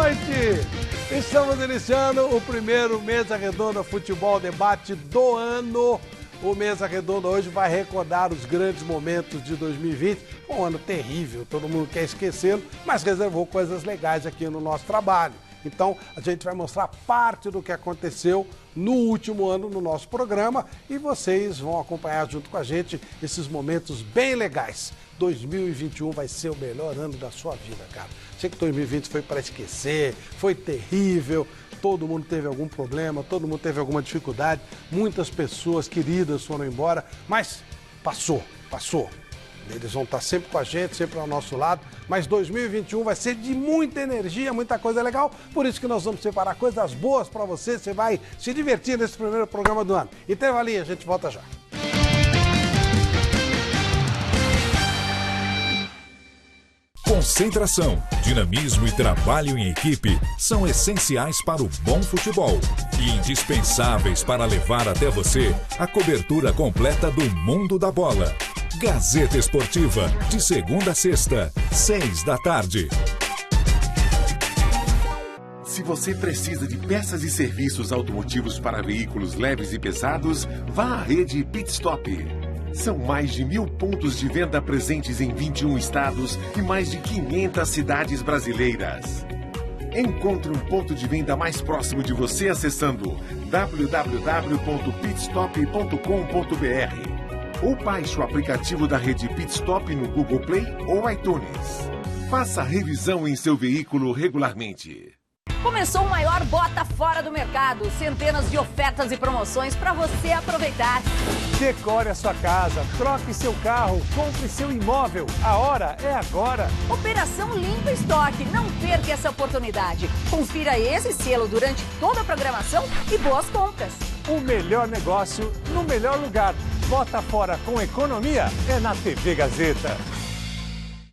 noite! Estamos iniciando o primeiro Mesa Redonda Futebol Debate do ano. O Mesa Redonda hoje vai recordar os grandes momentos de 2020. Um ano terrível, todo mundo quer esquecê-lo, mas reservou coisas legais aqui no nosso trabalho. Então, a gente vai mostrar parte do que aconteceu no último ano no nosso programa e vocês vão acompanhar junto com a gente esses momentos bem legais. 2021 vai ser o melhor ano da sua vida, cara. Sei que 2020 foi para esquecer, foi terrível, todo mundo teve algum problema, todo mundo teve alguma dificuldade, muitas pessoas queridas foram embora, mas passou. Eles vão estar sempre com a gente, sempre ao nosso lado, mas 2021 vai ser de muita energia, muita coisa legal, por isso que nós vamos separar coisas boas para você, você vai se divertir nesse primeiro programa do ano. Intervalinho, a gente volta já. Concentração, dinamismo e trabalho em equipe são essenciais para o bom futebol e indispensáveis para levar até você a cobertura completa do mundo da bola. Gazeta Esportiva, de segunda a sexta, 6 da tarde. Se você precisa de peças e serviços automotivos para veículos leves e pesados, vá à rede Pit Stop. São mais de 1.000 pontos de venda presentes em 21 estados e mais de 500 cidades brasileiras. Encontre um ponto de venda mais próximo de você acessando www.pitstop.com.br ou baixe o aplicativo da rede Pit Stop no Google Play ou iTunes. Faça a revisão em seu veículo regularmente. Começou o maior bota fora do mercado. Centenas de ofertas e promoções para você aproveitar. Decore a sua casa, troque seu carro, compre seu imóvel. A hora é agora. Operação Limpa Estoque. Não perca essa oportunidade. Confira esse selo durante toda a programação e boas compras. O melhor negócio no melhor lugar. Bota fora com economia é na TV Gazeta.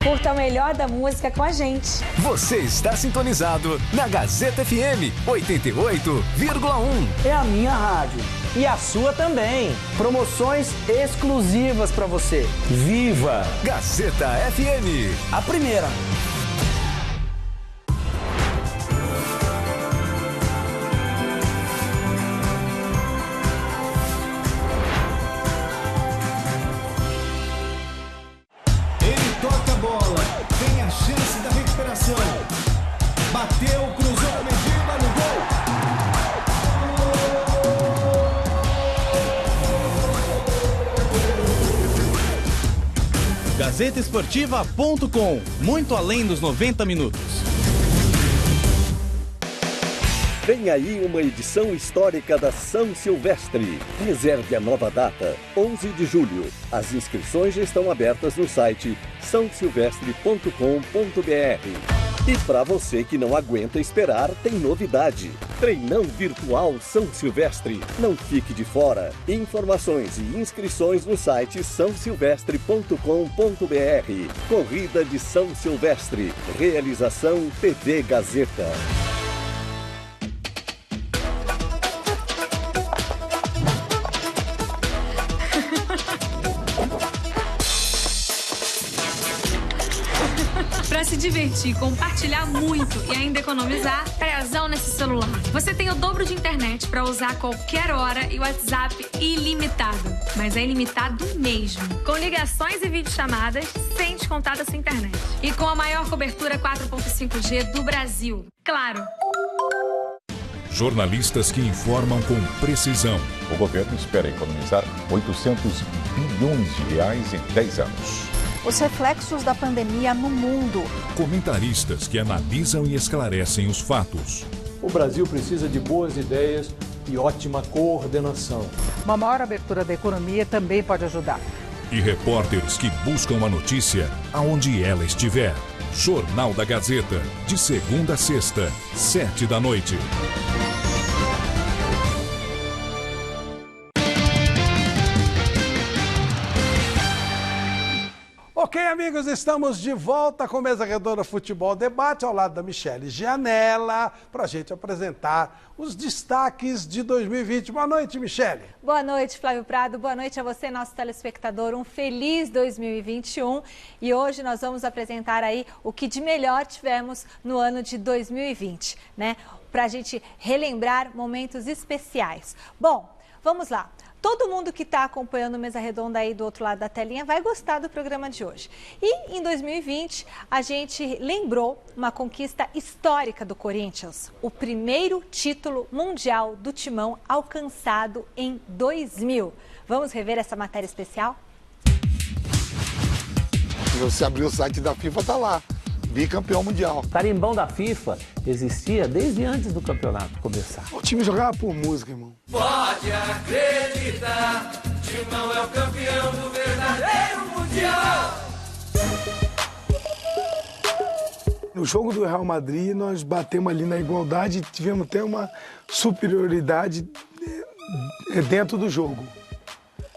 Curta o melhor da música com a gente. Você está sintonizado na Gazeta FM 88,1. É a minha rádio. E a sua também. Promoções exclusivas para você. Viva! Gazeta FM. A primeira. Bateu, cruzou, Medina no gol. GazetaEsportiva.com. Muito além dos 90 minutos. Vem aí uma edição histórica da São Silvestre. Reserve a nova data, 11 de julho. As inscrições já estão abertas no site sãosilvestre.com.br. E para você que não aguenta esperar, tem novidade. Treinão virtual São Silvestre. Não fique de fora. Informações e inscrições no site sãosilvestre.com.br. Corrida de São Silvestre. Realização TV Gazeta. Para se divertir, compartilhar muito e ainda economizar, prezão nesse celular. Você tem o dobro de internet para usar a qualquer hora e o WhatsApp ilimitado. Mas é ilimitado mesmo. Com ligações e videochamadas sem descontar da sua internet. E com a maior cobertura 4.5G do Brasil. Claro! Jornalistas que informam com precisão. O governo espera economizar 800 bilhões de reais em 10 anos. Os reflexos da pandemia no mundo. Comentaristas que analisam e esclarecem os fatos. O Brasil precisa de boas ideias e ótima coordenação. Uma maior abertura da economia também pode ajudar. E repórteres que buscam a notícia aonde ela estiver. Jornal da Gazeta, de segunda a sexta, 7 da noite. Ok, amigos, estamos de volta com Mesa Redonda Futebol Debate, ao lado da Michele Gianella, para a gente apresentar os destaques de 2020. Boa noite, Michele. Boa noite, Flávio Prado. Boa noite a você, nosso telespectador. Um feliz 2021. E hoje nós vamos apresentar aí o que de melhor tivemos no ano de 2020, né? Para a gente relembrar momentos especiais. Bom, vamos lá. Todo mundo que está acompanhando o Mesa Redonda aí do outro lado da telinha vai gostar do programa de hoje. E em 2020, a gente lembrou uma conquista histórica do Corinthians. O primeiro título mundial do Timão alcançado em 2000. Vamos rever essa matéria especial? Se você abrir o site da FIFA, tá lá. Bicampeão mundial. O carimbão da FIFA existia desde antes do campeonato começar. O time jogava por música, irmão. Pode acreditar, Timão é o campeão do verdadeiro mundial. No jogo do Real Madrid, nós batemos ali na igualdade e tivemos até uma superioridade dentro do jogo.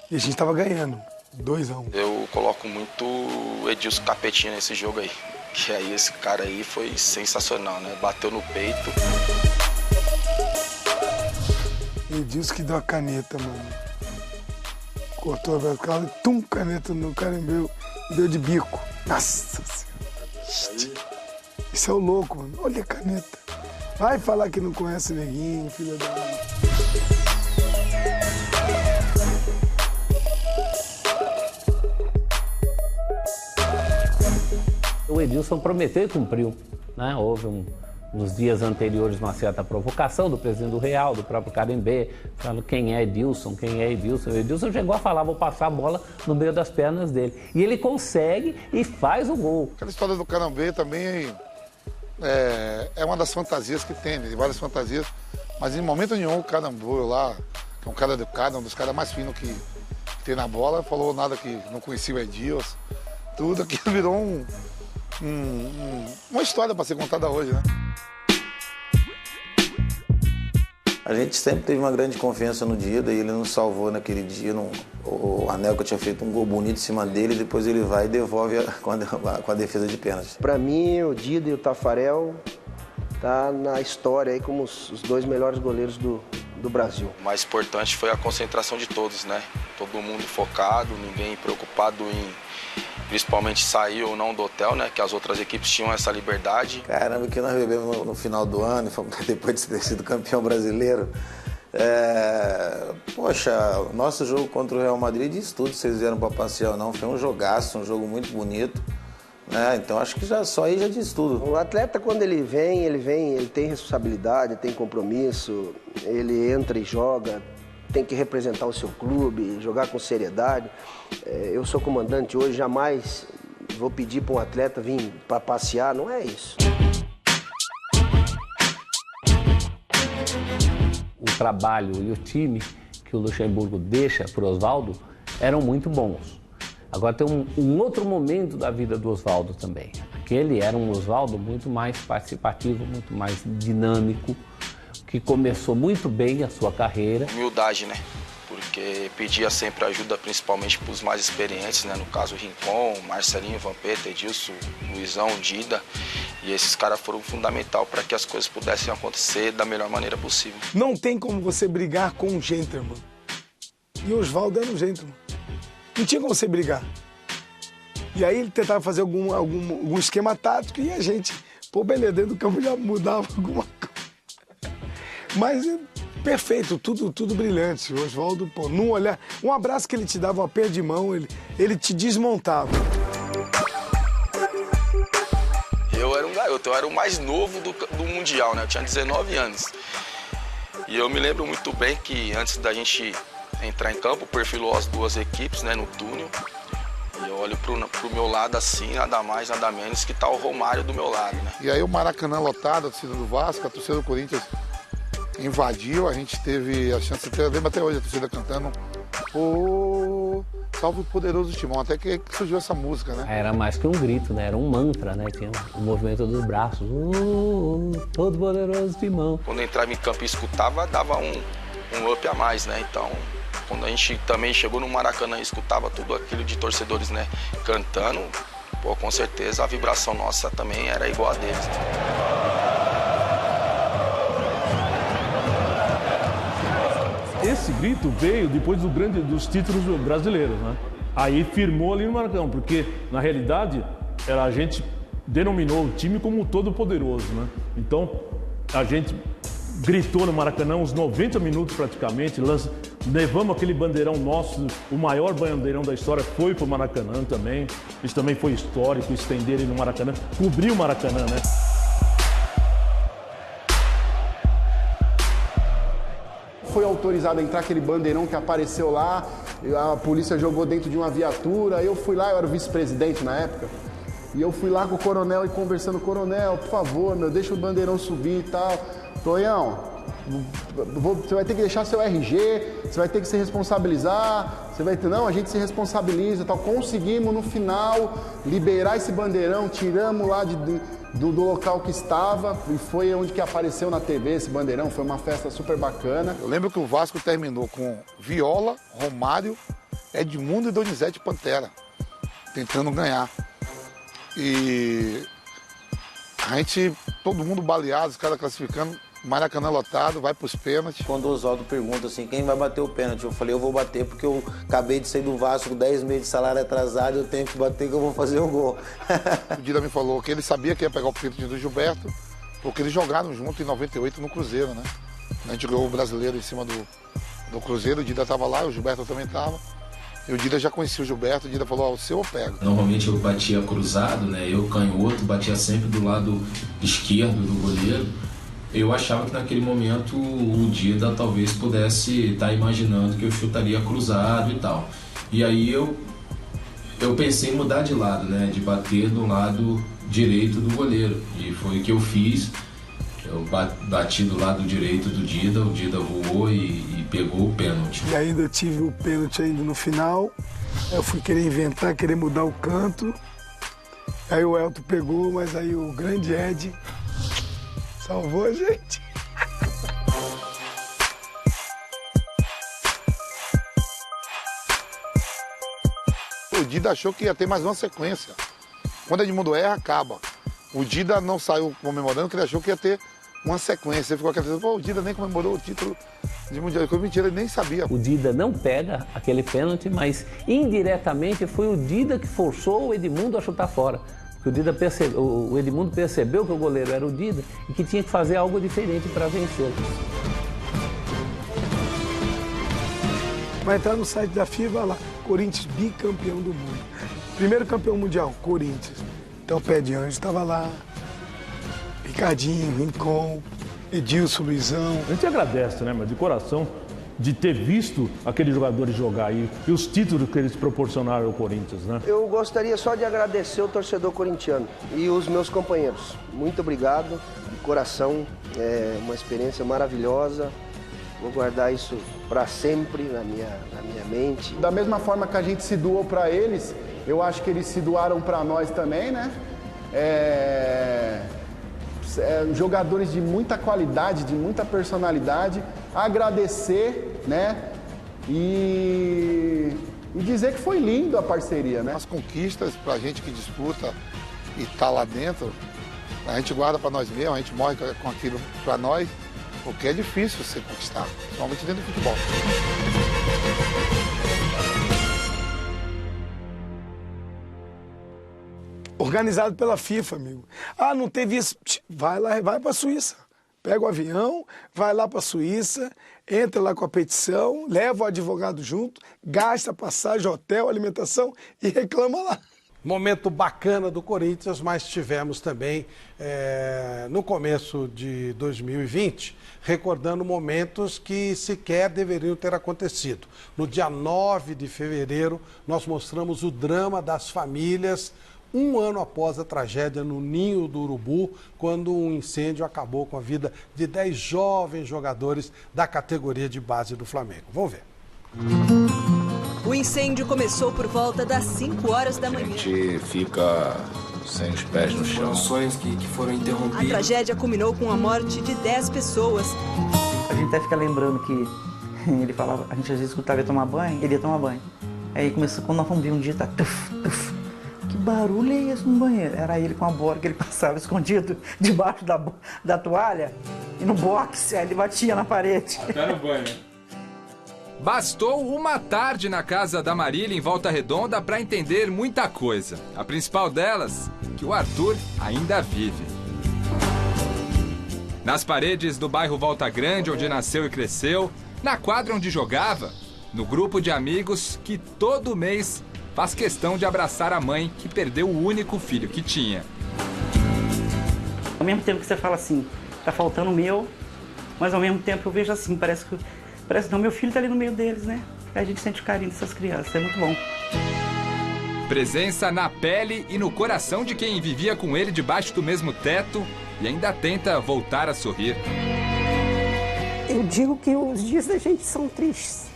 E a gente estava ganhando, 2-1. Eu coloco muito o Edilson Capetinha nesse jogo aí. Que aí esse cara aí foi sensacional, né? Bateu no peito. Edilson que deu a caneta, mano. Cortou a cara, tum, caneta no carimbeu, deu de bico. Nossa Senhora. Isso é o louco, mano. Olha a caneta. Vai falar que não conhece neguinho, filha da mãe. O Edilson prometeu e cumpriu, né? Houve nos dias anteriores uma certa provocação do presidente do Real, do próprio Carembê, falando quem é Edilson, quem é Edilson. O Edilson chegou a falar, vou passar a bola no meio das pernas dele. E ele consegue e faz o gol. Aquela história do Carembê também é uma das fantasias que tem várias fantasias, mas em momento nenhum o Carembê lá, que é um cara educado, um dos caras mais finos que tem na bola, falou nada que não conhecia o Edilson. Tudo aquilo virou uma história para ser contada hoje, né? A gente sempre teve uma grande confiança no Dida e ele nos salvou naquele dia. O Anelka tinha feito um gol bonito em cima dele e depois ele vai e devolve com a defesa de pênalti. Para mim, o Dida e o Tafarel tá na história aí como os dois melhores goleiros do Brasil. O mais importante foi a concentração de todos, né? Todo mundo focado, ninguém preocupado em principalmente sair ou não do hotel, né? Que as outras equipes tinham essa liberdade. Caramba, o que nós bebemos no final do ano, depois de ter sido campeão brasileiro. Poxa, o nosso jogo contra o Real Madrid diz tudo, vocês vieram para passear ou não. Foi um jogaço, um jogo muito bonito. Então acho que só aí já diz tudo. O atleta, quando ele vem, ele tem responsabilidade, tem compromisso, ele entra e joga, tem que representar o seu clube, jogar com seriedade. Eu sou comandante hoje, jamais vou pedir para um atleta vir para passear, não é isso. O trabalho e o time que o Luxemburgo deixa para o Oswaldo eram muito bons. Agora tem um outro momento da vida do Oswaldo também. Aquele era um Oswaldo muito mais participativo, muito mais dinâmico, que começou muito bem a sua carreira. Humildade, né? Porque pedia sempre ajuda, principalmente para os mais experientes, né? No caso, o Rincon, Marcelinho, Vampeta, Edilson, Luizão, Dida. E esses caras foram fundamental para que as coisas pudessem acontecer da melhor maneira possível. Não tem como você brigar com um gentleman. E o Oswaldo era um gentleman. Não tinha como você brigar. E aí ele tentava fazer algum esquema tático e a gente, beleza, dentro do campo já mudava alguma coisa. Mas perfeito, tudo brilhante. O Oswaldo, num olhar, um abraço que ele te dava, um aperto de mão, ele te desmontava. Eu era um garoto, eu era o mais novo do Mundial, né? Eu tinha 19 anos. E eu me lembro muito bem que antes da gente entrar em campo, perfilou as duas equipes, né, no túnel. E eu olho pro meu lado assim, nada mais, nada menos que tá o Romário do meu lado, né? E aí o Maracanã lotado, a torcida do Vasco, a torcida do Corinthians invadiu, a gente teve a chance, eu lembro até hoje a torcida cantando Salve o Poderoso Timão, até que surgiu essa música, né? Era mais que um grito, né? Era um mantra, né? Tinha o movimento dos braços. Todo Poderoso Timão. Quando eu entrava em campo e escutava, dava um up a mais, né? Então, quando a gente também chegou no Maracanã e escutava tudo aquilo de torcedores, né, cantando, pô, com certeza a vibração nossa também era igual a deles. Esse grito veio depois dos títulos brasileiros, né? Aí firmou ali no Maracanã, porque na realidade a gente denominou o time como todo-poderoso, né? Então a gente gritou no Maracanã uns 90 minutos praticamente, levamos aquele bandeirão nosso, o maior bandeirão da história foi pro Maracanã também. Isso também foi histórico, estender ele no Maracanã, cobrir o Maracanã, né? Foi autorizado a entrar aquele bandeirão que apareceu lá, a polícia jogou dentro de uma viatura, eu fui lá, eu era o vice-presidente na época, e eu fui lá com o coronel e conversando, coronel, por favor, meu, deixa o bandeirão subir e tal. Tonhão, você vai ter que deixar seu RG, você vai ter que se responsabilizar, você vai ter... Não, a gente se responsabiliza e tal. Conseguimos, no final, liberar esse bandeirão, tiramos lá do local que estava e foi onde que apareceu na TV esse bandeirão, foi uma festa super bacana. Eu lembro que o Vasco terminou com Viola, Romário, Edmundo e Donizete Pantera, tentando ganhar. E a gente, todo mundo baleado, os caras classificando, Maracanã lotado, vai pros pênaltis. Quando o Oswaldo pergunta assim, quem vai bater o pênalti? Eu falei, eu vou bater porque eu acabei de sair do Vasco, 10 meses de salário atrasado, eu tenho que bater que eu vou fazer o gol. O Dida me falou que ele sabia que ia pegar o pênalti do Gilberto, porque eles jogaram junto em 98 no Cruzeiro, né? A gente ganhou o brasileiro em cima do Cruzeiro, o Dida tava lá, o Gilberto também tava. E o Dida já conhecia o Gilberto, o Dida falou, o seu eu pego. Normalmente eu batia cruzado, né? Eu canhoto, batia sempre do lado esquerdo do goleiro. Eu achava que naquele momento o Dida talvez pudesse estar imaginando que eu chutaria cruzado e tal. E aí eu pensei em mudar de lado, né? De bater do lado direito do goleiro. E foi o que eu fiz. Eu bati do lado direito do Dida, o Dida voou e pegou o pênalti. E ainda eu tive o pênalti ainda no final. Eu fui querer inventar, querer mudar o canto. Aí o Elton pegou, mas aí o grande Ed salvou a gente. O Dida achou que ia ter mais uma sequência. Quando Edmundo erra, acaba. O Dida não saiu comemorando, porque ele achou que ia ter uma sequência. Ele ficou acreditando, pô, o Dida nem comemorou o título de Mundial. Mentira, ele nem sabia. O Dida não pega aquele pênalti, mas indiretamente foi o Dida que forçou o Edmundo a chutar fora. Porque o Edmundo percebeu que o goleiro era o Dida e que tinha que fazer algo diferente para vencer. Vai entrar no site da FIFA, vai lá, Corinthians bicampeão do mundo. Primeiro campeão mundial, Corinthians. Então o Pé de Anjo estava lá, Ricardinho, Rincon, Edilson, Luizão. A gente agradece, né, mas de coração, de ter visto aqueles jogadores jogar aí e os títulos que eles proporcionaram ao Corinthians, né? Eu gostaria só de agradecer o torcedor corintiano e os meus companheiros. Muito obrigado, de coração, é uma experiência maravilhosa. Vou guardar isso para sempre na minha mente. Da mesma forma que a gente se doou para eles, eu acho que eles se doaram para nós também, né? Jogadores de muita qualidade, de muita personalidade. Agradecer, né? E dizer que foi lindo a parceria, né? As conquistas pra gente que disputa e tá lá dentro, a gente guarda para nós mesmos, a gente morre com aquilo para nós, porque é difícil você conquistar, principalmente dentro do futebol. Organizado pela FIFA, amigo. Ah, não teve isso. Vai lá, vai para a Suíça. Pega o avião, vai lá para a Suíça, entra lá com a petição, leva o advogado junto, gasta passagem, hotel, alimentação e reclama lá. Momento bacana do Corinthians, mas tivemos também no começo de 2020, recordando momentos que sequer deveriam ter acontecido. No dia 9 de fevereiro, nós mostramos o drama das famílias, um ano após a tragédia no Ninho do Urubu, quando um incêndio acabou com a vida de 10 jovens jogadores da categoria de base do Flamengo. Vamos ver. O incêndio começou por volta das 5 horas da manhã. A gente fica sem os pés no chão. Sonhos que foram interrompidos. A tragédia culminou com a morte de 10 pessoas. A gente até fica lembrando que ele falava, a gente às vezes escutava ele tomar banho, ele ia tomar banho. Aí começou, quando nós fomos ver um dia, tá tuf, tuf. Que barulho é esse no banheiro? Era ele com a bola que ele passava escondido debaixo da toalha e no boxe, aí ele batia na parede. Até no banho. Bastou uma tarde na casa da Marília em Volta Redonda para entender muita coisa. A principal delas, que o Arthur ainda vive. Nas paredes do bairro Volta Grande, onde nasceu e cresceu, na quadra onde jogava, no grupo de amigos que todo mês faz questão de abraçar a mãe que perdeu o único filho que tinha. Ao mesmo tempo que você fala assim, tá faltando o meu, mas ao mesmo tempo eu vejo assim, parece não, meu filho tá ali no meio deles, né? Aí a gente sente o carinho dessas crianças, é muito bom. Presença na pele e no coração de quem vivia com ele debaixo do mesmo teto e ainda tenta voltar a sorrir. Eu digo que os dias da gente são tristes.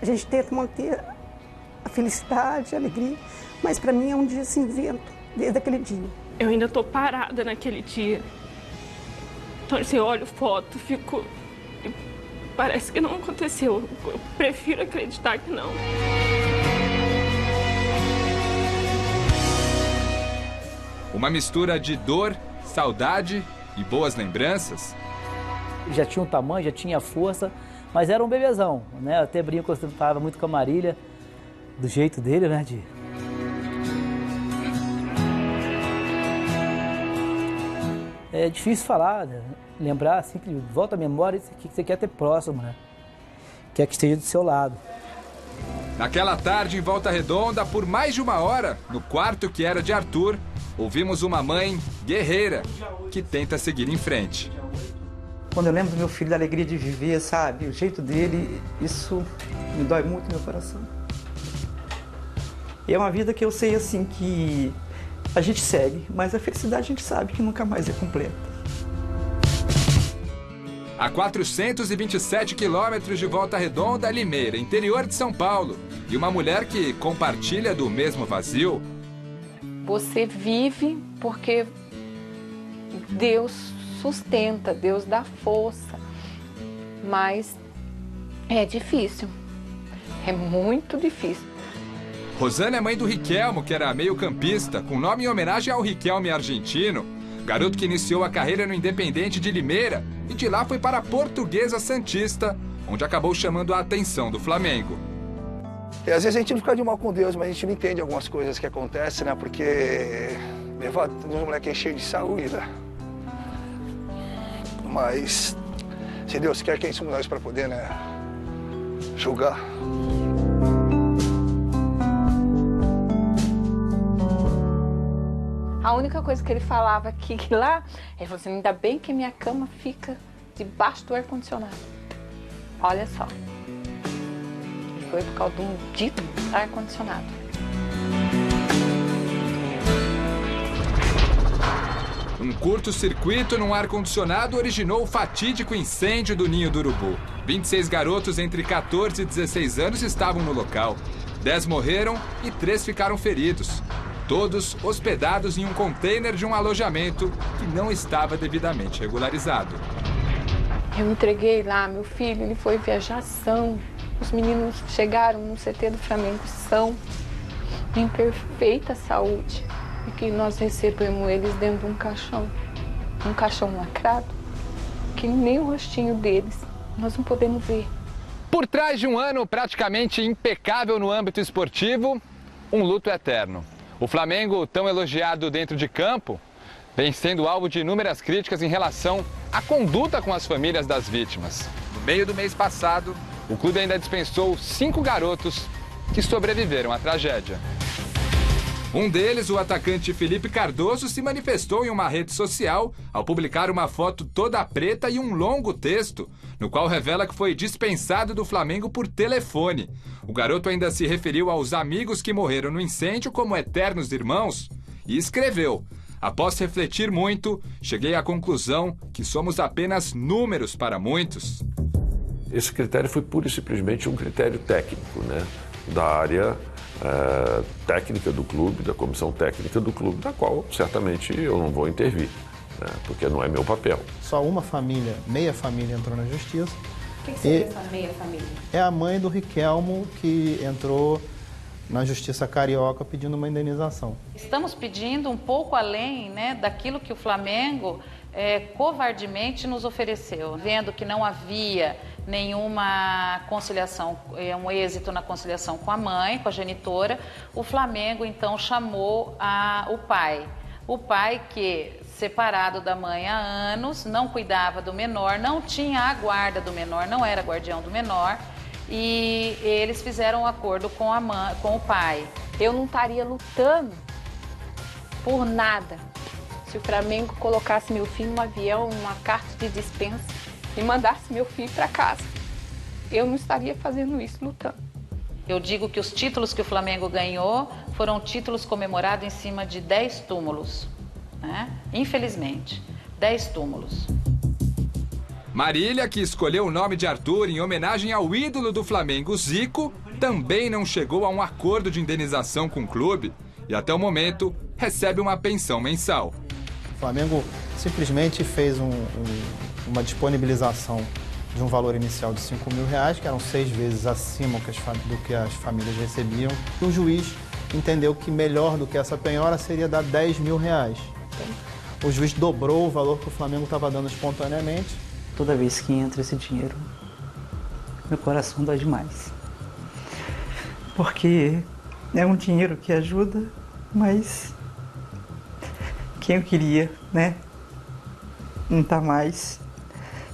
A gente tenta manter a felicidade, a alegria, mas para mim é um dia sem vento, desde aquele dia. Eu ainda tô parada naquele dia. Então, assim, eu olho foto, fico... Parece que não aconteceu. Eu prefiro acreditar que não. Uma mistura de dor, saudade e boas lembranças. Já tinha um tamanho, já tinha força, mas era um bebezão, né? Eu até brinco, eu falava muito com a Marília, do jeito dele, né? É difícil falar, né? Lembrar, assim, que volta à memória isso que você quer ter próximo, né? Quer que esteja do seu lado. Naquela tarde, em Volta Redonda, por mais de uma hora, no quarto que era de Arthur, ouvimos uma mãe guerreira que tenta seguir em frente. Quando eu lembro do meu filho, da alegria de viver, sabe? O jeito dele, isso me dói muito no meu coração. E é uma vida que eu sei, assim, que a gente segue, mas a felicidade a gente sabe que nunca mais é completa. A 427 quilômetros de Volta Redonda, Limeira, interior de São Paulo. E uma mulher que compartilha do mesmo vazio. Você vive porque Deus sustenta, Deus dá força. Mas é difícil, é muito difícil. Rosana é mãe do Riquelmo, que era meio-campista, com nome em homenagem ao Riquelme argentino. Garoto que iniciou a carreira no Independente de Limeira e de lá foi para a Portuguesa Santista, onde acabou chamando a atenção do Flamengo. E às vezes a gente não fica de mal com Deus, mas a gente não entende algumas coisas que acontecem, né? Porque leva um moleque cheio de saúde, né? Mas se Deus quer, quem somos nós para poder, né? Julgar. A única coisa que ele falava aqui que lá, ele falou assim, ainda bem que minha cama fica debaixo do ar-condicionado. Olha só. Foi por causa de um dito ar-condicionado. Um curto-circuito num ar-condicionado originou o fatídico incêndio do Ninho do Urubu. 26 garotos entre 14 e 16 anos estavam no local. 10 morreram e 3 ficaram feridos. Todos hospedados em um container de um alojamento que não estava devidamente regularizado. Eu entreguei lá, meu filho, ele foi viajar são. Os meninos chegaram no CT do Flamengo são, em perfeita saúde. E que nós recebemos eles dentro de um caixão lacrado, que nem o rostinho deles nós não podemos ver. Por trás de um ano praticamente impecável no âmbito esportivo, um luto eterno. O Flamengo, tão elogiado dentro de campo, vem sendo alvo de inúmeras críticas em relação à conduta com as famílias das vítimas. No meio do mês passado, o clube ainda dispensou 5 garotos que sobreviveram à tragédia. Um deles, o atacante Felipe Cardoso, se manifestou em uma rede social ao publicar uma foto toda preta e um longo texto, no qual revela que foi dispensado do Flamengo por telefone. O garoto ainda se referiu aos amigos que morreram no incêndio como eternos irmãos e escreveu: após refletir muito, cheguei à conclusão que somos apenas números para muitos. Esse critério foi pura e simplesmente um critério técnico, né? Da área técnica do clube, da comissão técnica do clube, da qual certamente eu não vou intervir, né? Porque não é meu papel. Só uma família, meia família entrou na justiça. O que seria essa meia família? É a mãe do Riquelmo que entrou na Justiça Carioca pedindo uma indenização. Estamos pedindo um pouco além, né, daquilo que o Flamengo covardemente nos ofereceu, vendo que não havia nenhuma conciliação, um êxito na conciliação com a mãe, com a genitora. O Flamengo então chamou o pai. O pai que, separado da mãe há anos, não cuidava do menor, não tinha a guarda do menor, não era guardião do menor, e eles fizeram um acordo com a mãe, com o pai. Eu não estaria lutando por nada se o Flamengo colocasse meu filho num avião, numa carta de dispensa e mandasse meu filho para casa. Eu não estaria fazendo isso, lutando. Eu digo que os títulos que o Flamengo ganhou foram títulos comemorados em cima de 10 túmulos, né? Infelizmente, 10 túmulos. Marília, que escolheu o nome de Arthur em homenagem ao ídolo do Flamengo, Zico, também não chegou a um acordo de indenização com o clube e, até o momento, recebe uma pensão mensal. O Flamengo simplesmente fez uma disponibilização de um valor inicial de R$5.000, que eram 6 vezes acima do que as famílias recebiam. E o juiz entendeu que melhor do que essa penhora seria dar R$10.000. Então, o juiz dobrou o valor que o Flamengo estava dando espontaneamente. Toda vez que entra esse dinheiro, meu coração dói demais. Porque é um dinheiro que ajuda, mas quem eu queria, né, não tá mais.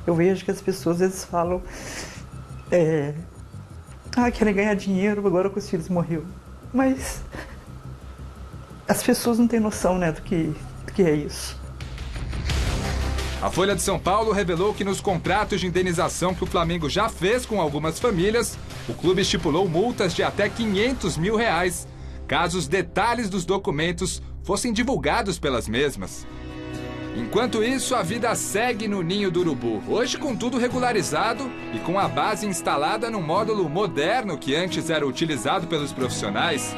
Eu vejo que as pessoas às vezes falam, querem ganhar dinheiro agora que os filhos morreram. Mas as pessoas não têm noção, né, do que é isso. A Folha de São Paulo revelou que nos contratos de indenização que o Flamengo já fez com algumas famílias, o clube estipulou multas de até R$500.000, caso os detalhes dos documentos fossem divulgados pelas mesmas. Enquanto isso, a vida segue no Ninho do Urubu, hoje com tudo regularizado e com a base instalada num módulo moderno que antes era utilizado pelos profissionais.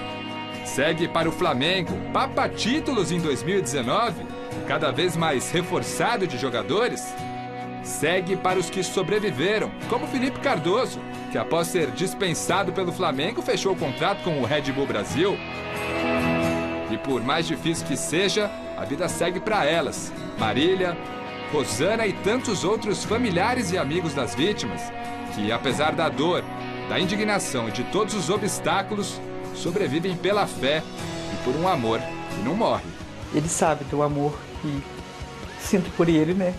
Segue para o Flamengo, papa títulos em 2019, cada vez mais reforçado de jogadores. Segue para os que sobreviveram, como Felipe Cardoso, que após ser dispensado pelo Flamengo, fechou o contrato com o Red Bull Brasil. E por mais difícil que seja, a vida segue para elas, Marília, Rosana e tantos outros familiares e amigos das vítimas, que apesar da dor, da indignação e de todos os obstáculos, sobrevivem pela fé e por um amor que não morre. Ele sabe do amor que sinto por ele, né?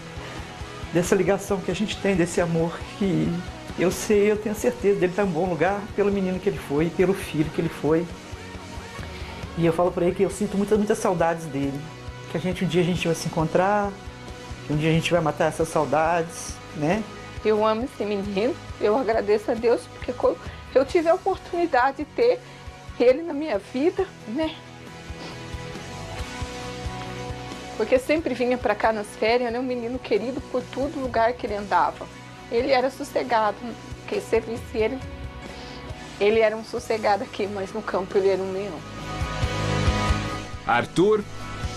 Dessa ligação que a gente tem, desse amor que eu tenho certeza dele estar em um bom lugar pelo menino que ele foi, pelo filho que ele foi. E eu falo para ele que eu sinto muitas saudades dele. Que um dia a gente vai se encontrar, que um dia a gente vai matar essas saudades, né? Eu amo esse menino, eu agradeço a Deus porque eu tive a oportunidade de ter ele na minha vida, né? Porque sempre vinha para cá nas férias, né? Um menino querido por todo lugar que ele andava. Ele era sossegado, porque você visse ele era um sossegado aqui, mas no campo ele era um leão. Arthur,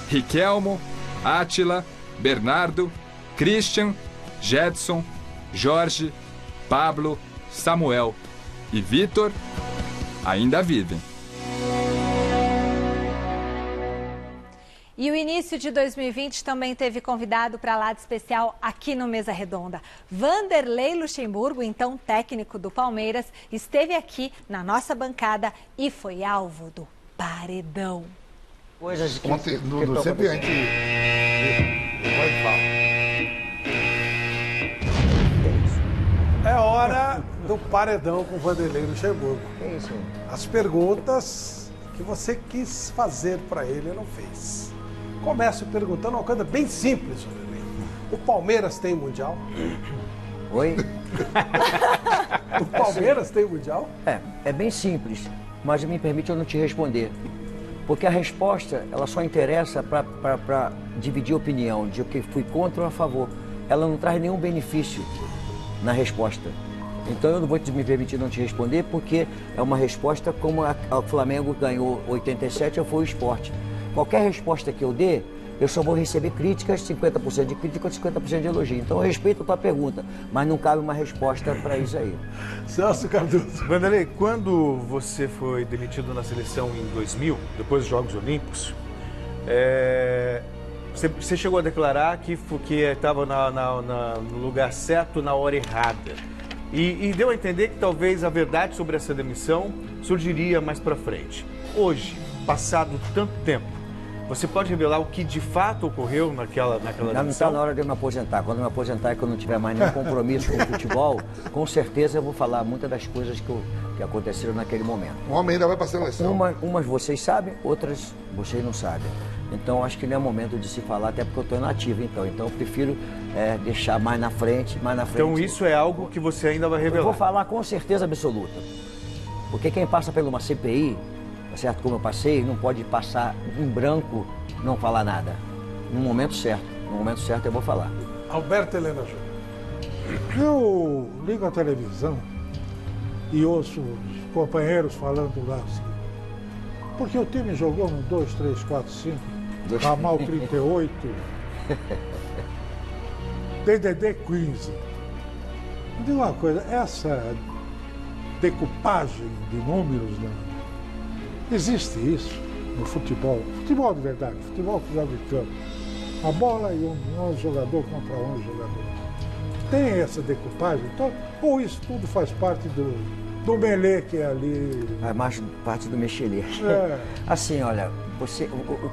Riquelmo, Átila, Bernardo, Christian, Jedson, Jorge, Pablo, Samuel e Vitor ainda vivem. E o início de 2020 também teve convidado para lá de especial aqui no Mesa Redonda. Vanderlei Luxemburgo, então técnico do Palmeiras, esteve aqui na nossa bancada e foi alvo do paredão. Ontem, no sempre a gente vai falar. É hora do paredão com Vanderlei Luxemburgo. É isso. As perguntas que você quis fazer para ele e não fez. Começo perguntando uma coisa bem simples, Vanderlei. O Palmeiras tem Mundial? Oi? O Palmeiras tem Mundial? É bem simples, mas me permite eu não te responder. Porque a resposta, ela só interessa para dividir opinião, de que fui contra ou a favor. Ela não traz nenhum benefício na resposta. Então eu não vou me permitir não te responder, porque é uma resposta como o Flamengo ganhou 87, eu fui o Sport. Qualquer resposta que eu dê, eu só vou receber críticas, 50% de crítica e 50% de elogio. Então eu respeito a tua pergunta, mas não cabe uma resposta para isso aí. Celso Cardoso. Vanderlei, quando você foi demitido na seleção em 2000, depois dos Jogos Olímpicos, você chegou a declarar que estava no lugar certo na hora errada. E deu a entender que talvez a verdade sobre essa demissão surgiria mais para frente. Hoje, passado tanto tempo, você pode revelar o que de fato ocorreu naquela demissão? Não está na hora de eu me aposentar. Quando eu me aposentar e quando eu não tiver mais nenhum compromisso com o futebol, com certeza eu vou falar muitas das coisas que aconteceram naquele momento. O homem ainda vai para a seleção. Umas vocês sabem, outras vocês não sabem. Então acho que não é momento de se falar, até porque eu estou inativo. Então eu prefiro deixar mais na frente. Então isso é algo que você ainda vai revelar? Eu vou falar com certeza absoluta. Porque quem passa por uma CPI, certo, como eu passei, não pode passar em branco, não falar nada. No momento certo eu vou falar. Alberto Helena Júnior. Eu ligo a televisão e ouço os companheiros falando lá assim, porque o time jogou no 2, 3, 4, 5, ramal 38, DDD 15. Me diga uma coisa, essa decupagem de números, né? Existe isso no futebol, futebol de verdade, futebol que joga em campo. A bola e 11 jogador contra 11 jogador. Tem essa decupagem, então, ou isso tudo faz parte do melê que é ali? Faz mais parte do mexelê. Assim, olha,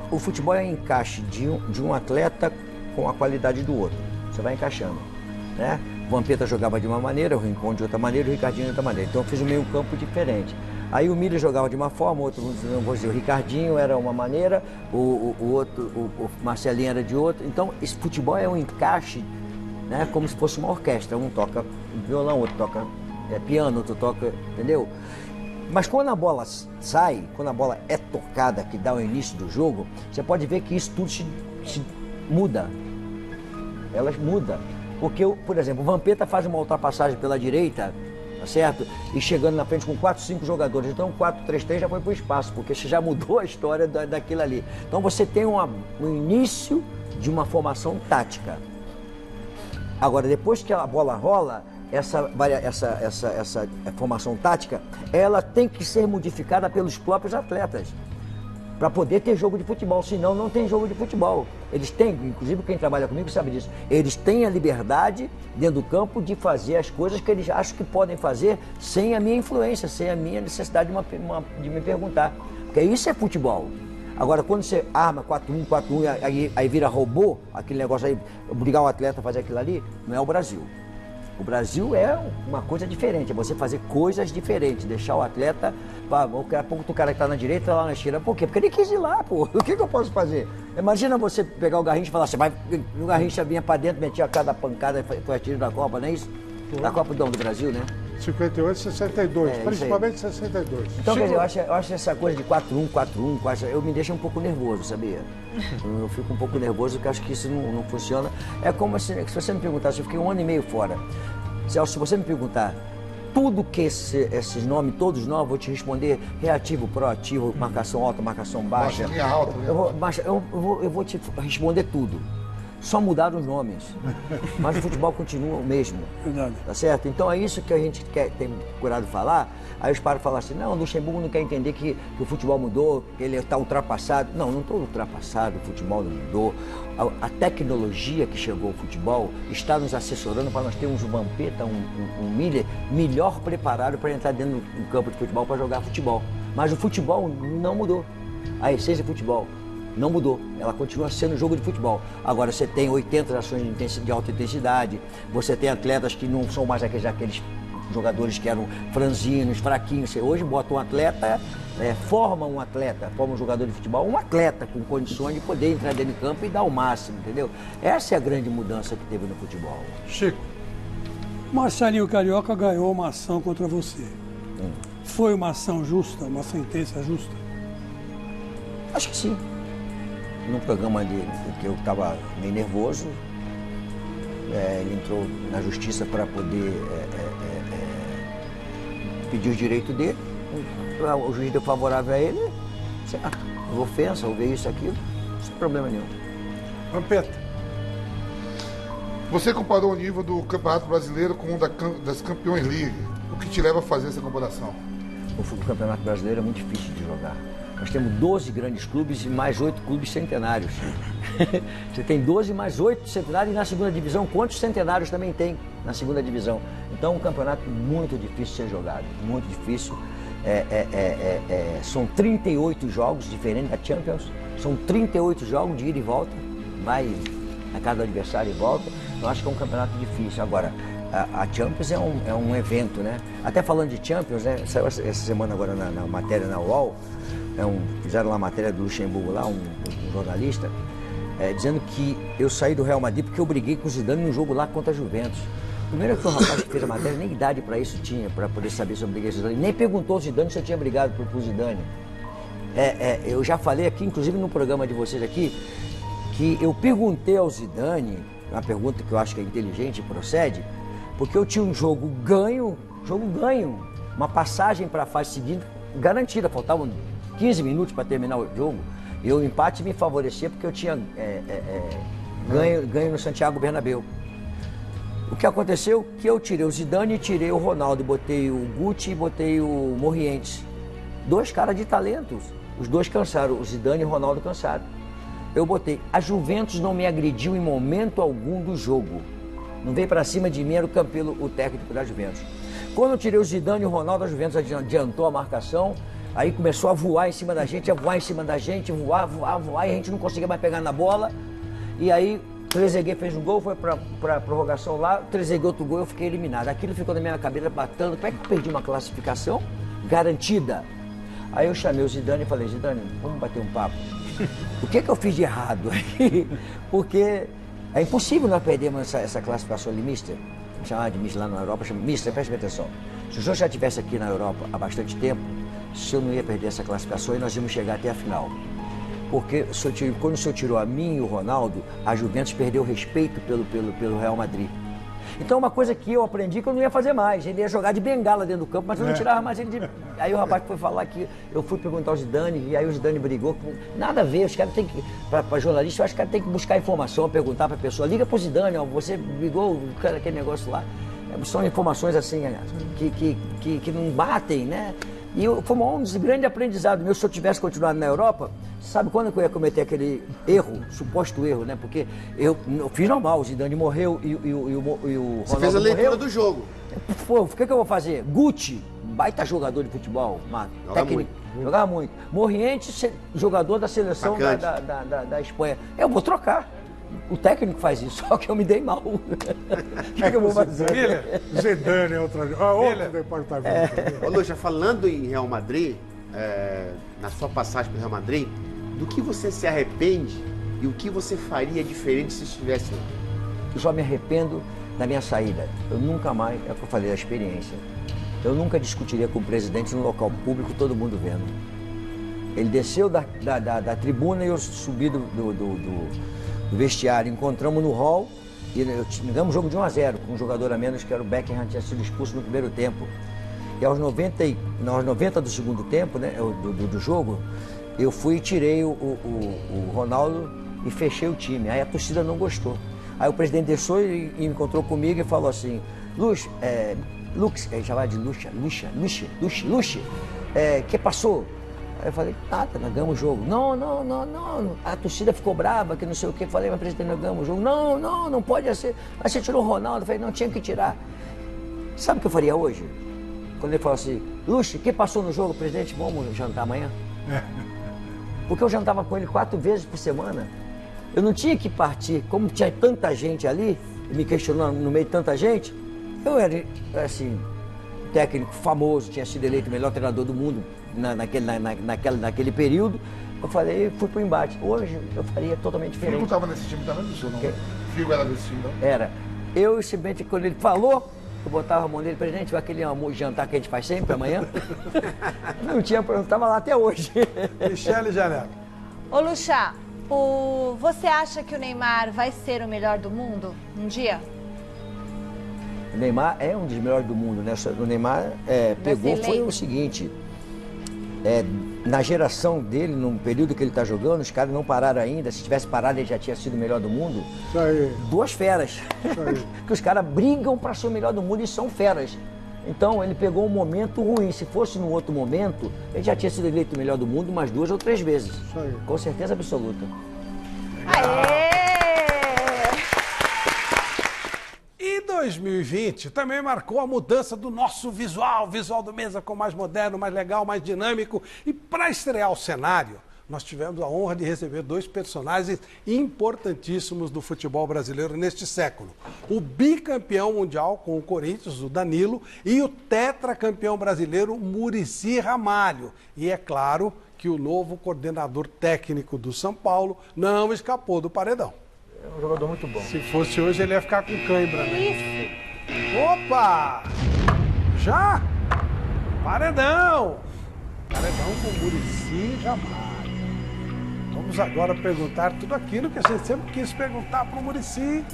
o futebol é um encaixe de um atleta com a qualidade do outro. Você vai encaixando, né? O Vampeta jogava de uma maneira, o Rincon de outra maneira, o Ricardinho de outra maneira. Então eu fiz um meio campo diferente. Aí o Miller jogava de uma forma, o outro, não vou dizer, o Ricardinho era uma maneira, o Marcelinho era de outra. Então esse futebol é um encaixe, né, como se fosse uma orquestra. Um toca violão, outro toca piano, outro toca, entendeu? Mas quando a bola sai, quando a bola é tocada, que dá o início do jogo, você pode ver que isso tudo se muda. Elas mudam. Porque, por exemplo, o Vampeta faz uma ultrapassagem pela direita, tá certo? E chegando na frente com 4, 5 jogadores. Então, 4-3-3 já foi para o espaço, porque você já mudou a história daquilo ali. Então, você tem um início de uma formação tática. Agora, depois que a bola rola, essa formação tática, ela tem que ser modificada pelos próprios atletas para poder ter jogo de futebol, senão não tem jogo de futebol. Eles têm, inclusive quem trabalha comigo sabe disso, eles têm a liberdade dentro do campo de fazer as coisas que eles acham que podem fazer sem a minha influência, sem a minha necessidade de me perguntar. Porque isso é futebol. Agora, quando você arma 4-1, 4-1, aí vira robô, aquele negócio aí, obrigar o atleta a fazer aquilo ali, não é o Brasil. O Brasil é uma coisa diferente, é você fazer coisas diferentes, deixar o atleta, daqui a pouco o cara que está na direita, tá lá na esquerda, por quê? Porque ele quis ir lá, pô, o que eu posso fazer? Imagina você pegar o Garrincha e falar, você vai, o Garrincha vinha para dentro, metia a cada pancada, foi a tiro da Copa, não é isso? Da Copa do Brasil, né? 58, 62, principalmente 62. Então, quer dizer, eu acho essa coisa de 4-1, 4-1, eu me deixa um pouco nervoso, sabia? Eu fico um pouco nervoso porque acho que isso não funciona. É como se você me perguntasse, eu fiquei 1 ano e meio fora. Se você me perguntar tudo que esses nomes, todos nós, vou te responder reativo, proativo, marcação alta, marcação baixa. Eu vou te responder tudo. Só mudaram os nomes, mas o futebol continua o mesmo, tá certo? Então é isso que a gente tem procurado falar. Aí os param falam assim, não, o Luxemburgo não quer entender que o futebol mudou, que ele está ultrapassado. Não estou ultrapassado, o futebol não mudou. A tecnologia que chegou ao futebol está nos assessorando para nós termos um Vampeta, um Miller melhor preparado para entrar dentro do campo de futebol para jogar futebol. Mas o futebol não mudou, a essência do futebol não mudou, ela continua sendo jogo de futebol. Agora você tem 80 ações de alta intensidade, você tem atletas que não são mais aqueles jogadores que eram franzinos, fraquinhos. Você hoje bota um atleta, forma um jogador de futebol, um atleta com condições de poder entrar dentro do campo e dar o máximo, entendeu? Essa é a grande mudança que teve no futebol. Chico. Marcelinho Carioca ganhou uma ação contra você. Foi uma ação justa, uma sentença justa? Acho que sim. Num programa que eu estava meio nervoso, ele entrou na justiça para poder pedir os direitos dele. O juiz deu favorável a ele, certo? Houve ofensa, houve isso, aquilo, sem problema nenhum. Vampeta. Você comparou o nível do Campeonato Brasileiro com o das Campeões League. O que te leva a fazer essa comparação? O Campeonato Brasileiro é muito difícil de jogar. Nós temos 12 grandes clubes e mais 8 clubes centenários. Você tem 12 mais 8 centenários, e na segunda divisão, quantos centenários também tem na segunda divisão? Então, um campeonato muito difícil de ser jogado, muito difícil. São 38 jogos, diferente da Champions, são 38 jogos de ida e volta, vai a cada adversário e volta. Eu acho que é um campeonato difícil. Agora, a Champions é um evento, né? Até falando de Champions, né? Saiu essa semana agora na matéria na UOL, fizeram lá a matéria do Luxemburgo, lá, um jornalista, dizendo que eu saí do Real Madrid porque eu briguei com o Zidane num jogo lá contra a Juventus. Primeiro que o rapaz que fez a matéria nem idade para isso tinha, para poder saber se eu briguei com o Zidane. Nem perguntou ao Zidane se eu tinha brigado por Zidane. Eu já falei aqui, inclusive no programa de vocês aqui, que eu perguntei ao Zidane, uma pergunta que eu acho que é inteligente e procede, porque eu tinha um jogo ganho, uma passagem para a fase seguinte garantida, faltavam 15 minutos para terminar o jogo, e o empate me favorecia porque eu tinha ganho no Santiago Bernabéu. O que aconteceu? Que eu tirei o Zidane e tirei o Ronaldo, botei o Guti e botei o Morientes. 2 caras de talentos, os 2 cansaram, o Zidane e o Ronaldo cansaram. Eu botei, a Juventus não me agrediu em momento algum do jogo. Não veio para cima de mim, era o Campelo, o técnico da Juventus. Quando eu tirei o Zidane e o Ronaldo, a Juventus adiantou a marcação, aí começou a voar em cima da gente, voar, e a gente não conseguia mais pegar na bola. E aí, Trezeguet fez um gol, foi para prorrogação lá, Trezeguet outro gol, eu fiquei eliminado. Aquilo ficou na minha cabeça batendo, como é que eu perdi uma classificação garantida? Aí eu chamei o Zidane e falei, Zidane, vamos bater um papo. O que eu fiz de errado aí? Porque é impossível nós perdermos essa classificação ali, mister. Chamava de mister lá na Europa, chama mister, preste atenção. Se o senhor já estivesse aqui na Europa há bastante tempo, o senhor não ia perder essa classificação e nós íamos chegar até a final. Porque quando o senhor tirou a mim e o Ronaldo, a Juventus perdeu o respeito pelo Real Madrid. Então uma coisa que eu aprendi que eu não ia fazer mais, ele ia jogar de bengala dentro do campo, mas eu não tirava mais ele de... Aí o rapaz foi falar que eu fui perguntar ao Zidane, e aí o Zidane brigou, nada a ver, os caras têm que, para jornalista, eu acho que os caras têm que buscar informação, perguntar para a pessoa, liga pro Zidane, ó, você brigou, aquele negócio lá. São informações assim, que não batem, né? E foi um dos grandes aprendizados meu. Se eu tivesse continuado na Europa, sabe quando que eu ia cometer aquele erro, suposto erro, né? Porque eu fiz normal, o Zidane morreu e o Ronaldo Você fez a leitura morreu. do jogo. Pô, o que eu vou fazer? Guti, baita jogador de futebol, técnico, jogava muito. Morientes, jogador da seleção da Espanha. Eu vou trocar. O técnico faz isso, só que eu me dei mal. O que eu vou fazer? Zidane é outro departamento. Ô, Luxa, falando em Real Madrid, na sua passagem pelo Real Madrid, do que você se arrepende e o que você faria diferente se estivesse lá? Eu só me arrependo da minha saída. Eu nunca mais, é o que eu falei, a experiência. Eu nunca discutiria com o presidente no local público, todo mundo vendo. Ele desceu da tribuna e eu subi do vestiário, encontramos no hall e ganhamos um jogo de 1-0 com um jogador a menos, que era o Beckham, tinha sido expulso no primeiro tempo. E aos 90 do segundo tempo, né, do jogo, eu fui e tirei o Ronaldo e fechei o time. Aí a torcida não gostou. Aí o presidente desceu e encontrou comigo e falou assim, Lux, chamava de Luxa, que passou? Aí eu falei, nada, nós ganhamos o jogo. Não, a torcida ficou brava, que não sei o que. Falei, mas presidente, nós ganhamos o jogo. Não pode ser. Mas você tirou o Ronaldo. Eu falei, não, tinha que tirar. Sabe o que eu faria hoje? Quando ele falou assim, Luxa, que passou no jogo, presidente, vamos jantar amanhã? Porque eu jantava com ele 4 vezes por semana. Eu não tinha que partir, como tinha tanta gente ali, me questionando no meio de tanta gente, eu era, assim, técnico famoso, tinha sido eleito o melhor treinador do mundo naquele período. Eu falei, fui pro embate. Hoje eu faria totalmente diferente. Figo estava nesse time também, não? Figo era desse time, não? Era. Eu, simplesmente, quando ele falou, eu botava a mão nele, presidente, vai aquele jantar que a gente faz sempre amanhã. Não tinha problema, estava lá até hoje. Michele Janela. Ô, Luxa, você acha que o Neymar vai ser o melhor do mundo um dia? O Neymar é um dos melhores do mundo, né? O Neymar pegou, foi o seguinte, na geração dele, no período que ele está jogando, os caras não pararam ainda. Se tivesse parado, ele já tinha sido o melhor do mundo. Isso aí. Duas feras. Isso aí. Que os caras brigam para ser o melhor do mundo e são feras. Então, ele pegou um momento ruim. Se fosse num outro momento, ele já tinha sido eleito o melhor do mundo umas 2 ou 3 vezes. Isso aí. Com certeza absoluta. E 2020 também marcou a mudança do nosso visual do Mesa com mais moderno, mais legal, mais dinâmico. E para estrear o cenário, nós tivemos a honra de receber 2 personagens importantíssimos do futebol brasileiro neste século. O bicampeão mundial com o Corinthians, o Danilo, e o tetracampeão brasileiro, Muricy Ramalho. E é claro que o novo coordenador técnico do São Paulo não escapou do paredão. É um jogador muito bom. Se fosse hoje, ele ia ficar com cãibra, né? Opa! Já? Paredão! Paredão com Muricy Ramalho. Vamos agora perguntar tudo aquilo que a gente sempre quis perguntar para o Muricy,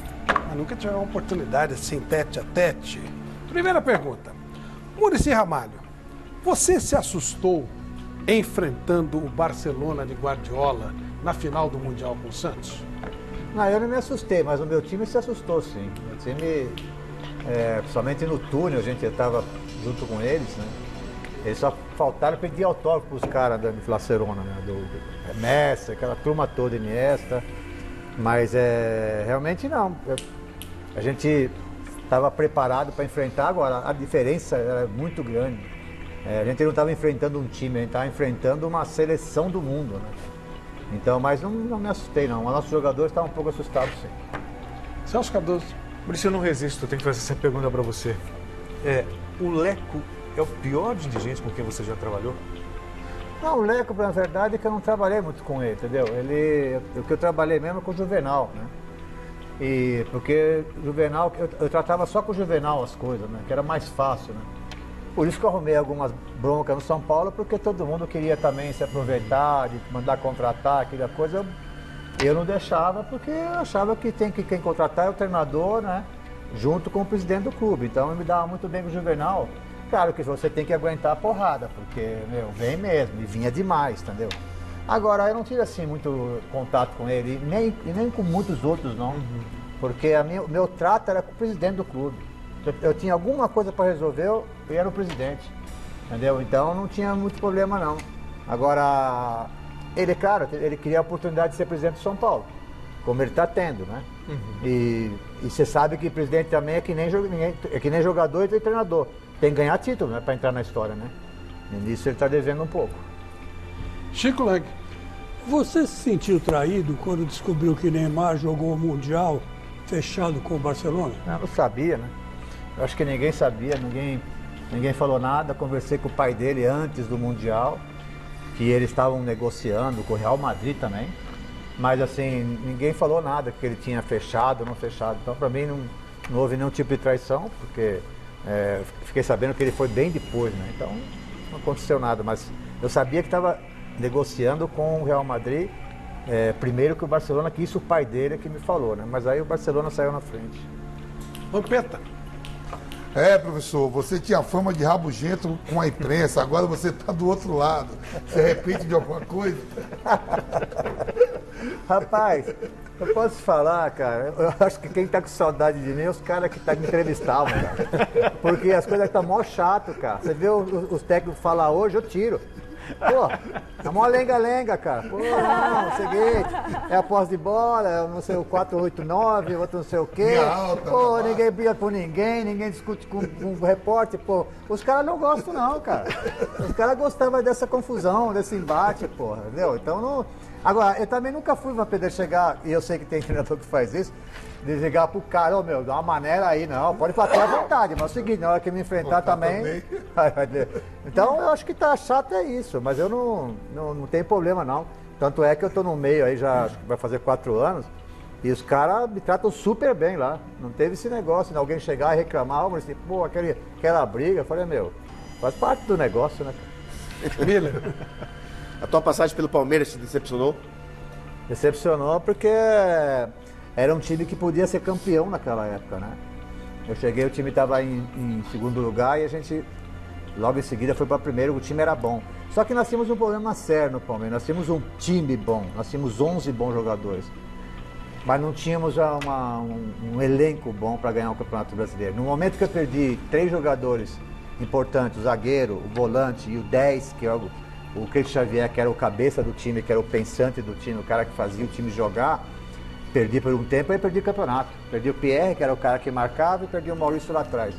mas nunca tivemos uma oportunidade assim, tete a tete. Primeira pergunta. Muricy Ramalho, você se assustou enfrentando o Barcelona de Guardiola na final do Mundial com o Santos? Não, eu não me assustei, mas o meu time se assustou, sim. O time, principalmente no túnel, a gente estava junto com eles, né? Eles só faltaram pedir autógrafo para os caras da Barcelona, né? Do Messi, aquela turma toda, Iniesta. Mas realmente não. A gente estava preparado para enfrentar, agora a diferença era muito grande. A gente não estava enfrentando um time, a gente estava enfrentando uma seleção do mundo, né? Então, mas não me assustei, não. Os nossos jogadores estavam um pouco assustados, sim. Celso Cardoso. Por isso eu não resisto, eu tenho que fazer essa pergunta para você. O Leco é o pior dirigente com quem você já trabalhou? Não, o Leco, na verdade, é que eu não trabalhei muito com ele, entendeu? O que eu trabalhei mesmo é com o Juvenal, né? E porque o Juvenal, eu tratava só com o Juvenal as coisas, né? Que era mais fácil, né? Por isso que eu arrumei algumas broncas no São Paulo, porque todo mundo queria também se aproveitar, de mandar contratar, aquela coisa. Eu não deixava, porque eu achava que quem contratar é o treinador, né? Junto com o presidente do clube. Então eu me dava muito bem com o Juvenal. Claro que você tem que aguentar a porrada, porque, vem mesmo, e vinha demais, entendeu? Agora, eu não tive, assim, muito contato com ele, e nem com muitos outros, não. Porque o meu trato era com o presidente do clube. Eu tinha alguma coisa para resolver, eu era o presidente, entendeu? Então não tinha muito problema, não. Agora, claro, ele queria a oportunidade de ser presidente de São Paulo, como ele está tendo, né? E você sabe que presidente também é que nem jogador e treinador. Tem que ganhar título, né, para entrar na história, né? E nisso ele está devendo um pouco. Chico Lang. Você se sentiu traído quando descobriu que Neymar jogou o Mundial fechado com o Barcelona? Não sabia, né? Eu acho que ninguém sabia, ninguém falou nada. Conversei com o pai dele antes do Mundial, que eles estavam negociando com o Real Madrid também. Mas assim, ninguém falou nada, que ele tinha fechado ou não fechado. Então, para mim, não houve nenhum tipo de traição, porque fiquei sabendo que ele foi bem depois, né? Então, não aconteceu nada. Mas eu sabia que estava negociando com o Real Madrid, primeiro que o Barcelona, que isso o pai dele é que me falou, né? Mas aí o Barcelona saiu na frente. Vampeta. Professor, você tinha fama de rabugento com a imprensa, agora você está do outro lado. Você arrepende de alguma coisa? Rapaz, eu posso falar, cara, eu acho que quem tá com saudade de mim é os caras que me entrevistavam, cara. Porque as coisas estão mó chato, cara. Você vê os técnicos falar hoje, eu tiro. Pô, é mó lenga-lenga, cara. Pô, não, seguinte, é a posse de bola, é não sei o 489, outro não sei o quê. Pô, ninguém briga com ninguém discute com o repórter, pô. Os caras não gostam não, cara. Os caras gostavam dessa confusão, desse embate, porra, entendeu? Então não... Agora, eu também nunca fui uma pedra chegar, e eu sei que tem treinador que faz isso, de ligar pro cara, dá uma maneira aí, não, pode bater à vontade, mas é o seguinte, na hora que me enfrentar também. Então eu acho que tá chato é isso, mas eu não tenho problema não. Tanto é que eu tô no meio aí, já acho que vai fazer 4 anos, e os caras me tratam super bem lá. Não teve esse negócio de alguém chegar e reclamar, mas assim, pô, aquela briga, eu falei, faz parte do negócio, né? Miller, a tua passagem pelo Palmeiras te decepcionou? Decepcionou porque era um time que podia ser campeão naquela época, né? Eu cheguei, o time estava em segundo lugar e a gente Logo em seguida foi para primeiro, o time era bom. Só que nós tínhamos um problema sério no Palmeiras, nós tínhamos um time bom, nós tínhamos 11 bons jogadores. Mas não tínhamos um elenco bom para ganhar o Campeonato Brasileiro. No momento que eu perdi 3 jogadores importantes, o zagueiro, o volante e o 10, que é o Cristian Xavier, que era o cabeça do time, que era o pensante do time, o cara que fazia o time jogar, perdi por um tempo e perdi o campeonato. Perdi o Pierre, que era o cara que marcava, e perdi o Maurício lá atrás.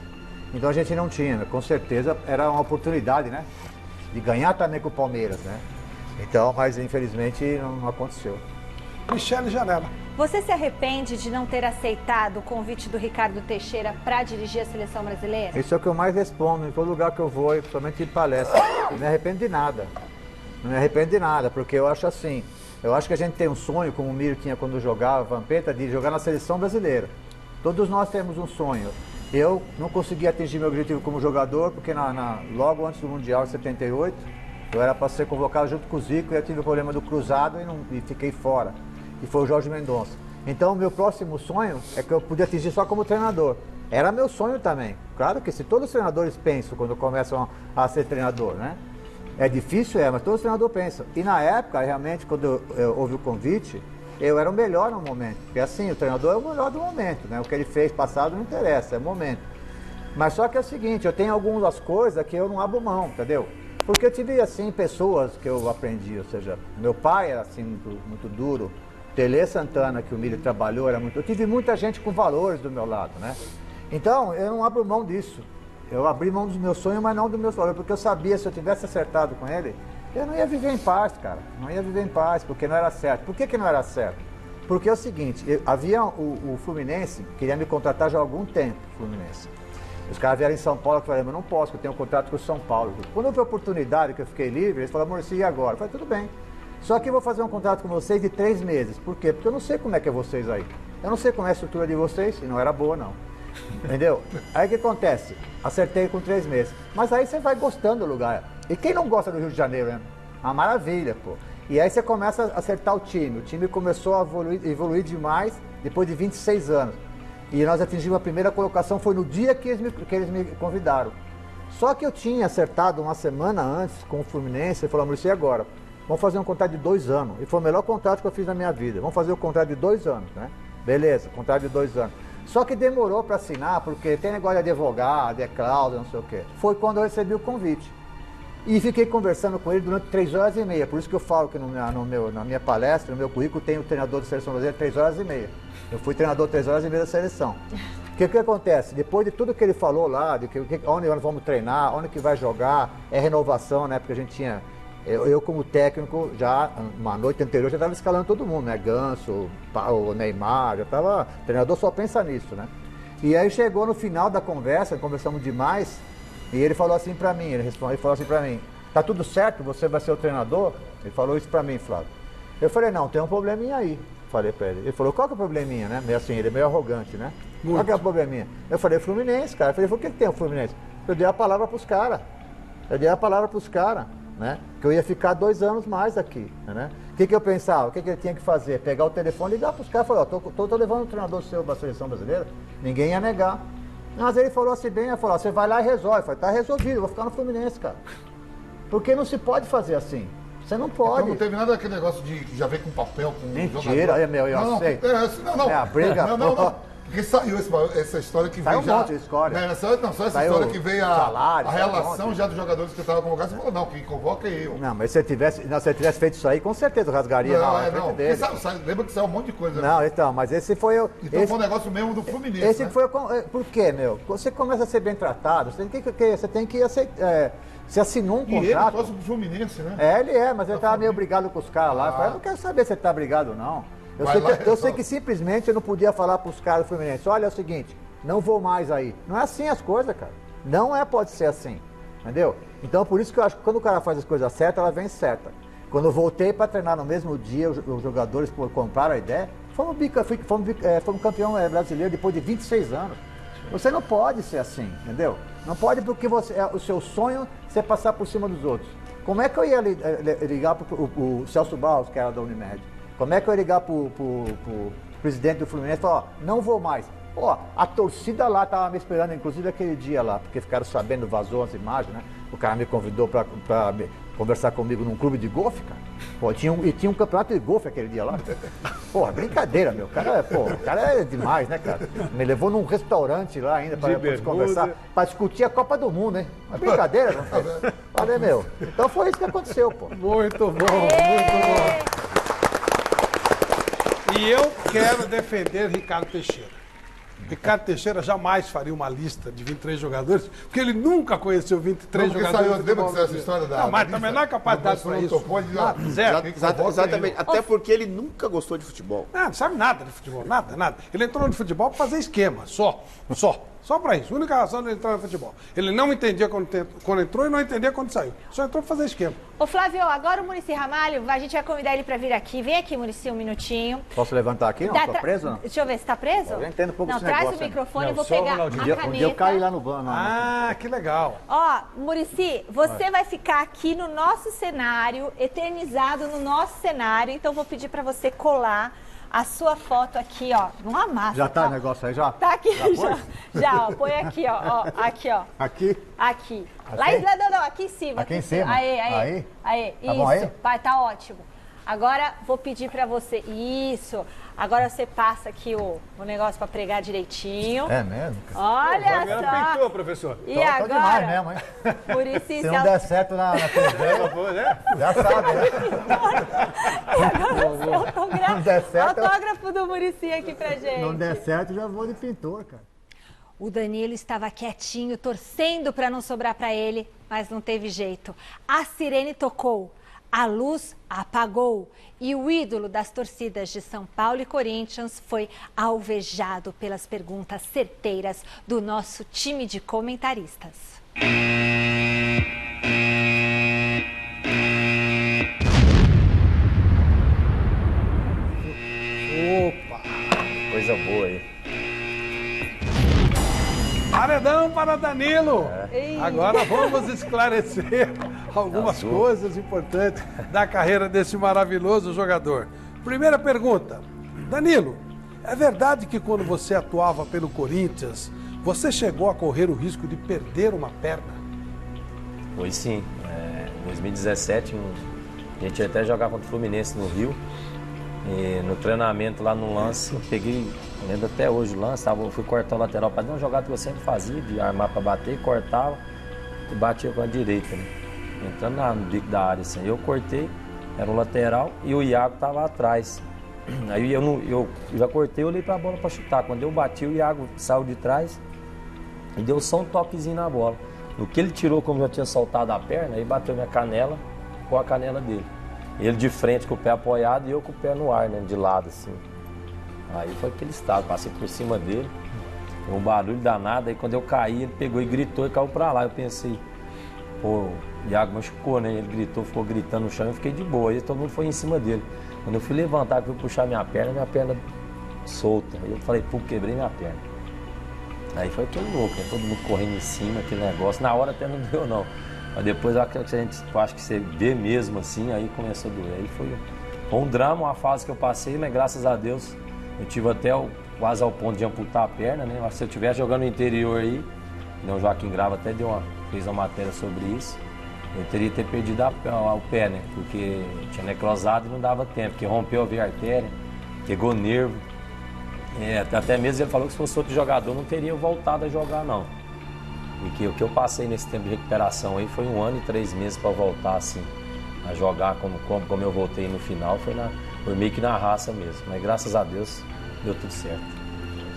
Então a gente não tinha, com certeza era uma oportunidade, né? De ganhar também com o Palmeiras, né? Então, mas infelizmente não aconteceu. Michele Janela. Você se arrepende de não ter aceitado o convite do Ricardo Teixeira para dirigir a seleção brasileira? Isso é o que eu mais respondo em todo lugar que eu vou, principalmente em palestra. Não me arrependo de nada. Não me arrependo de nada, porque eu acho assim, eu acho que a gente tem um sonho, como o Miro tinha quando jogava, Vampeta, de jogar na seleção brasileira. Todos nós temos um sonho. Eu não consegui atingir meu objetivo como jogador, porque logo antes do Mundial de 78, eu era para ser convocado junto com o Zico e eu tive o problema do cruzado e fiquei fora. E foi o Jorge Mendonça. Então o meu próximo sonho é que eu podia atingir só como treinador. Era meu sonho também. Claro que se todos os treinadores pensam quando começam a ser treinador, né? É difícil, mas todos os treinadores pensam. E na época, realmente, quando eu ouvi o convite, eu era o melhor no momento. Porque assim, o treinador é o melhor do momento, né? O que ele fez passado não interessa, é o momento. Mas só que é o seguinte, eu tenho algumas coisas que eu não abro mão, entendeu? Porque eu tive, assim, pessoas que eu aprendi, ou seja, meu pai era, assim, muito duro. Tele Santana, que o Milho trabalhou, era muito... Eu tive muita gente com valores do meu lado, né? Então, eu não abro mão disso. Eu abri mão dos meus sonhos, mas não dos meus valores, porque eu sabia, se eu tivesse acertado com ele, eu não ia viver em paz, cara. Não ia viver em paz, porque não era certo. Por que não era certo? Porque é o seguinte, havia o Fluminense, queria me contratar já há algum tempo, o Fluminense. Os caras vieram em São Paulo e falaram, mas não posso, eu tenho um contrato com o São Paulo. Quando eu vi a oportunidade, que eu fiquei livre, eles falaram, Maurício, e agora? Eu falei, tudo bem. Só que eu vou fazer um contrato com vocês de 3 meses. Por quê? Porque eu não sei como é que é vocês aí. Eu não sei como é a estrutura de vocês, e não era boa, não. Entendeu? Aí o que acontece? Acertei com 3 meses. Mas aí você vai gostando do lugar. E quem não gosta do Rio de Janeiro, né? Uma maravilha, pô. E aí você começa a acertar o time. O time começou a evoluir demais depois de 26 anos. E nós atingimos a primeira colocação, foi no dia que eles me convidaram. Só que eu tinha acertado uma semana antes com o Fluminense, ele falou, Maurício, e agora? Vamos fazer um contrato de 2 anos. E foi o melhor contrato que eu fiz na minha vida. Vamos fazer o contrato de 2 anos, né? Beleza, contrato de 2 anos. Só que demorou para assinar, porque tem negócio de advogado, de cláusula, não sei o quê. Foi quando eu recebi o convite. E fiquei conversando com ele durante 3 horas e meia. Por isso que eu falo que na minha palestra, no meu currículo, tem o treinador da Seleção Brasileira 3 horas e meia. Eu fui treinador 3 horas e meia da seleção. O que acontece? Depois de tudo que ele falou lá, de onde nós vamos treinar, onde que vai jogar, é renovação, né? Porque a gente tinha... Eu como técnico, já uma noite anterior, já estava escalando todo mundo, né? Ganso, o Neymar, já estava... O treinador só pensa nisso, né? E aí chegou no final da conversa, conversamos demais, e ele falou assim pra mim, ele falou assim pra mim, tá tudo certo, você vai ser o treinador? Ele falou isso pra mim, Flávio. Eu falei, não, tem um probleminha aí, falei pra ele. Ele falou, qual que é o probleminha, né? Meio assim, ele é meio arrogante, né? Muito. Qual que é o probleminha? Eu falei, Fluminense, cara. Eu falei, o que tem o Fluminense? Eu dei a palavra pros caras. Né? Que eu ia ficar 2 anos mais aqui, né? O que eu pensava? O que ele tinha que fazer? Pegar o telefone e ligar para os caras e falar, ó, tô levando o treinador seu da seleção brasileira, ninguém ia negar. Mas ele falou assim bem, ele falou, você vai lá e resolve. Eu falei, tá resolvido, eu vou ficar no Fluminense, cara. Porque não se pode fazer assim. Você não pode. Então não teve nada daquele negócio de já ver com papel, com mentira, aí, meu, eu aceito. Não. É a briga, não. Porque saiu essa história que veio já... Saiu um monte de história. Só essa história que veio a relação já dos jogadores que estavam convocados. Você falou, não, quem convoca é eu. Não, mas se eu tivesse feito isso aí, com certeza eu rasgaria na frente dele. Lembra que saiu um monte de coisa. Não, então, mas esse foi... Então foi um negócio mesmo do Fluminense, esse foi... Por quê, meu? Você começa a ser bem tratado, você tem que aceitar... Você assinou um contrato... E ele torce pro Fluminense, né? Ele mas ele estava meio brigado com os caras lá. Eu falei, eu não quero saber se ele tá brigado, não. Eu sei que simplesmente eu não podia falar para os caras do Fluminense, olha, é o seguinte, não vou mais aí. Não é assim as coisas, cara. Não pode ser assim, entendeu? Então, por isso que eu acho que quando o cara faz as coisas certas, ela vem certa. Quando eu voltei para treinar no mesmo dia, os jogadores compraram a ideia, fomos campeão brasileiro depois de 26 anos. Você não pode ser assim, entendeu? Não pode porque o seu sonho é você passar por cima dos outros. Como é que eu ia ligar para o Celso Barros, que era da Unimed? Como é que eu ia ligar pro presidente do Fluminense e falar, ó, não vou mais. Ó, a torcida lá tava me esperando, inclusive aquele dia lá, porque ficaram sabendo, vazou as imagens, né? O cara me convidou pra conversar comigo num clube de golfe, cara. Pô, tinha um campeonato de golfe aquele dia lá. Porra, brincadeira, meu. O cara é demais, né, cara? Me levou num restaurante lá ainda pra conversar, pra discutir a Copa do Mundo, hein? Mas brincadeira, não foi? Olha, meu. Então foi isso que aconteceu, pô. Muito bom, muito bom. E eu quero defender Ricardo Teixeira. Ricardo Teixeira jamais faria uma lista de 23 jogadores, porque ele nunca conheceu 23 jogadores. Saiu, lembra que saiu essa história da. Não, mas também não é capacidade para isso. Exatamente. Até porque ele nunca gostou de futebol. Não sabe nada de futebol, nada. Ele entrou no futebol para fazer esquema, só. Só para isso. A única razão de ele entrar no futebol. Ele não entendia quando entrou e não entendia quando saiu. Só entrou para fazer esquema. Ô Flávio, agora o Muricy Ramalho, a gente vai convidar ele para vir aqui. Vem aqui, Muricy, um minutinho. Posso levantar aqui? Não, tô preso, não? Deixa eu ver, você tá preso? Eu já entendo um pouco desse negócio. Não, traz o microfone, eu vou pegar a caneta. Um dia eu caí lá no banco. Ah, que legal. Ó, Muricy, você vai ficar aqui no nosso cenário, eternizado no nosso cenário. Então vou pedir para você colar a sua foto aqui, ó, numa massa. Já tá o negócio aí, já? Tá aqui, já, ó, põe aqui, ó, aqui, ó. Aqui? Aqui. Assim? Lá, não, aqui em cima. Aqui em cima? Aí, Tá isso, bom aí? vai, tá ótimo. Agora, vou pedir pra você, isso, agora você passa aqui o negócio pra pregar direitinho. É mesmo? Olha só. Pintou, professor. E agora? Tô demais mesmo, hein? Muricy, se não der certo na TV, já sabe, né? Não der certo, autógrafo do Muricy aqui pra gente. Não der certo, já vou de pintor, cara. O Danilo estava quietinho, torcendo para não sobrar para ele, mas não teve jeito. A sirene tocou, a luz apagou e o ídolo das torcidas de São Paulo e Corinthians foi alvejado pelas perguntas certeiras do nosso time de comentaristas. Opa! Coisa boa aí. Paredão para Danilo. Agora vamos esclarecer algumas coisas importantes da carreira desse maravilhoso jogador. Primeira pergunta. Danilo, é verdade que quando você atuava pelo Corinthians, você chegou a correr o risco de perder uma perna? Foi sim. Em 2017, a gente ia até jogar contra o Fluminense no Rio. E no treinamento lá no lance, eu peguei, lembro até hoje o lance, fui cortar o lateral para dar uma jogada que eu sempre fazia, de armar para bater, cortava e batia com a direita, né? Entrando no bico da área assim. Eu cortei, era um lateral e o Iago estava atrás. Aí eu já cortei, eu olhei para a bola para chutar. Quando eu bati, o Iago saiu de trás e deu só um toquezinho na bola. No que ele tirou, como eu tinha soltado a perna, aí bateu minha canela com a canela dele. Ele de frente com o pé apoiado e eu com o pé no ar, né, de lado assim. Aí foi aquele estado, passei por cima dele, um barulho danado, aí quando eu caí ele pegou e gritou e caiu pra lá. Eu pensei, pô, o Iago machucou, né, ele gritou, ficou gritando no chão e eu fiquei de boa, aí todo mundo foi em cima dele. Quando eu fui levantar, fui puxar minha perna solta, aí eu falei, pô, quebrei minha perna. Aí foi aquele louco, né, todo mundo correndo em cima, aquele negócio, na hora até não deu não. Mas depois acho que você vê mesmo assim, aí começou a doer. Aí foi um drama, uma fase que eu passei, mas graças a Deus eu tive até quase ao ponto de amputar a perna, né? Se eu estivesse jogando no interior aí, o Joaquim Grava até fez uma matéria sobre isso, eu teria que ter perdido o pé, né? Porque tinha necrosado e não dava tempo, porque rompeu a veia artéria, pegou nervo. Até mesmo ele falou que se fosse outro jogador não teria voltado a jogar não. E o que eu passei nesse tempo de recuperação aí foi 1 ano e 3 meses para voltar assim, a jogar como eu voltei no final, foi meio que na raça mesmo. Mas graças a Deus deu tudo certo.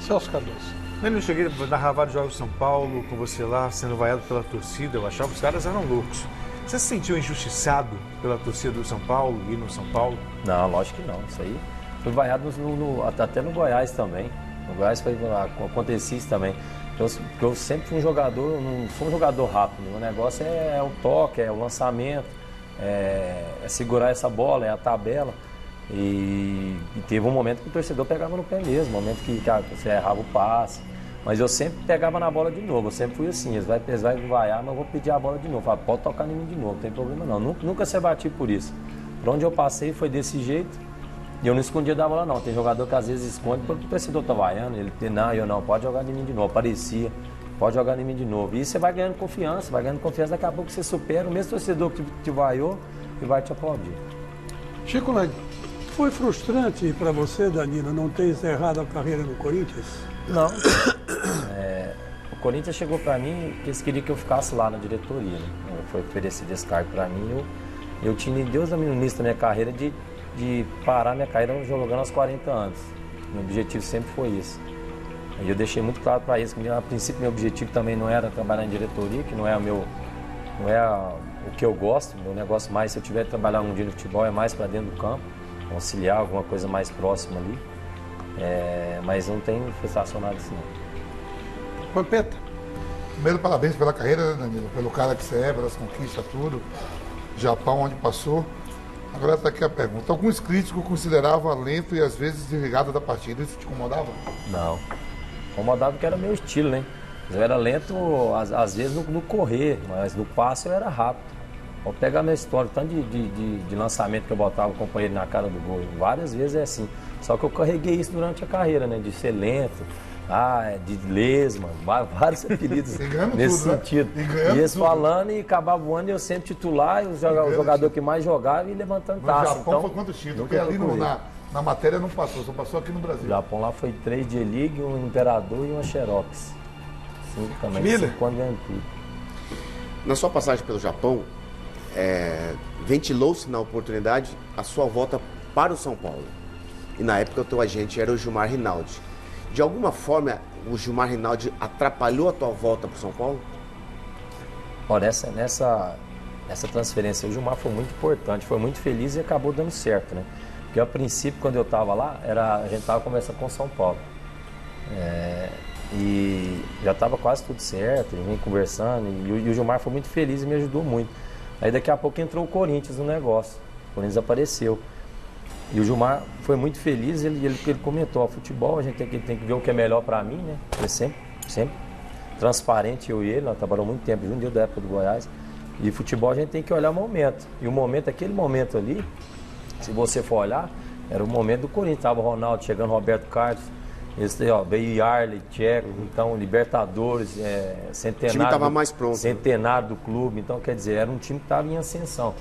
Celso Cardoso. Eu cheguei a narrar vários jogos em São Paulo, com você lá, sendo vaiado pela torcida, eu achava que os caras eram loucos. Você se sentiu injustiçado pela torcida do São Paulo e no São Paulo? Não, lógico que não. Isso aí foi vaiado até no Goiás também. No Goiás acontecia isso também. Porque eu sempre fui um jogador, não sou um jogador rápido. O negócio é o toque, é o lançamento, é segurar essa bola, é a tabela. E teve um momento que o torcedor pegava no pé mesmo, um momento que você errava o passe. Mas eu sempre pegava na bola de novo, eu sempre fui assim, eles vão vaiar, mas eu vou pedir a bola de novo. Falo, pode tocar em mim de novo, não tem problema não. Nunca se bati por isso. Por onde eu passei foi desse jeito. E eu não escondia da bola não, tem jogador que às vezes esconde porque o torcedor tá vaiando, ele diz, não, eu não, pode jogar em mim de novo, aparecia, pode jogar em mim de novo. E você vai ganhando confiança, daqui a pouco você supera o mesmo torcedor que te vaiou e vai te aplaudir. Chico Lang, foi frustrante para você, Danilo, não ter encerrado a carreira no Corinthians? Não. O Corinthians chegou para mim que eles queriam que eu ficasse lá na diretoria. Né? Foi oferecido esse cargo para mim. Eu tinha Deus no início da minha carreira de parar minha carreira jogando aos 40 anos. Meu objetivo sempre foi isso. E eu deixei muito claro para eles que a princípio meu objetivo também não era trabalhar em diretoria, que não é o que eu gosto. Meu negócio mais, se eu tiver que trabalhar um dia no futebol, é mais para dentro do campo, auxiliar alguma coisa mais próxima ali. Mas não tem frustração nada disso não. Pampeta. Primeiro, parabéns pela carreira, né, Danilo? Pelo cara que você é, pelas conquistas, tudo. Japão, onde passou. Agora está aqui a pergunta. Alguns críticos consideravam lento e às vezes desligado da partida. Isso te incomodava? Não. Incomodava porque era meu estilo, né? Eu era lento, às vezes, no correr, mas no passe eu era rápido. Vou pegar minha história, o tanto de lançamento que eu botava o companheiro na cara do gol. Várias vezes é assim. Só que eu carreguei isso durante a carreira, né? De ser lento, de lesma, vários apelidos nesse tudo, sentido. Né? E eles falando e acabava voando, eu sempre titular, e o jogador que mais jogava e levantando taça. No Japão foi quantos títulos? Porque ali na matéria não passou, só passou aqui no Brasil. O Japão lá foi 3 de League, um Imperador e uma Xerox. 5 também, 5 anos ganhando tudo. Na sua passagem pelo Japão, ventilou-se na oportunidade a sua volta para o São Paulo. E na época o teu agente era o Gilmar Rinaldi. De alguma forma, o Gilmar Rinaldi atrapalhou a tua volta para o São Paulo? Olha, nessa transferência, o Gilmar foi muito importante, foi muito feliz e acabou dando certo, né? Porque a princípio, quando eu estava lá, a gente estava conversando com o São Paulo. E já estava quase tudo certo, e vim conversando, e o Gilmar foi muito feliz e me ajudou muito. Aí daqui a pouco entrou o Corinthians no negócio, o Corinthians apareceu. E o Gilmar foi muito feliz, ele comentou, futebol a gente tem que ver o que é melhor para mim, né? Ele sempre transparente, eu e ele, nós trabalhamos muito tempo junto, desde a época do Goiás. E futebol a gente tem que olhar o momento. E o momento, aquele momento ali, se você for olhar, era o momento do Corinthians. Estava o Ronaldo chegando, Roberto Carlos, veio Yarley, Tcheco, então Libertadores, centenário. O time estava mais pronto. Centenário do clube, então quer dizer, era um time que estava em ascensão.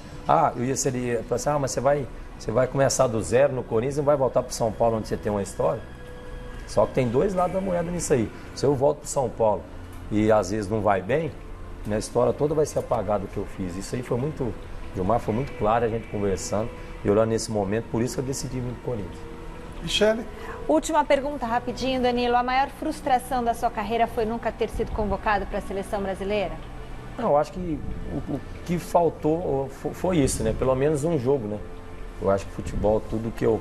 Eu ia ser, assim, mas você vai começar do zero no Corinthians e vai voltar para o São Paulo, onde você tem uma história? Só que tem dois lados da moeda nisso aí. Se eu volto para o São Paulo e às vezes não vai bem, minha história toda vai ser apagada do que eu fiz. Isso aí foi muito... Gilmar foi muito claro, a gente conversando e olhando nesse momento, por isso que eu decidi vir para o Corinthians. Michele? Última pergunta, rapidinho, Danilo. A maior frustração da sua carreira foi nunca ter sido convocado para a seleção brasileira? Não, eu acho que o que faltou foi isso, né? Pelo menos um jogo, né? Eu acho que futebol, tudo que eu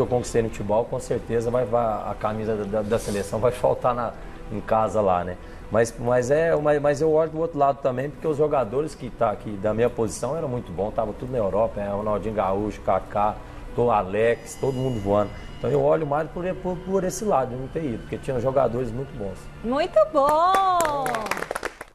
conquistei no futebol, com certeza a camisa da seleção vai faltar em casa lá, né? Mas eu olho do outro lado também, porque os jogadores que tá aqui da minha posição eram muito bons, tava tudo na Europa, Ronaldinho Gaúcho, Kaká, Alex, todo mundo voando. Então eu olho mais por esse lado, não ter ido, porque tinha jogadores muito bons. Muito bom!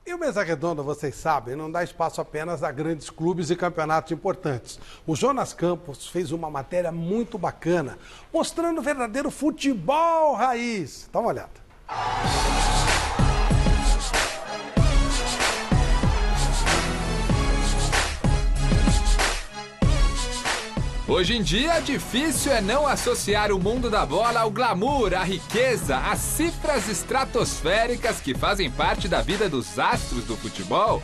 E o Mesa Redonda, vocês sabem, não dá espaço apenas a grandes clubes e campeonatos importantes. O Jonas Campos fez uma matéria muito bacana, mostrando o verdadeiro futebol raiz. Dá uma olhada. Hoje em dia, difícil é não associar o mundo da bola ao glamour, à riqueza, às cifras estratosféricas que fazem parte da vida dos astros do futebol.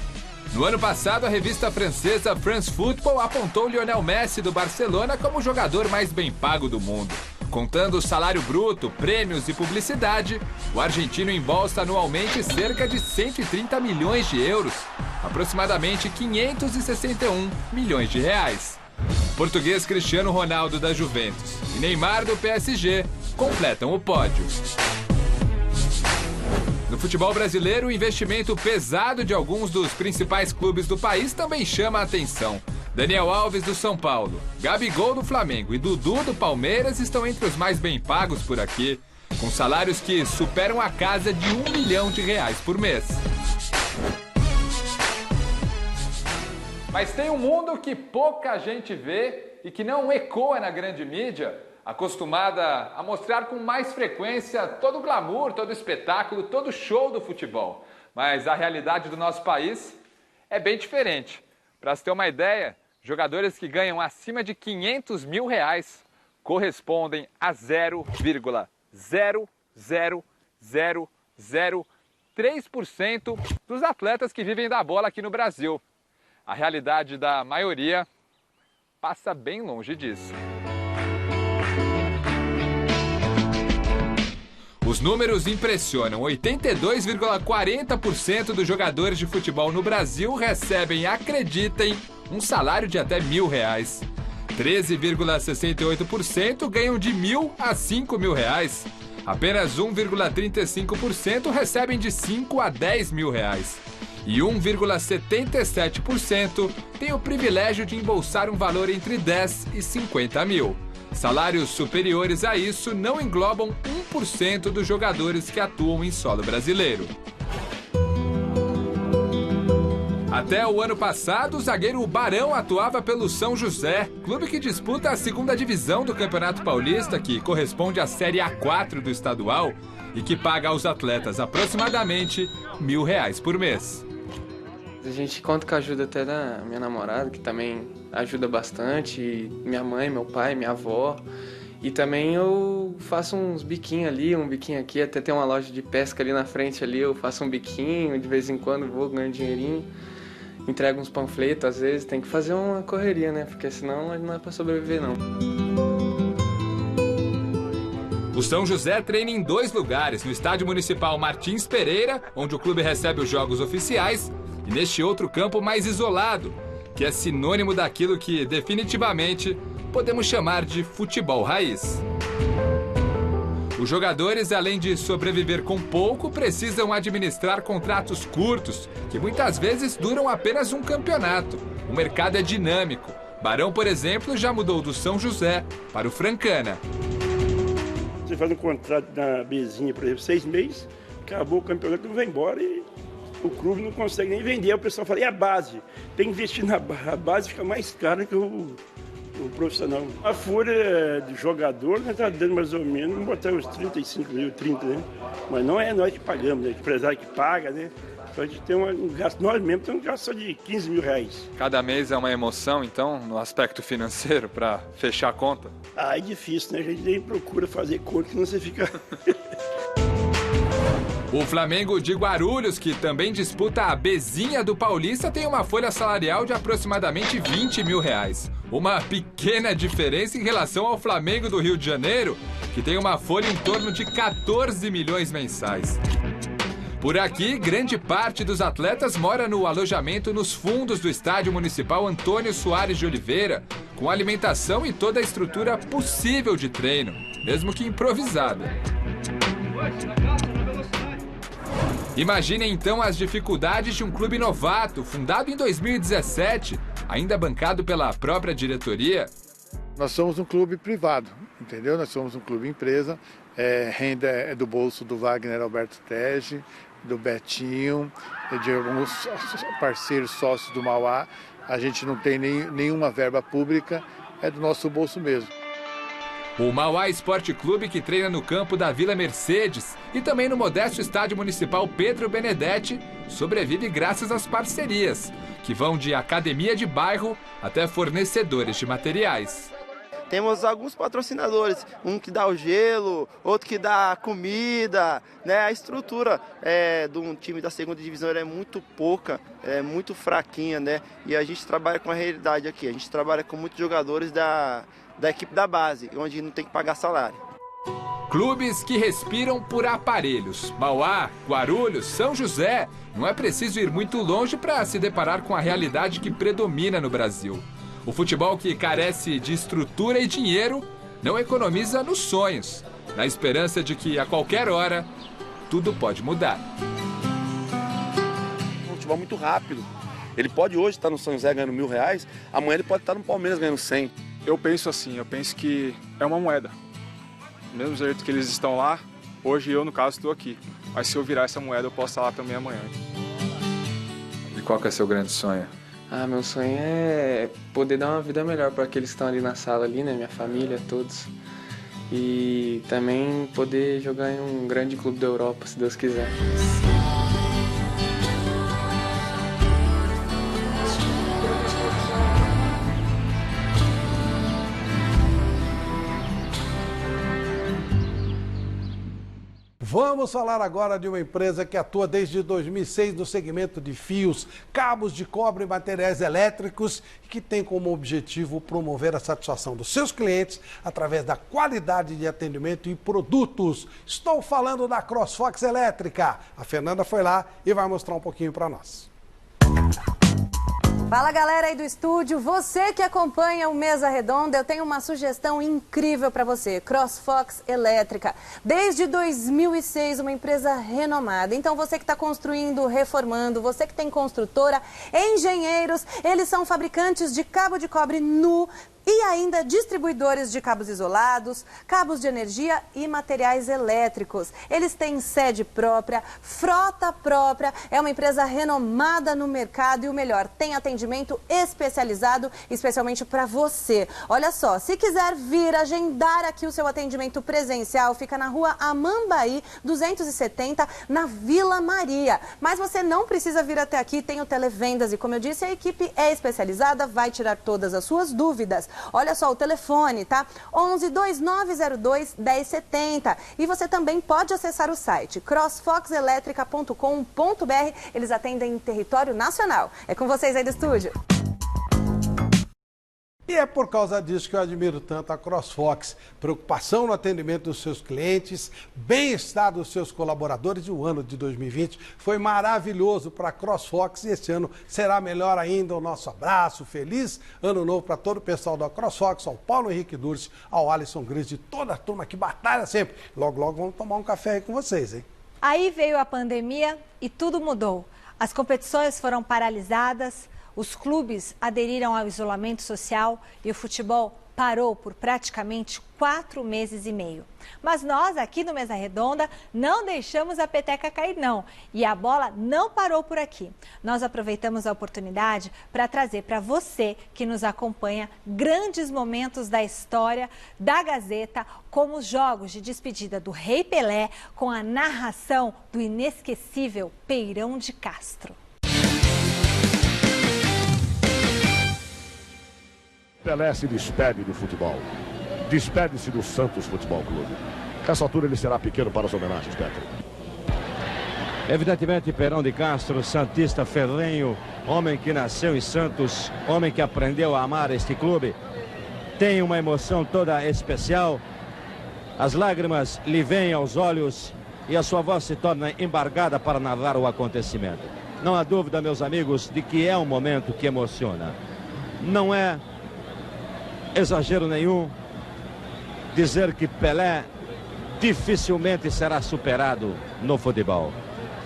No ano passado, a revista francesa France Football apontou Lionel Messi do Barcelona como o jogador mais bem pago do mundo. Contando o salário bruto, prêmios e publicidade, o argentino embolsa anualmente cerca de 130 milhões de euros, aproximadamente 561 milhões de reais. O português Cristiano Ronaldo da Juventus e Neymar do PSG completam o pódio. No futebol brasileiro, o investimento pesado de alguns dos principais clubes do país também chama a atenção. Daniel Alves do São Paulo, Gabigol do Flamengo e Dudu do Palmeiras estão entre os mais bem pagos por aqui, com salários que superam a casa de R$1 milhão por mês. Mas tem um mundo que pouca gente vê e que não ecoa na grande mídia, acostumada a mostrar com mais frequência todo o glamour, todo o espetáculo, todo o show do futebol. Mas a realidade do nosso país é bem diferente. Para se ter uma ideia, jogadores que ganham acima de R$500 mil correspondem a 0,00003% dos atletas que vivem da bola aqui no Brasil. A realidade da maioria passa bem longe disso. Os números impressionam. 82,40% dos jogadores de futebol no Brasil recebem, acreditem, um salário de até R$1.000. 13,68% ganham de R$1.000 a R$5.000. Apenas 1,35% recebem de R$5.000 a R$10.000. E 1,77% têm o privilégio de embolsar um valor entre 10 e 50 mil. Salários superiores a isso não englobam 1% dos jogadores que atuam em solo brasileiro. Até o ano passado, o zagueiro Barão atuava pelo São José, clube que disputa a segunda divisão do Campeonato Paulista, que corresponde à Série A4 do estadual, e que paga aos atletas aproximadamente R$1.000 por mês. A gente conta com a ajuda até da minha namorada, que também ajuda bastante, minha mãe, meu pai, minha avó. E também eu faço uns biquinhos ali, um biquinho aqui, até tem uma loja de pesca ali na frente ali, eu faço um biquinho, de vez em quando vou ganhando dinheirinho, entrego uns panfletos às vezes, tem que fazer uma correria, né? Porque senão não é pra sobreviver não. O São José treina em 2 lugares, no Estádio Municipal Martins Pereira, onde o clube recebe os jogos oficiais, e neste outro campo mais isolado, que é sinônimo daquilo que definitivamente podemos chamar de futebol raiz. Os jogadores, além de sobreviver com pouco, precisam administrar contratos curtos, que muitas vezes duram apenas um campeonato. O mercado é dinâmico. Barão, por exemplo, já mudou do São José para o Francana. Você faz um contrato na Bezinha, por exemplo, 6 meses, acabou o campeonato, vai embora e o clube não consegue nem vender. O pessoal fala, e a base? Tem que investir na base, a base fica mais cara que o profissional. A folha de jogador está dando mais ou menos, vamos botar uns 35 mil, 30, né? Mas não é nós que pagamos, né? O empresário que paga, né? Então a gente tem um gasto, nós mesmos temos um gasto só de R$15 mil. Cada mês é uma emoção, então, no aspecto financeiro, para fechar a conta? Ah, é difícil, né? A gente nem procura fazer conta, senão você fica... O Flamengo de Guarulhos, que também disputa a Bezinha do Paulista, tem uma folha salarial de aproximadamente R$20 mil. Uma pequena diferença em relação ao Flamengo do Rio de Janeiro, que tem uma folha em torno de 14 milhões mensais. Por aqui, grande parte dos atletas mora no alojamento nos fundos do Estádio Municipal Antônio Soares de Oliveira, com alimentação e toda a estrutura possível de treino, mesmo que improvisada. Imaginem então as dificuldades de um clube novato, fundado em 2017, ainda bancado pela própria diretoria. Nós somos um clube privado, entendeu? Nós somos um clube empresa, renda é do bolso do Wagner Alberto Tege, do Betinho, de alguns parceiros sócios do Mauá. A gente não tem nenhuma verba pública, é do nosso bolso mesmo. O Mauá Esporte Clube, que treina no campo da Vila Mercedes e também no modesto estádio municipal Pedro Benedetti, sobrevive graças às parcerias, que vão de academia de bairro até fornecedores de materiais. Temos alguns patrocinadores, um que dá o gelo, outro que dá comida, né? A estrutura de um time da segunda divisão é muito pouca, é muito fraquinha, né? E a gente trabalha com a realidade aqui, a gente trabalha com muitos jogadores da equipe da base, onde não tem que pagar salário. Clubes que respiram por aparelhos. Mauá, Guarulhos, São José. Não é preciso ir muito longe para se deparar com a realidade que predomina no Brasil. O futebol que carece de estrutura e dinheiro não economiza nos sonhos, na esperança de que a qualquer hora tudo pode mudar. Um futebol muito rápido. Ele pode hoje estar no São José ganhando R$1.000, amanhã ele pode estar no Palmeiras ganhando 100. Eu penso assim, eu penso que é uma moeda. Do mesmo jeito que eles estão lá, hoje eu, no caso, estou aqui. Mas se eu virar essa moeda, eu posso estar lá também amanhã. E qual que é seu grande sonho? Meu sonho é poder dar uma vida melhor para aqueles que estão ali na sala, ali, né? Minha família, todos. E também poder jogar em um grande clube da Europa, se Deus quiser. Vamos falar agora de uma empresa que atua desde 2006 no segmento de fios, cabos de cobre e materiais elétricos e que tem como objetivo promover a satisfação dos seus clientes através da qualidade de atendimento e produtos. Estou falando da CrossFox Elétrica. A Fernanda foi lá e vai mostrar um pouquinho para nós. Fala galera aí do estúdio, você que acompanha o Mesa Redonda, eu tenho uma sugestão incrível para você, CrossFox Elétrica. Desde 2006, uma empresa renomada. Então você que está construindo, reformando, você que tem construtora, engenheiros, eles são fabricantes de cabo de cobre nu, e ainda distribuidores de cabos isolados, cabos de energia e materiais elétricos. Eles têm sede própria, frota própria, é uma empresa renomada no mercado e o melhor, tem atendimento especializado, especialmente para você. Olha só, se quiser vir agendar aqui o seu atendimento presencial, fica na rua Amambaí 270, na Vila Maria. Mas você não precisa vir até aqui, tem o televendas e como eu disse, a equipe é especializada, vai tirar todas as suas dúvidas. Olha só o telefone, tá? 11-2902-1070. E você também pode acessar o site crossfoxelétrica.com.br. Eles atendem em território nacional. É com vocês aí do estúdio. E é por causa disso que eu admiro tanto a CrossFox. Preocupação no atendimento dos seus clientes, bem-estar dos seus colaboradores. E o ano de 2020 foi maravilhoso para a CrossFox e esse ano será melhor ainda. O nosso abraço, feliz ano novo para todo o pessoal da CrossFox, ao Paulo Henrique Durce, ao Alisson Gris e toda a turma que batalha sempre. Logo, logo vamos tomar um café aí com vocês, hein? Aí veio a pandemia e tudo mudou. As competições foram paralisadas. Os clubes aderiram ao isolamento social e o futebol parou por praticamente 4 meses e meio. Mas nós, aqui no Mesa Redonda, não deixamos a peteca cair, não. E a bola não parou por aqui. Nós aproveitamos a oportunidade para trazer para você, que nos acompanha, grandes momentos da história da Gazeta, como os jogos de despedida do Rei Pelé, com a narração do inesquecível Peirão de Castro. Pelé se despede do futebol. Despede-se do Santos Futebol Clube. Nessa altura ele será pequeno para as homenagens, Petro. Evidentemente, Peirão de Castro, santista ferrenho, homem que nasceu em Santos, homem que aprendeu a amar este clube, tem uma emoção toda especial. As lágrimas lhe vêm aos olhos e a sua voz se torna embargada para narrar o acontecimento. Não há dúvida, meus amigos, de que é um momento que emociona. Não é exagero nenhum dizer que Pelé dificilmente será superado no futebol.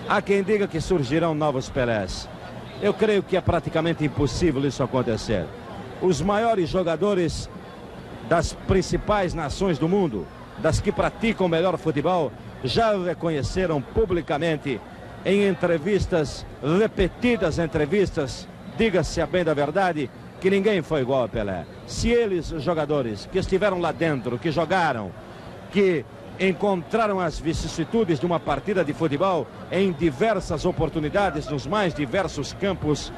Há quem diga que surgirão novos Pelés. Eu creio que é praticamente impossível isso acontecer. Os maiores jogadores das principais nações do mundo, das que praticam o melhor futebol, já o reconheceram publicamente em entrevistas, repetidas entrevistas, diga-se a bem da verdade, que ninguém foi igual a Pelé. Se eles, os jogadores que estiveram lá dentro, que jogaram, que encontraram as vicissitudes de uma partida de futebol em diversas oportunidades, nos mais diversos campos,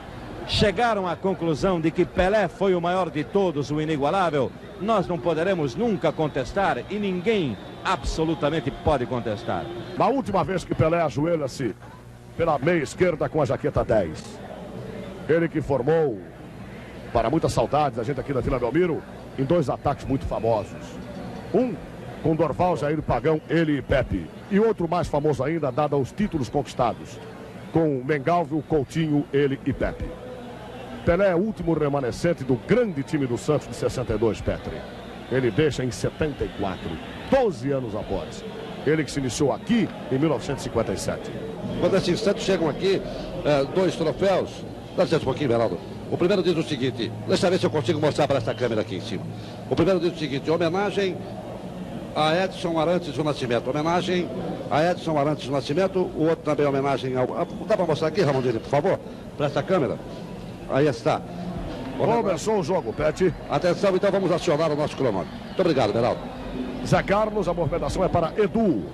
chegaram à conclusão de que Pelé foi o maior de todos, o inigualável, nós não poderemos nunca contestar e ninguém absolutamente pode contestar. Na última vez que Pelé ajoelha-se pela meia esquerda com a jaqueta 10, ele que formou, para muitas saudades, a gente aqui na Vila Belmiro, em 2 ataques muito famosos. Um com Dorval, Jair Pagão, ele e Pepe. E outro mais famoso ainda, dado aos títulos conquistados, com Mengalvio, Coutinho, ele e Pepe. Pelé é o último remanescente do grande time do Santos de 62, Petri. Ele deixa em 74, 12 anos após. Ele que se iniciou aqui em 1957. Quando esses Santos chegam aqui, 2 troféus. Dá licença um pouquinho, Beraldo. O primeiro diz o seguinte, deixa eu ver se eu consigo mostrar para essa câmera aqui em cima. O primeiro diz o seguinte, homenagem a Edson Arantes do Nascimento. Homenagem a Edson Arantes do Nascimento. O outro também homenagem ao... Dá para mostrar aqui, Ramondini, por favor? Para essa câmera. Aí está. Começou o jogo, Pet. Atenção, então vamos acionar o nosso cronômetro. Muito obrigado, Beraldo. Zé Carlos, a movimentação é para Edu.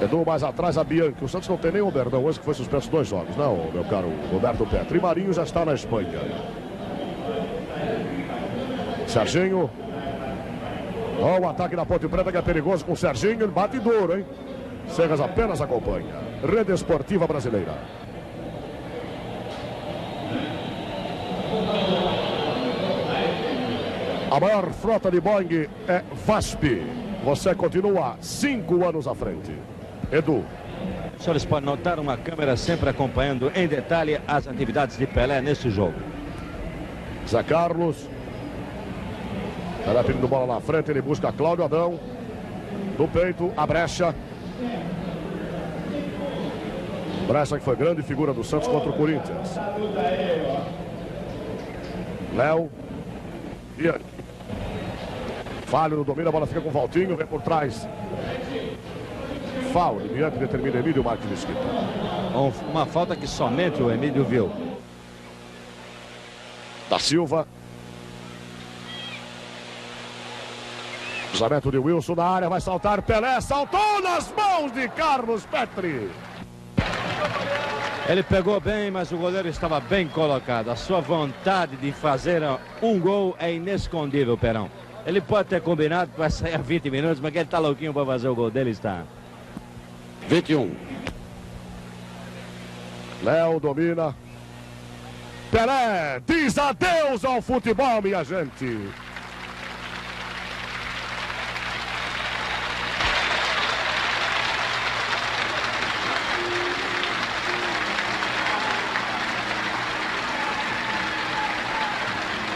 Edu mais atrás, a Bianchi. O Santos não tem nem o Verdão hoje, que foi suspenso 2 jogos, não, meu caro Roberto Petri. Marinho já está na Espanha. Serginho. Ó, o ataque da Ponte Preta que é perigoso com o Serginho. Ele bate duro, hein? Cegas apenas acompanha. Rede Esportiva Brasileira. A maior frota de Boeing é VASP. Você continua 5 anos à frente. Edu. Os senhores podem notar uma câmera sempre acompanhando em detalhe as atividades de Pelé nesse jogo. Zé Carlos. Pelé pedindo bola na frente, ele busca Cláudio Adão. Do peito, a brecha. Brecha que foi grande figura do Santos contra o Corinthians. Léo. Falho no domínio, a bola fica com o Valtinho, vem por trás. Foul, Bianchi determina Emílio Marques Mesquita. Uma falta que somente o Emílio viu. Da Silva. Cruzamento de Wilson na área, vai saltar Pelé, saltou nas mãos de Carlos Petri. Ele pegou bem, mas o goleiro estava bem colocado. A sua vontade de fazer um gol é inescondível, Perão. Ele pode ter combinado que vai sair a 20 minutos, mas que ele está louquinho para fazer o gol dele, está. 21. Léo domina. Pelé diz adeus ao futebol, minha gente.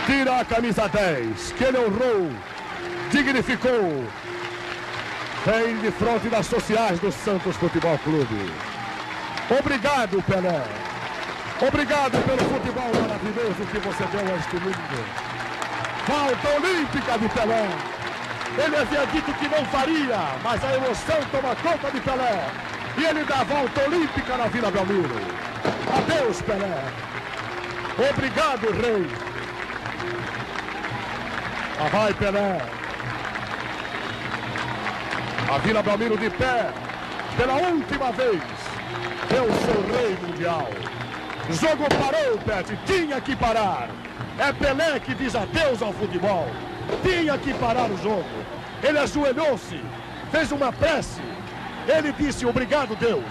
Tira a camisa 10, que ele honrou, dignificou. Vem de frente das sociais do Santos Futebol Clube. Obrigado, Pelé. Obrigado pelo futebol maravilhoso que você deu a este mundo. Volta olímpica de Pelé. Ele havia dito que não faria, mas a emoção toma conta de Pelé. E ele dá a volta olímpica na Vila Belmiro. Adeus, Pelé. Obrigado, rei. Lá vai Pelé. A Vila Belmiro de pé. Pela última vez. Eu sou rei mundial. O jogo parou, Pet. Tinha que parar. É Pelé que diz adeus ao futebol. Tinha que parar o jogo. Ele ajoelhou-se. Fez uma prece. Ele disse obrigado, Deus.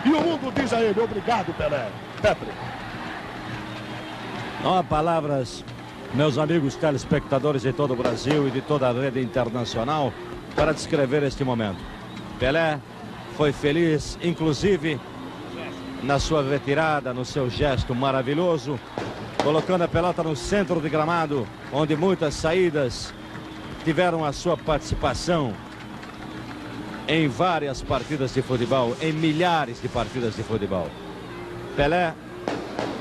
E o mundo diz a ele obrigado, Pelé. Petri. Não há palavras, meus amigos telespectadores de todo o Brasil e de toda a rede internacional, para descrever este momento. Pelé foi feliz, inclusive, na sua retirada, no seu gesto maravilhoso, colocando a pelota no centro de gramado, onde muitas saídas tiveram a sua participação em várias partidas de futebol, em milhares de partidas de futebol. Pelé,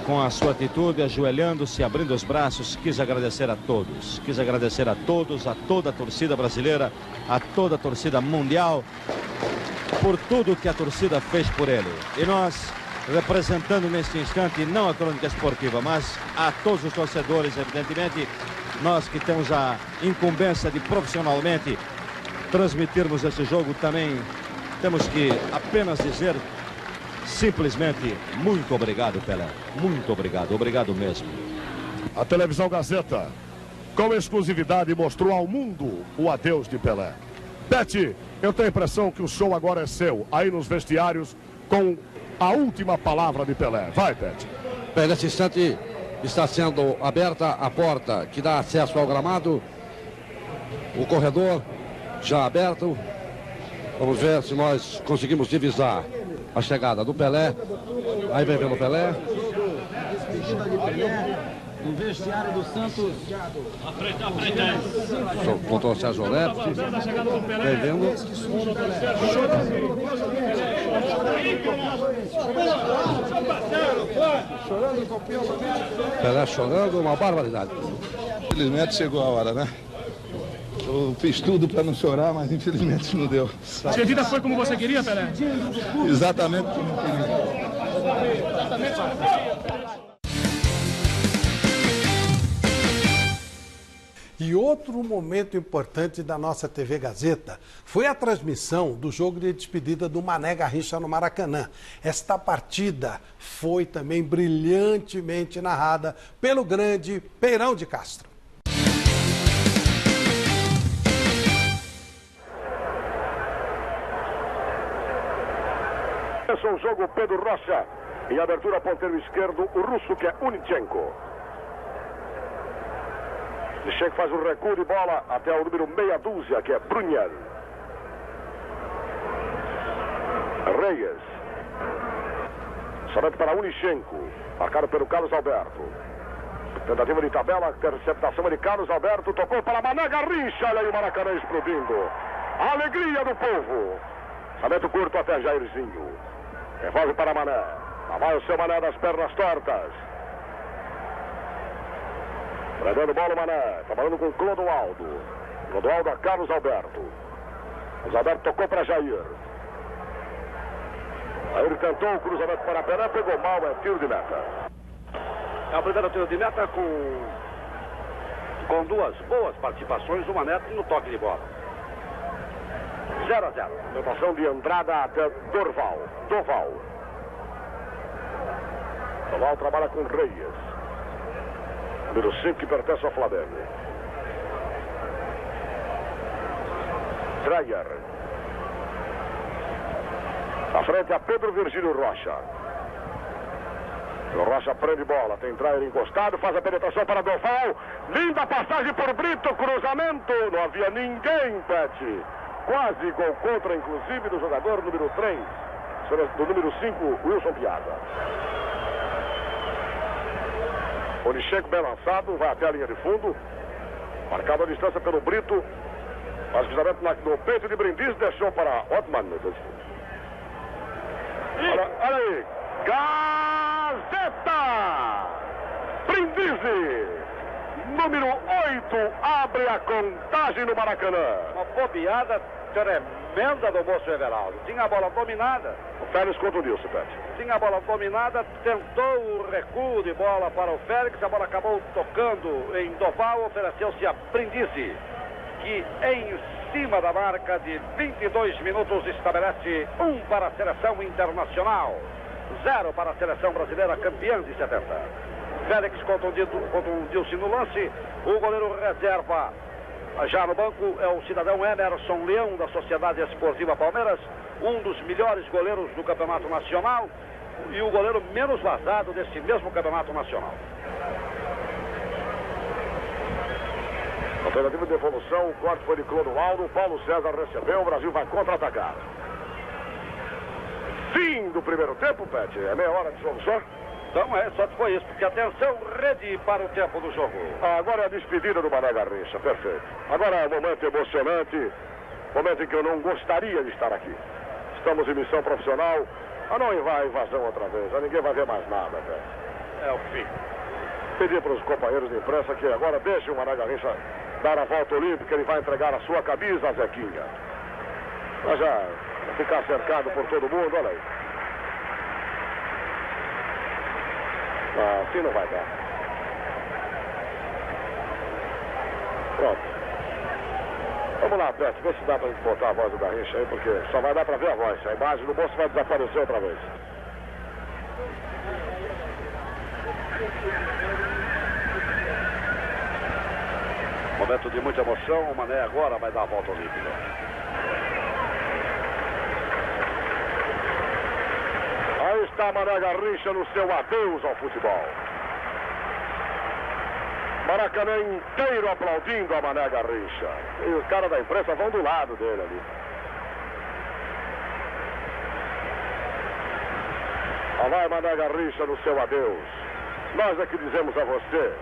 com a sua atitude, ajoelhando-se, abrindo os braços, quis agradecer a todos. Quis agradecer a todos, a toda a torcida brasileira, a toda a torcida mundial, por tudo que a torcida fez por ele. E nós, representando neste instante, não a crônica esportiva, mas a todos os torcedores, evidentemente, nós que temos a incumbência de profissionalmente transmitirmos esse jogo, também temos que apenas dizer simplesmente muito obrigado, Pelé. Muito obrigado, obrigado mesmo. A televisão Gazeta, com exclusividade, mostrou ao mundo o adeus de Pelé. Pet, eu tenho a impressão que o show agora é seu, aí nos vestiários, com a última palavra de Pelé. Vai, Pet. Bem, nesse instante está sendo aberta a porta que dá acesso ao gramado. O corredor já aberto. Vamos ver se nós conseguimos divisar a chegada do Pelé. Aí vem pelo Pelé. Despedida de Pelé no vestiário do Santos. Contou o Sérgio Leps. Vem vendo. Pelé chorando, uma barbaridade. Infelizmente chegou a hora, né? Eu fiz tudo para não chorar, mas infelizmente não deu. A vida foi como você queria, Pelé? Exatamente como eu queria. E outro momento importante da nossa TV Gazeta foi a transmissão do jogo de despedida do Mané Garrincha no Maracanã. Esta partida foi também brilhantemente narrada pelo grande Peirão de Castro. Começa o jogo Pedro Rocha. Em abertura, ponteiro esquerdo, o russo que é Unichenko. Unichenko faz o recuo de bola até o número meia dúzia, que é Brunel. Reyes. Somente para Unichenko. Marcado pelo Carlos Alberto. Tentativa de tabela, interceptação de Carlos Alberto. Tocou para Mané Garrincha. Olha aí o Maracanã explodindo. A alegria do povo. Lançamento curto até Jairzinho. Devolve para Mané. Lá vai o seu Mané das pernas tortas. Prendendo bola o Mané. Trabalhando com Clodoaldo. Clodoaldo a Carlos Alberto. Carlos Alberto tocou para Jair. Jair tentou o cruzamento para Pelé. Pegou mal, é tiro de meta. É o primeiro tiro de meta com duas boas participações do Mané no toque de bola. 0-0. Anotação de Andrada até Doval. Doval trabalha com Reyes. Número 5 que pertence ao Flamengo. Dreyer. À frente a Pedro Virgílio Rocha. O Rocha prende bola. Tem Dreyer encostado. Faz a penetração para Doval. Linda passagem por Brito. Cruzamento. Não havia ninguém, Pet. Quase gol contra, inclusive, do jogador número 3. Do número 5, Wilson Piazza. Unichenko bem lançado, vai até a linha de fundo. Marcado a distância pelo Brito. Faz cruzamento no peito de Brindisi, deixou para Ottmann. Olha aí. Gazeta! Brindisi! Número 8 abre a contagem no Maracanã. Uma bobeada tremenda do moço Everaldo. Tinha a bola dominada. O Félix contra o Nilson, Pet. Tinha a bola dominada, tentou o recuo de bola para o Félix. A bola acabou tocando em Doval, ofereceu-se a Brindisi, que em cima da marca de 22 minutos estabelece 1 para a seleção internacional, 0 para a seleção brasileira campeã de 70. Félix contundiu-se no lance. O goleiro reserva já no banco é o cidadão Emerson Leão, da Sociedade Esportiva Palmeiras, um dos melhores goleiros do Campeonato Nacional e o goleiro menos vazado desse mesmo Campeonato Nacional. Alternativa de devolução, o corte foi de Clodoaldo, o Paulo César recebeu, o Brasil vai contra-atacar. Fim do primeiro tempo, Pet. É meia hora de jogo só? Então só foi isso, porque atenção, rede para o tempo do jogo. Agora é a despedida do Mané Garrincha, perfeito. Agora é um momento emocionante, momento em que eu não gostaria de estar aqui. Estamos em missão profissional, não vai invasão outra vez, ninguém vai ver mais nada, velho. É o fim. Pedir para os companheiros de imprensa que agora deixem o Mané Garrincha dar a volta olímpica, ele vai entregar a sua camisa a Zequinha. Mas já ficar cercado por todo mundo, olha aí. Assim não vai dar. Pronto. Vamos lá, Pet, vê se dá pra gente botar a voz do Garrincha aí, porque só vai dar pra ver a voz. A imagem do moço vai desaparecer outra vez. Momento de muita emoção, o Mané agora vai dar a volta olímpica. Aí está Mané Garrincha no seu adeus ao futebol. Maracanã inteiro aplaudindo a Mané Garrincha. E os caras da imprensa vão do lado dele ali. Lá vai Mané Garrincha no seu adeus. Nós é que dizemos a você,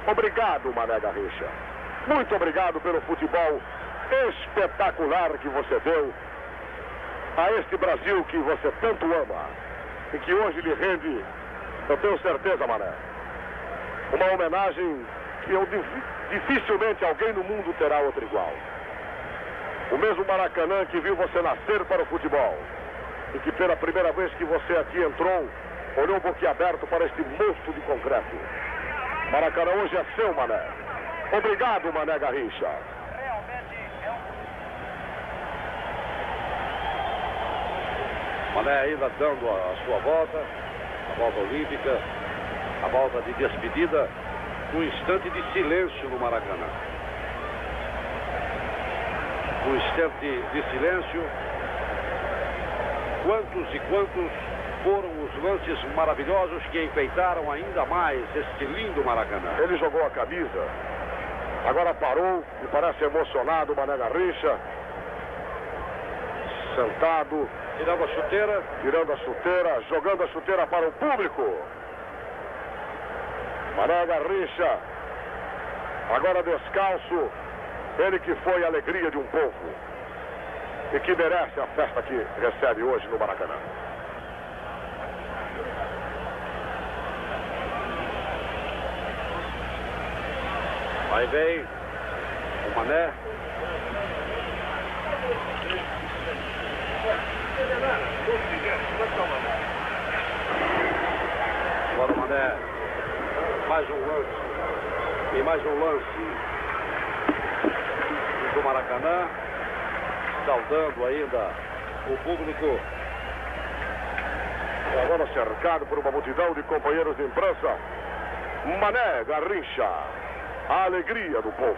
obrigado, Mané Garrincha. Muito obrigado pelo futebol espetacular que você deu a este Brasil que você tanto ama. E que hoje lhe rende, eu tenho certeza, Mané, uma homenagem que dificilmente alguém no mundo terá outra igual. O mesmo Maracanã que viu você nascer para o futebol e que pela primeira vez que você aqui entrou, olhou boquiaberto para este monstro de concreto. Maracanã hoje é seu, Mané. Obrigado, Mané Garrincha. Mané ainda dando a sua volta, a volta olímpica, a volta de despedida, um instante de silêncio no Maracanã. Um instante de silêncio. Quantos e quantos foram os lances maravilhosos que enfeitaram ainda mais este lindo Maracanã. Ele jogou a camisa, agora parou e parece emocionado o Mané Garrincha. Sentado, tirando a chuteira, jogando a chuteira para o público. Mané Garrincha, agora descalço, ele que foi a alegria de um povo e que merece a festa que recebe hoje no Maracanã. Aí vem o Mané. Agora o Mané, mais um lance, e mais um lance do Maracanã, saudando ainda o público. Agora cercado por uma multidão de companheiros de imprensa, Mané Garrincha, a alegria do povo.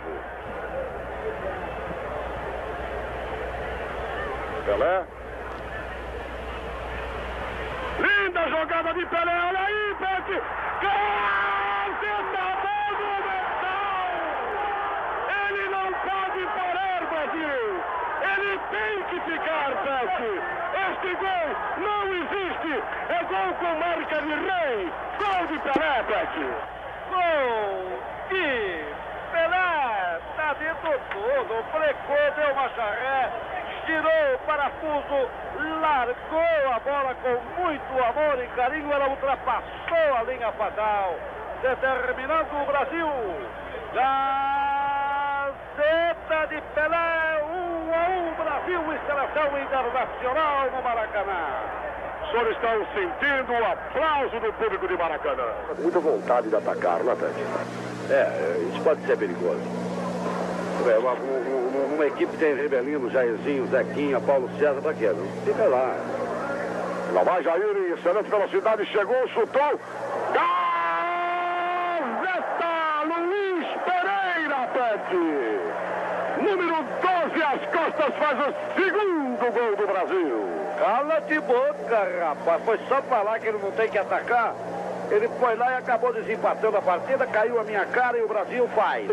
Pelé. Linda jogada de Pelé, olha aí, Pet! Gazeta monumental! Ele não pode parar, Brasil! Ele tem que ficar, Pet! Este gol não existe! É gol com marca de rei! Gol de Pelé, Pet! Gol de Pelé! Tá dentro todo, flecou, deu uma charré, tirou o parafuso, largou a bola com muito amor e carinho, ela ultrapassou a linha fatal, determinando o Brasil. Gazeta de Pelé, 1-1, Brasil e seleção internacional no Maracanã. Os senhores estão sentindo o aplauso do público de Maracanã. Muita vontade de atacar, né, Pet? Isso pode ser perigoso. Uma equipe tem Rebelino, Jairzinho, Zequinha, Paulo César, pra quê? Fica lá. Lá vai Jair em excelente velocidade, chegou, chutou. Gazeta! Luiz Pereira, Pet! Número 12 às costas, faz o segundo gol do Brasil. Cala de boca, rapaz. Foi só falar que ele não tem que atacar. Ele foi lá e acabou desempatando a partida, caiu a minha cara e o Brasil faz.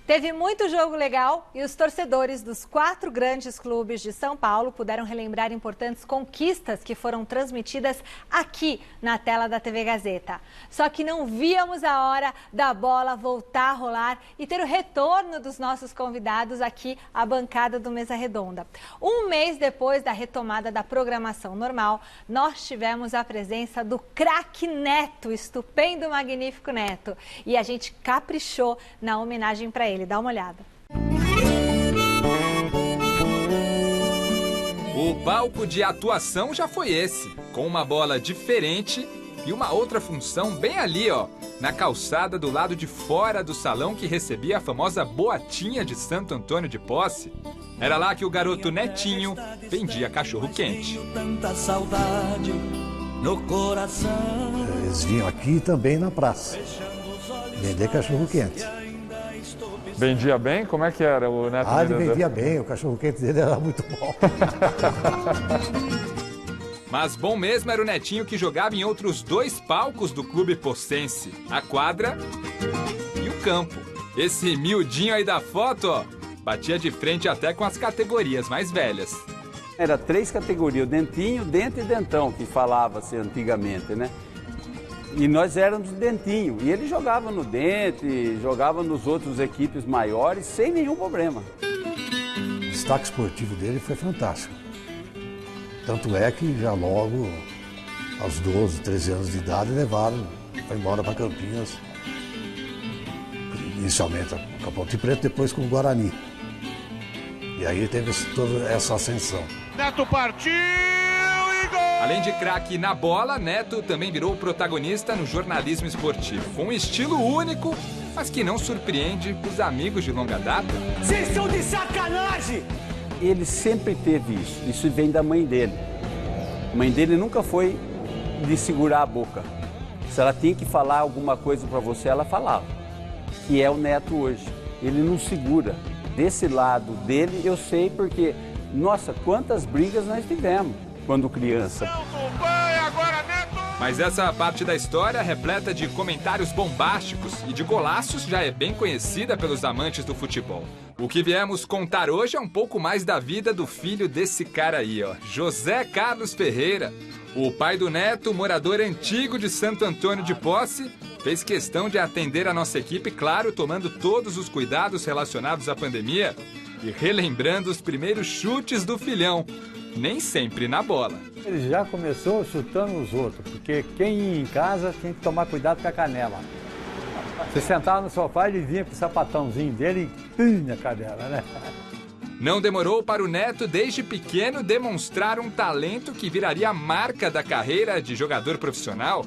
Teve muito jogo legal e os torcedores dos 4 grandes clubes de São Paulo puderam relembrar importantes conquistas que foram transmitidas aqui na tela da TV Gazeta. Só que não víamos a hora da bola voltar a rolar e ter o retorno dos nossos convidados aqui à bancada do Mesa Redonda. Um mês depois da retomada da programação normal, nós tivemos a presença do craque Neto, estupendo, magnífico Neto. E a gente caprichou na homenagem para ele. Dá uma olhada. O palco de atuação já foi esse, com uma bola diferente e uma outra função bem ali, ó, na calçada do lado de fora do salão que recebia a famosa boatinha de Santo Antônio de Posse. Era lá que o garoto Netinho vendia cachorro-quente. Tanta saudade no coração. Eles vinham aqui também na praça vender cachorro-quente. Vendia bem? Como é que era o Neto? Ele vendia bem, o cachorro-quente dele era muito bom. Mas bom mesmo era o Netinho, que jogava em outros 2 palcos do clube possense, a quadra e o campo. Esse miudinho aí da foto, ó, batia de frente até com as categorias mais velhas. Era 3 categorias, o dentinho, dente e dentão, que falava-se antigamente, né? E nós éramos dentinho. E ele jogava no dente, jogava nos outros equipes maiores, sem nenhum problema. O destaque esportivo dele foi fantástico. Tanto é que já logo, aos 12, 13 anos de idade, levaram, foi embora para Campinas. Inicialmente com a Ponte Preta, depois com o Guarani. E aí teve toda essa ascensão. Neto partiu e gol! Além de craque na bola, Neto também virou protagonista no jornalismo esportivo, com um estilo único, mas que não surpreende os amigos de longa data. Vocês estão de sacanagem! Ele sempre teve isso. Isso vem da mãe dele. A mãe dele nunca foi de segurar a boca. Se ela tinha que falar alguma coisa para você, ela falava. Que é o Neto hoje. Ele não segura. Desse lado dele, eu sei porque, nossa, quantas brigas nós tivemos quando criança. Mas essa parte da história, repleta de comentários bombásticos e de golaços, já é bem conhecida pelos amantes do futebol. O que viemos contar hoje é um pouco mais da vida do filho desse cara aí, ó, José Carlos Ferreira. O pai do Neto, morador antigo de Santo Antônio de Posse, fez questão de atender a nossa equipe, claro, tomando todos os cuidados relacionados à pandemia e relembrando os primeiros chutes do filhão, nem sempre na bola. Ele já começou chutando os outros, porque quem ia em casa tinha que tomar cuidado com a canela. Você sentava no sofá, ele vinha com o sapatãozinho dele e na canela, né? Não demorou para o Neto, desde pequeno, demonstrar um talento que viraria a marca da carreira de jogador profissional.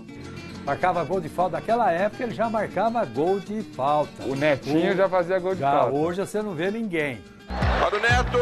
Marcava gol de falta. Naquela época ele já marcava gol de falta. O Netinho já fazia gol de falta. Hoje você não vê ninguém. Para o Neto!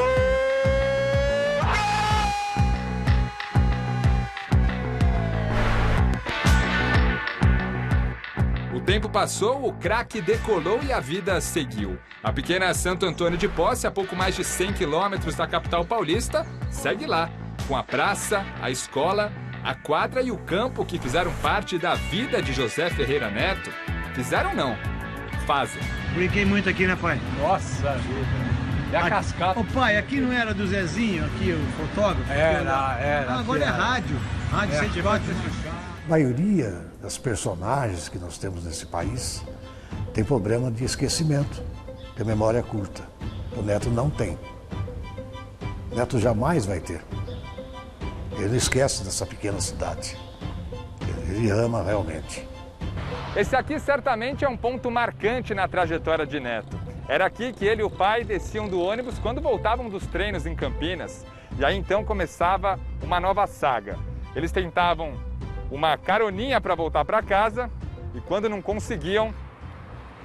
O tempo passou, o craque decolou e a vida seguiu. A pequena Santo Antônio de Posse, a pouco mais de 100 quilômetros da capital paulista, segue lá, com a praça, a escola, a quadra e o campo que fizeram parte da vida de José Ferreira Neto. Fizeram não, fazem. Brinquei muito aqui, né, pai? Nossa vida. E a cascata? Ô, pai, aqui não era do Zezinho, aqui, o fotógrafo? Era. Agora é rádio. Rádio 104. A maioria das personagens que nós temos nesse país tem problema de esquecimento, tem memória curta. O Neto não tem. O Neto jamais vai ter. Ele não esquece dessa pequena cidade. Ele ama realmente. Esse aqui certamente é um ponto marcante na trajetória de Neto. Era aqui que ele e o pai desciam do ônibus quando voltavam dos treinos em Campinas. E aí então começava uma nova saga. Eles tentavam uma caroninha para voltar para casa e quando não conseguiam,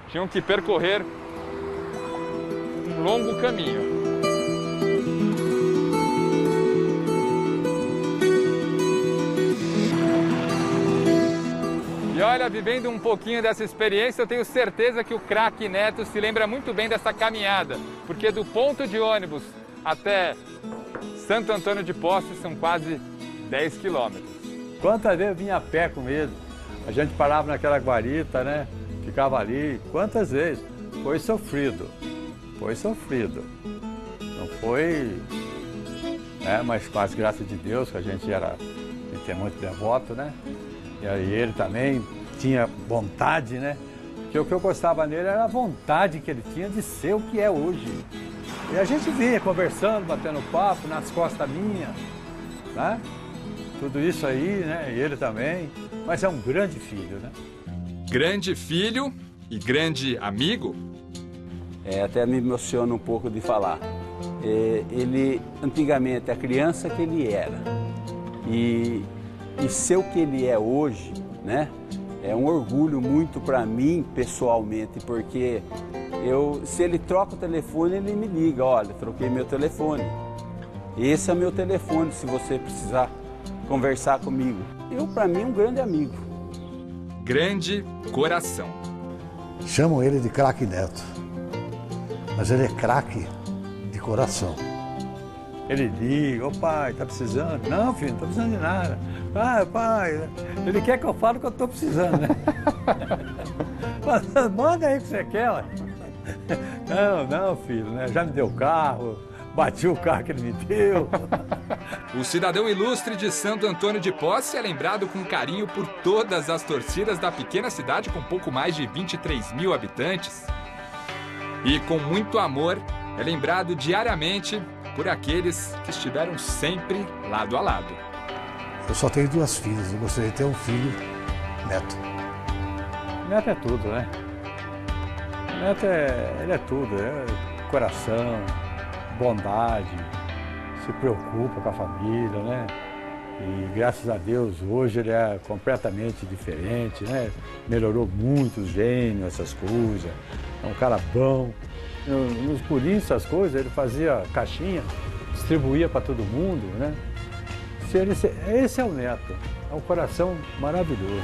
tinham que percorrer um longo caminho. E olha, vivendo um pouquinho dessa experiência, eu tenho certeza que o craque Neto se lembra muito bem dessa caminhada, porque do ponto de ônibus até Santo Antônio de Posse são quase 10 quilômetros. Quantas vezes eu vinha a pé com ele? A gente parava naquela guarita, né? Ficava ali. Quantas vezes? Foi sofrido. Foi sofrido. Não foi... mas com as graças de Deus, que a gente é muito devoto, né? E aí ele também tinha vontade, né? Porque o que eu gostava nele era a vontade que ele tinha de ser o que é hoje. E a gente vinha conversando, batendo papo nas costas minhas, né? Tudo isso aí, né? E ele também. Mas é um grande filho, né? Grande filho e grande amigo? Até me emociona um pouco de falar. Ele, antigamente, a criança que ele era. E ser o que ele é hoje, né? É um orgulho muito para mim, pessoalmente, porque se ele troca o telefone, ele me liga, olha, troquei meu telefone. Esse é meu telefone, se você precisar conversar comigo. Para mim, um grande amigo. Grande coração. Chamam ele de craque Neto, mas ele é craque de coração. Ele liga, ô pai, tá precisando? Não, filho, não tô precisando de nada. Pai, ele quer que eu fale o que eu tô precisando, né? Manda aí o que você quer, ué. Não, filho, né? Já me deu carro, bati o carro que ele me deu. O cidadão ilustre de Santo Antônio de Posse é lembrado com carinho por todas as torcidas da pequena cidade com pouco mais de 23 mil habitantes. E com muito amor é lembrado diariamente por aqueles que estiveram sempre lado a lado. Eu só tenho 2 filhas, eu gostaria de ter um filho, Neto. Neto é tudo, né? Neto ele é tudo, é coração, bondade, se preocupa com a família, né? E graças a Deus hoje ele é completamente diferente, né? Melhorou muito o gênio, essas coisas. É um cara bom. Nos pulinhos, essas coisas, ele fazia caixinha, distribuía para todo mundo, né? Esse é o Neto. É um coração maravilhoso.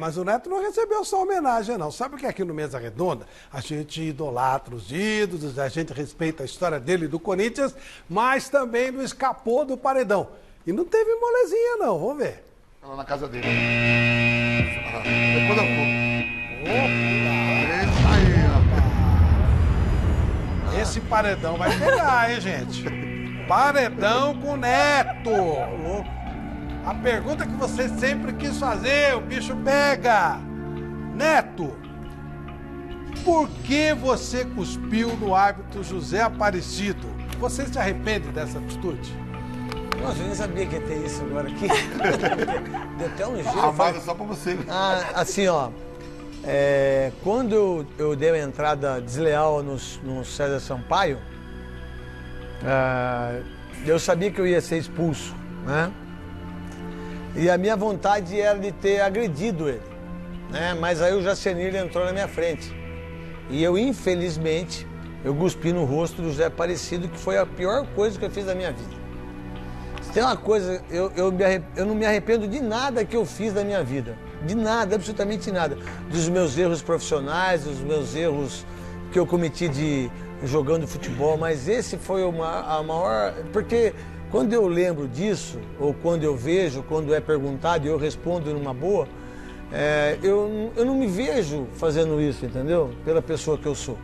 Mas o Neto não recebeu só homenagem, não. Sabe que aqui no Mesa Redonda a gente idolatra os ídolos, a gente respeita a história dele do Corinthians, mas também não escapou do paredão. E não teve molezinha, não. Vamos ver. Lá na casa dele. Depois eu vou. Esse paredão vai pegar, hein, gente? Paredão com Neto. Louco. A pergunta que você sempre quis fazer, o bicho pega. Neto, por que você cuspiu no árbitro José Aparecido? Você se arrepende dessa atitude? Nossa, eu nem sabia que ia ter isso agora aqui. Deu até um jeito. Amado só pra você. Assim, ó. Quando eu dei uma entrada desleal no César Sampaio, eu sabia que eu ia ser expulso, né? E a minha vontade era de ter agredido ele, né? Mas aí o Jacenir entrou na minha frente. E eu, infelizmente, eu cuspi no rosto do José Aparecido, que foi a pior coisa que eu fiz na minha vida. Se tem uma coisa, eu não me arrependo de nada que eu fiz na minha vida. De nada, absolutamente nada. Dos meus erros profissionais, dos meus erros que eu cometi jogando futebol, mas esse foi a maior... Porque... Quando eu lembro disso, ou quando eu vejo, quando é perguntado e eu respondo numa boa, eu não me vejo fazendo isso, entendeu? Pela pessoa que eu sou.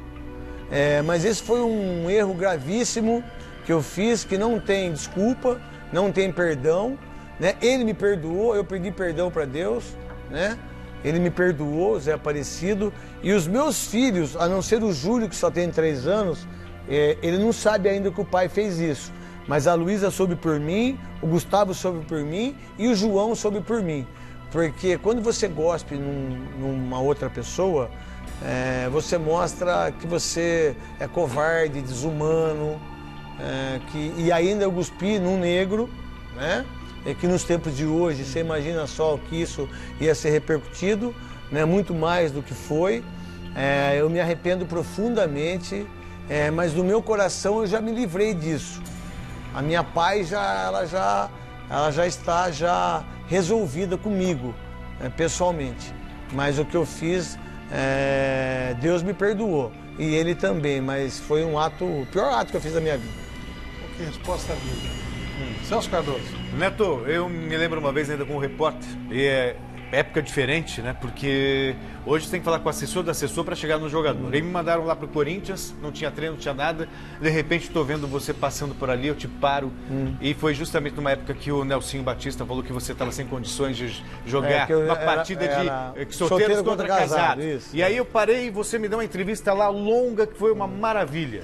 Mas esse foi um erro gravíssimo que eu fiz, que não tem desculpa, não tem perdão, né? Ele me perdoou, eu pedi perdão para Deus, né? Ele me perdoou, Zé Aparecido, e os meus filhos, a não ser o Júlio, que só tem 3 anos, ele não sabe ainda que o pai fez isso. Mas a Luísa soube por mim, o Gustavo soube por mim e o João soube por mim. Porque quando você gospe numa outra pessoa, você mostra que você é covarde, desumano, e ainda eu cuspi num negro, né? E que nos tempos de hoje, você imagina só o que isso ia ser repercutido, né? Muito mais do que foi. Eu me arrependo profundamente, mas no meu coração eu já me livrei disso. A minha paz ela já está resolvida comigo, pessoalmente. Mas o que eu fiz, Deus me perdoou. E ele também, mas foi o pior ato que eu fiz da minha vida. Que resposta linda. Celso Cardoso. Neto, eu me lembro uma vez ainda com um repórter, e é época diferente, né? Porque hoje você tem que falar com o assessor do assessor para chegar no jogador. Aí me mandaram lá pro Corinthians, não tinha treino, não tinha nada. De repente estou vendo você passando por ali, eu te paro. E foi justamente numa época que o Nelsinho Batista falou que você estava sem condições de jogar uma partida de solteiros contra casados. E aí eu parei e você me deu uma entrevista lá longa que foi uma maravilha.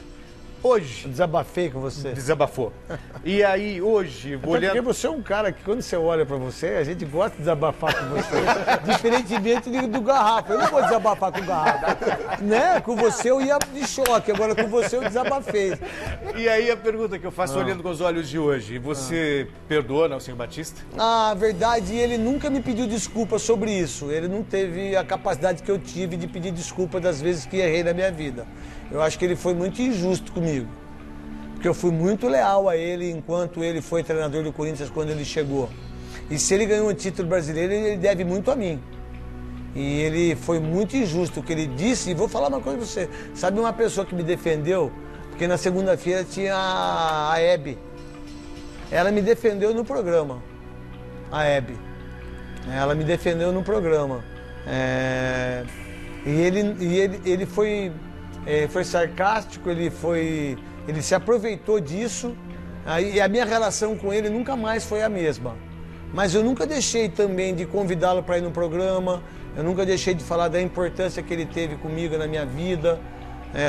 Hoje... Eu desabafei com você. Desabafou. E aí, hoje, olhando... Porque você é um cara que, quando você olha pra você, a gente gosta de desabafar com você. Diferentemente do Garrafa. Eu não vou desabafar com o Garrafa. Né? Com você eu ia de choque, agora com você eu desabafei. E aí a pergunta que eu faço olhando com os olhos de hoje, você perdoa, Nelsinho Batista? Na verdade, ele nunca me pediu desculpa sobre isso. Ele não teve a capacidade que eu tive de pedir desculpa das vezes que errei na minha vida. Eu acho que ele foi muito injusto comigo, porque eu fui muito leal a ele enquanto ele foi treinador do Corinthians quando ele chegou. E se ele ganhou um título brasileiro, ele deve muito a mim. E ele foi muito injusto o que ele disse. E vou falar uma coisa pra você. Sabe uma pessoa que me defendeu? Porque na segunda-feira tinha a Hebe. Ela me defendeu no programa. A Hebe. Ela me defendeu no programa. E ele foi sarcástico, ele se aproveitou disso, e a minha relação com ele nunca mais foi a mesma. Mas eu nunca deixei também de convidá-lo para ir no programa, eu nunca deixei de falar da importância que ele teve comigo na minha vida.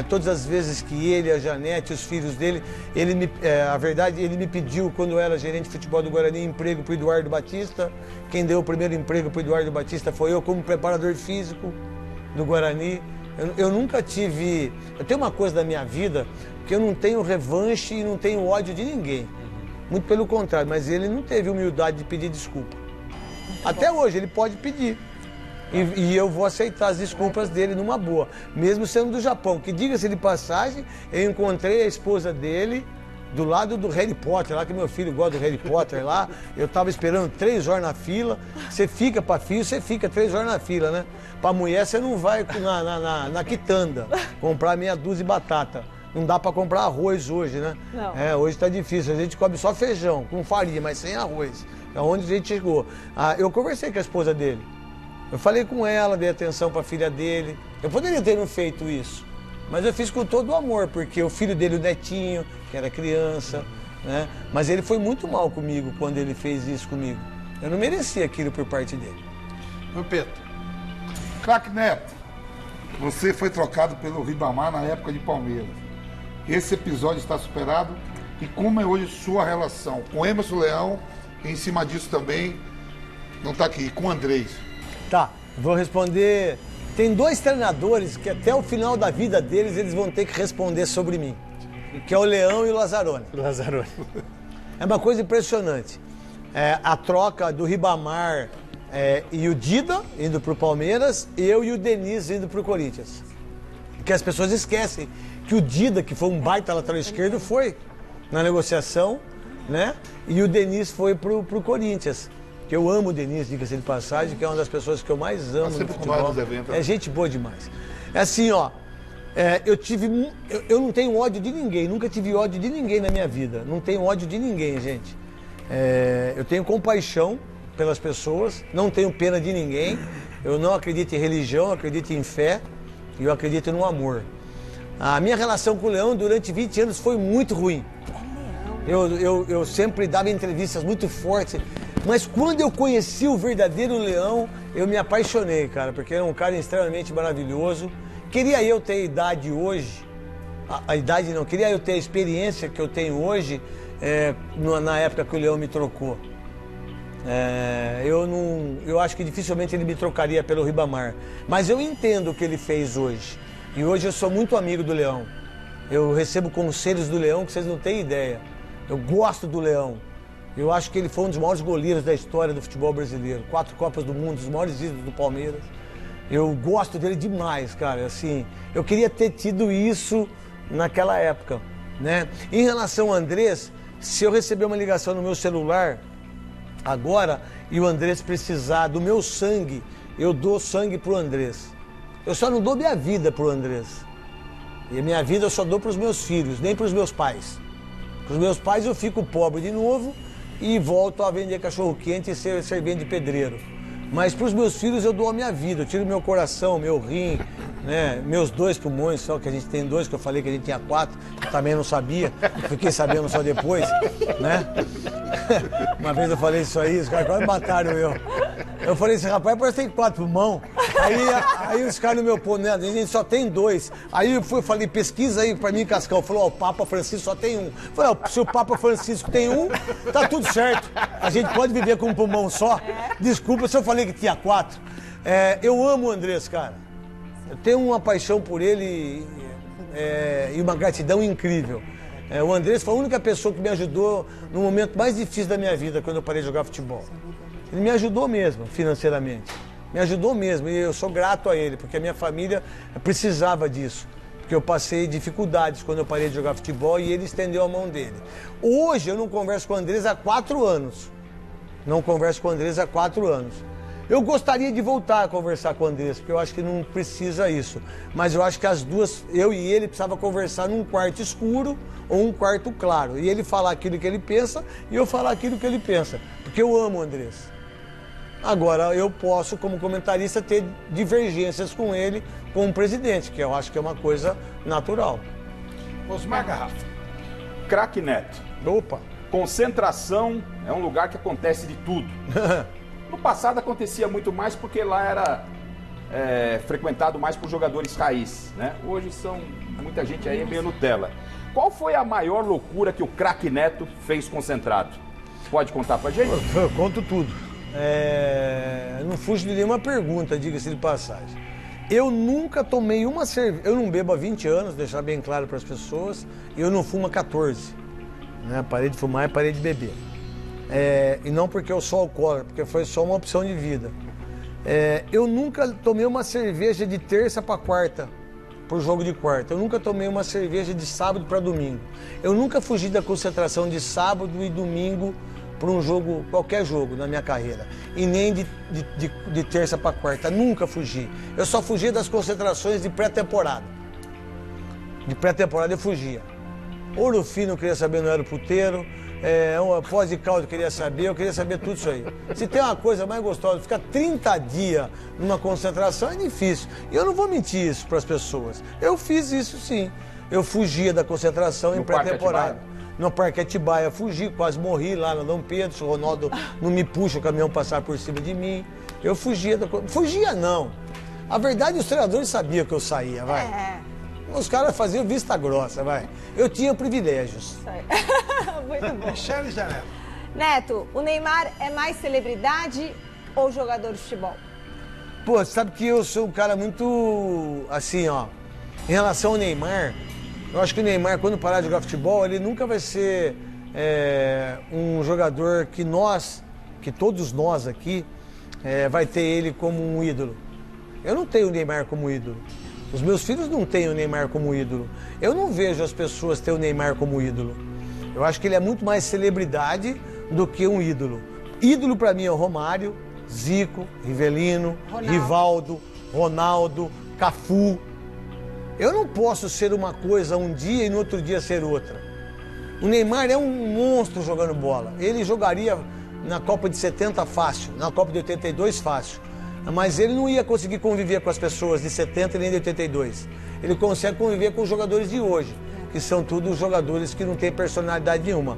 Todas as vezes que ele, a Janete, os filhos dele, ele me pediu, quando eu era gerente de futebol do Guarani, emprego para o Eduardo Batista. Quem deu o primeiro emprego para o Eduardo Batista foi eu, como preparador físico do Guarani. Eu nunca tive... Eu tenho uma coisa da minha vida que eu não tenho revanche e não tenho ódio de ninguém. Muito pelo contrário, mas ele não teve humildade de pedir desculpa. Até hoje, ele pode pedir. E eu vou aceitar as desculpas dele numa boa, mesmo sendo do Japão. Que diga-se de passagem, eu encontrei a esposa dele do lado do Harry Potter, lá que meu filho gosta do Harry Potter lá. Eu tava esperando 3 horas na fila. Você fica pra filho, você fica 3 horas na fila, né? Pra mulher você não vai na quitanda comprar meia dúzia de batata. Não dá pra comprar arroz hoje, né? Não. Hoje tá difícil. A gente come só feijão, com farinha, mas sem arroz. É onde a gente chegou. Eu conversei com a esposa dele. Eu falei com ela, dei atenção para a filha dele. Eu poderia ter não feito isso, mas eu fiz com todo o amor, porque o filho dele, o Netinho, que era criança, né? Mas ele foi muito mal comigo quando ele fez isso comigo. Eu não merecia aquilo por parte dele. Pedro. Craque Neto, você foi trocado pelo Ribamar na época de Palmeiras. Esse episódio está superado? E como é hoje sua relação com Emerson Leão e em cima disso também, não está aqui, com o Andrés? Tá, vou responder. Tem 2 treinadores que até o final da vida deles eles vão ter que responder sobre mim, que é o Leão e o Lazzaroni. É uma coisa impressionante. A troca do Ribamar e o Dida indo para o Palmeiras, eu e o Denis indo para o Corinthians. Porque as pessoas esquecem que o Dida, que foi um baita lateral esquerdo, foi na negociação, né? E o Denis foi para o Corinthians. Que eu amo o Denis, diga-se de passagem, que é uma das pessoas que eu mais amo no futebol. É gente boa demais. É assim, ó, eu não tenho ódio de ninguém, nunca tive ódio de ninguém na minha vida. Não tenho ódio de ninguém, gente. Eu tenho compaixão pelas pessoas, não tenho pena de ninguém. Eu não acredito em religião, acredito em fé e eu acredito no amor. A minha relação com o Leão durante 20 anos foi muito ruim. Eu sempre dava entrevistas muito fortes. Mas quando eu conheci o verdadeiro Leão, eu me apaixonei, cara, porque era um cara extremamente maravilhoso. Queria eu ter a idade hoje, a idade não, queria eu ter a experiência que eu tenho hoje, na época que o Leão me trocou. Eu acho que dificilmente ele me trocaria pelo Ribamar. Mas eu entendo o que ele fez hoje. E hoje eu sou muito amigo do Leão. Eu recebo conselhos do Leão que vocês não têm ideia. Eu gosto do Leão. Eu acho que ele foi um dos maiores goleiros da história do futebol brasileiro. 4 Copas do Mundo, os maiores ídolos do Palmeiras. Eu gosto dele demais, cara. Assim, eu queria ter tido isso naquela época, né? Em relação ao Andrés, se eu receber uma ligação no meu celular agora e o Andrés precisar do meu sangue, eu dou sangue pro Andrés. Eu só não dou minha vida pro Andrés. E a minha vida eu só dou pros meus filhos, nem pros meus pais. Pros meus pais eu fico pobre de novo e volto a vender cachorro-quente e ser servente de pedreiro. Mas para os meus filhos eu dou a minha vida, eu tiro meu coração, meu rim, né? Meus 2 pulmões, só que a gente tem 2, que eu falei que a gente tinha 4, eu também não sabia, fiquei sabendo só depois, né? Uma vez eu falei isso aí, os caras quase mataram eu. Eu falei assim, rapaz, parece que tem 4 pulmão. Aí os caras no meu pô, né? A gente só tem 2. Aí eu falei, pesquisa aí pra mim, Cascão. Falou, ó, o Papa Francisco só tem 1. Eu falei, ó, se o Papa Francisco tem 1, tá tudo certo. A gente pode viver com um pulmão só. Desculpa se eu falei que tinha 4. Eu amo o Andrés, cara. Eu tenho uma paixão por ele e uma gratidão incrível. O Andrés foi a única pessoa que me ajudou no momento mais difícil da minha vida, quando eu parei de jogar futebol. Ele me ajudou mesmo, financeiramente. Me ajudou mesmo, e eu sou grato a ele, porque a minha família precisava disso. Porque eu passei dificuldades quando eu parei de jogar futebol e ele estendeu a mão dele. Hoje eu não converso com o Andrés há 4 anos. Não converso com o Andrés há 4 anos. Eu gostaria de voltar a conversar com o Andrés, porque eu acho que não precisa isso. Mas eu acho que as duas, eu e ele, precisava conversar num quarto escuro ou um quarto claro. E ele falar aquilo que ele pensa e eu falar aquilo que ele pensa. Porque eu amo o Andrés. Agora, eu posso, como comentarista, ter divergências com ele, como presidente, que eu acho que é uma coisa natural. Osmar Garrafa. Craque Neto. Opa. Concentração é um lugar que acontece de tudo. No passado acontecia muito mais porque lá era frequentado mais por jogadores raiz, né? Hoje muita gente aí é meio Nutella. Qual foi a maior loucura que o craque Neto fez concentrado? Pode contar pra gente? Eu conto tudo. Não fujo de nenhuma pergunta, diga-se de passagem. Eu nunca tomei uma cerveja. Eu não bebo há 20 anos, deixar bem claro para as pessoas. E eu não fumo há 14. Né? Parei de fumar e parei de beber. E não porque eu sou alcoólatra, porque foi só uma opção de vida. Eu nunca tomei uma cerveja de terça para quarta, por jogo de quarta. Eu nunca tomei uma cerveja de sábado para domingo. Eu nunca fugi da concentração de sábado e domingo para um jogo, qualquer jogo na minha carreira. E nem de terça para quarta. Nunca fugi. Eu só fugia das concentrações de pré-temporada. De pré-temporada eu fugia. Ouro Fino eu queria saber, não era o puteiro. Pós de caldo eu queria saber tudo isso aí. Se tem uma coisa mais gostosa, ficar 30 dias numa concentração é difícil. E eu não vou mentir isso para as pessoas. Eu fiz isso sim. Eu fugia da concentração em pré-temporada. No Parque Atibaia, fugi, quase morri lá no Dom Pedro, se o Ronaldo não me puxa, o caminhão passar por cima de mim. Eu fugia Fugia não. A verdade, os treinadores sabiam que eu saía, vai. Os caras faziam vista grossa, vai. Eu tinha privilégios. Muito bom. Michele Janela. Neto, o Neymar é mais celebridade ou jogador de futebol? Pô, você sabe que eu sou um cara muito, assim, ó, em relação ao Neymar, eu acho que o Neymar, quando parar de jogar futebol, ele nunca vai ser um jogador que todos nós aqui, vai ter ele como um ídolo. Eu não tenho o Neymar como ídolo. Os meus filhos não têm o Neymar como ídolo. Eu não vejo as pessoas ter o Neymar como ídolo. Eu acho que ele é muito mais celebridade do que um ídolo. Ídolo para mim é o Romário, Zico, Rivelino, Rivaldo, Ronaldo, Cafu. Eu não posso ser uma coisa um dia e no outro dia ser outra. O Neymar é um monstro jogando bola. Ele jogaria na Copa de 70 fácil, na Copa de 82 fácil. Mas ele não ia conseguir conviver com as pessoas de 70 nem de 82. Ele consegue conviver com os jogadores de hoje, que são todos jogadores que não têm personalidade nenhuma.